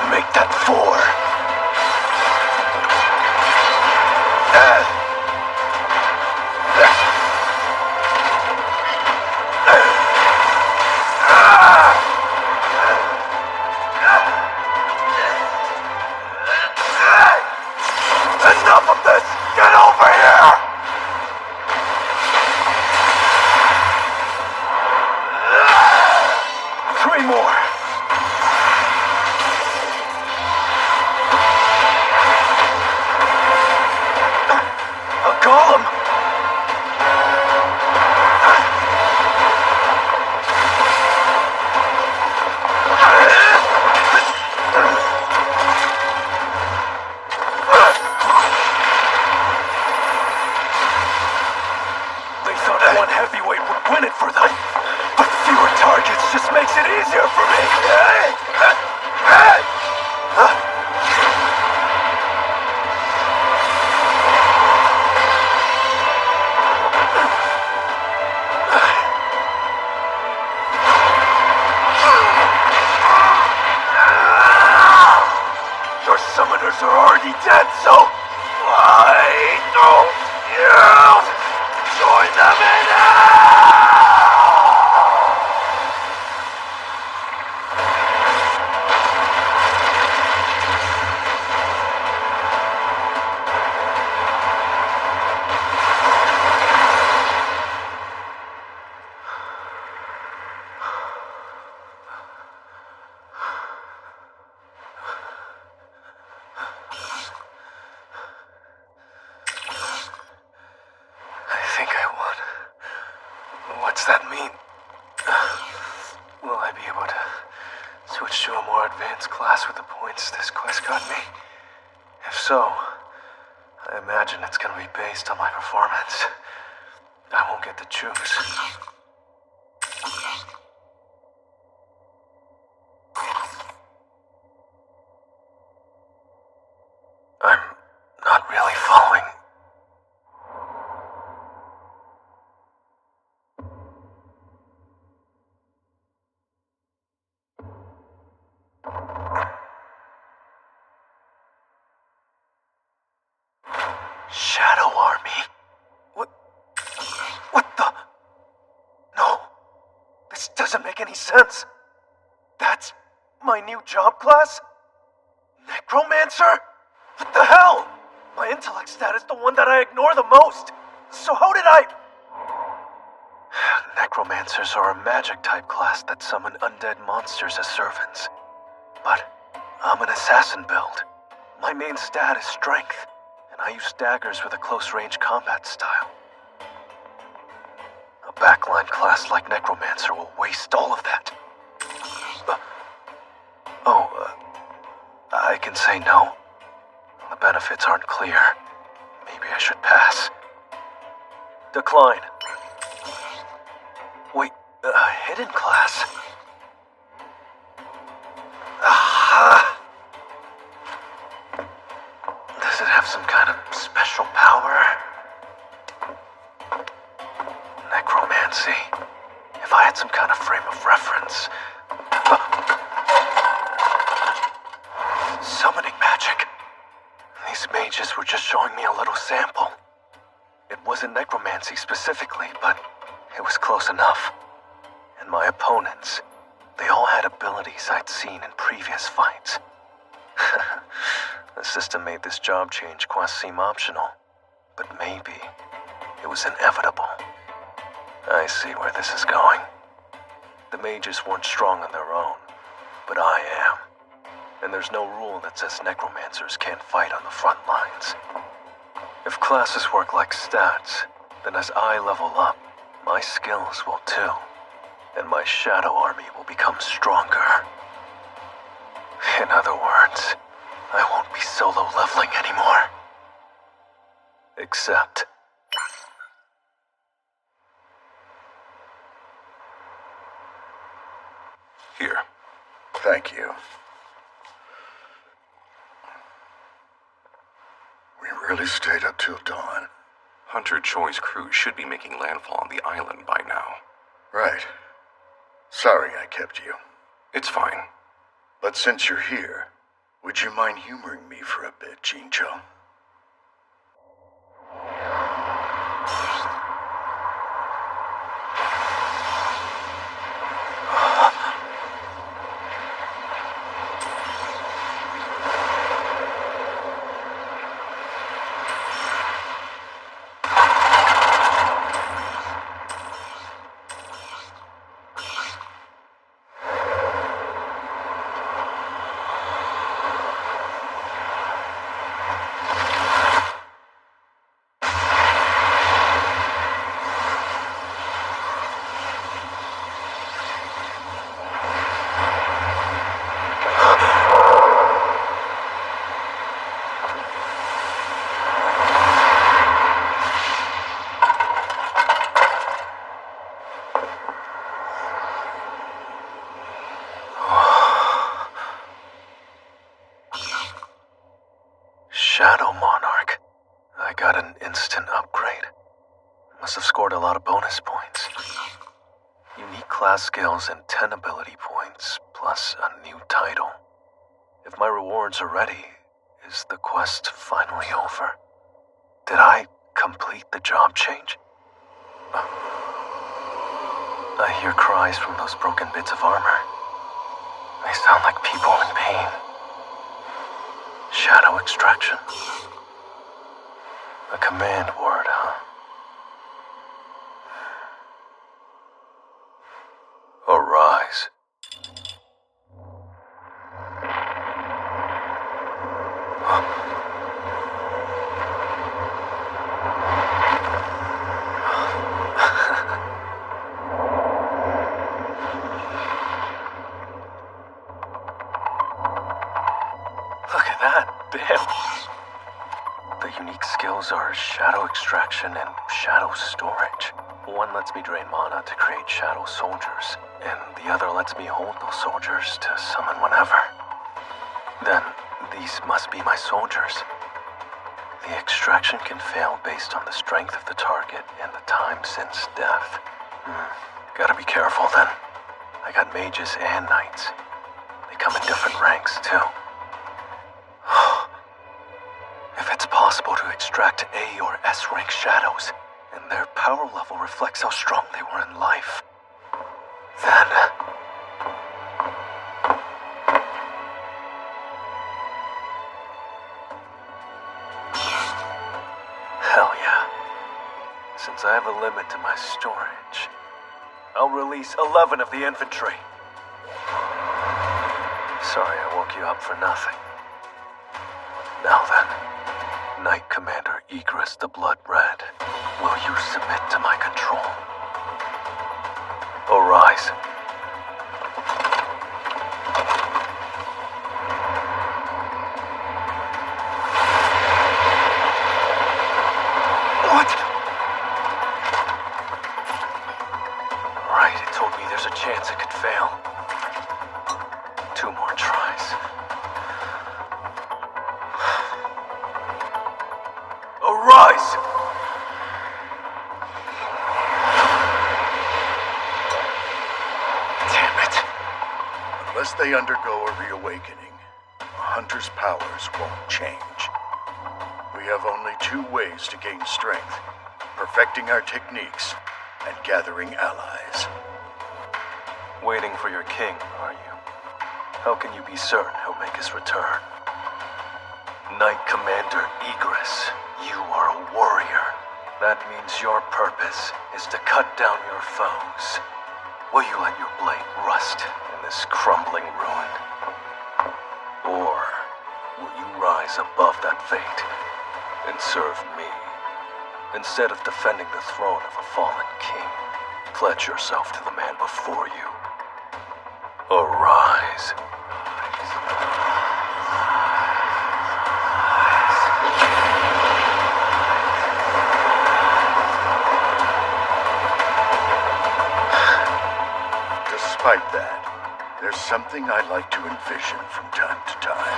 Make that 4. Enough of this! Get over here! Three more. A golem! They thought one heavyweight would win it for them, but fewer targets just makes it easier for me. Your summoners are already dead, so why don't you join them in hell? mean, will I be able to switch to a more advanced class with the points this quest got me? If so, I imagine it's gonna be based on my performance. I won't get to choose. I'm not really following. Shadow Army? What the? No. This doesn't make any sense. That's my new job class? Necromancer? What the hell? My intellect stat is the one that I ignore the most. So how did I... Necromancers are a magic type class that summon undead monsters as servants. But I'm an assassin build. My main stat is strength, and I use daggers with a close-range combat style. A backline class like Necromancer will waste all of that. I can say no. The benefits aren't clear. Maybe I should pass. Decline. Wait, a hidden class? Aha! Does it have some kind of special power? Necromancy. If I had some kind of frame of reference... Summoning magic. These mages were just showing me a little sample. It wasn't necromancy specifically, but it was close enough. And my opponents, they all had abilities I'd seen in previous fights. The system made this job change quest seem optional, but maybe it was inevitable. I see where this is going. The mages weren't strong on their own, but I am. And there's no rule that says necromancers can't fight on the front lines. If classes work like stats, then as I level up, my skills will too. And my shadow army will become stronger. In other words, I won't be solo leveling anymore. Except... Here. Thank you. We really stayed up till dawn. Hunter Choi's crew should be making landfall on the island by now. Right. Sorry I kept you. It's fine. But since you're here, would you mind humoring me for a bit, Jincho? Shadow Monarch. I got an instant upgrade. Must have scored a lot of bonus points. Unique class skills and 10 ability points, plus a new title. If my rewards are ready, is the quest finally over? Did I complete the job change? I hear cries from those broken bits of armor. They sound like people in pain. Shadow extraction. A command word, huh? Arise. shadows are shadow extraction and shadow storage. One lets me drain mana to create shadow soldiers, and the other lets me hold those soldiers to summon whenever. Then, these must be my soldiers. The extraction can fail based on the strength of the target and the time since death. Gotta be careful then. I got mages and knights. They come in different ranks too. If it's possible to extract A or S rank shadows, and their power level reflects how strong they were in life, then... Hell yeah. Since I have a limit to my storage, I'll release 11 of the infantry. Sorry I woke you up for nothing. Now then, Knight Commander Egress the Blood Red, will you submit to my control? Arise. What? Right, it told me there's a chance it could fail. 2 more tries. Arise! Damn it! Unless they undergo a reawakening, a hunter's powers won't change. We have only 2 ways to gain strength: perfecting our techniques and gathering allies. Waiting for your king, are you? How can you be certain he'll make his return? Knight Commander Egress, you are a warrior. That means your purpose is to cut down your foes. Will you let your blade rust in this crumbling ruin? Or will you rise above that fate and serve me? Instead of defending the throne of a fallen king, pledge yourself to the man before you. Arise. Despite that, there's something I like to envision from time to time.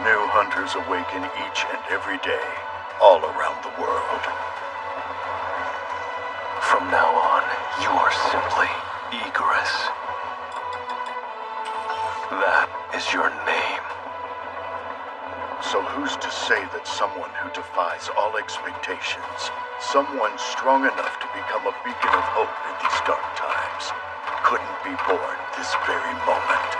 New hunters awaken each and every day, all around the world. From now on, you are simply Egress. That is your name. So who's to say that someone who defies all expectations, someone strong enough to become a beacon of hope in these dark times, couldn't be born this very moment?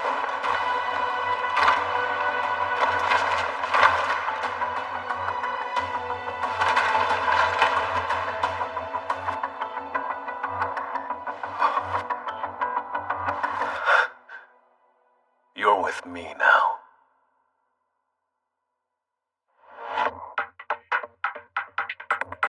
You're with me now.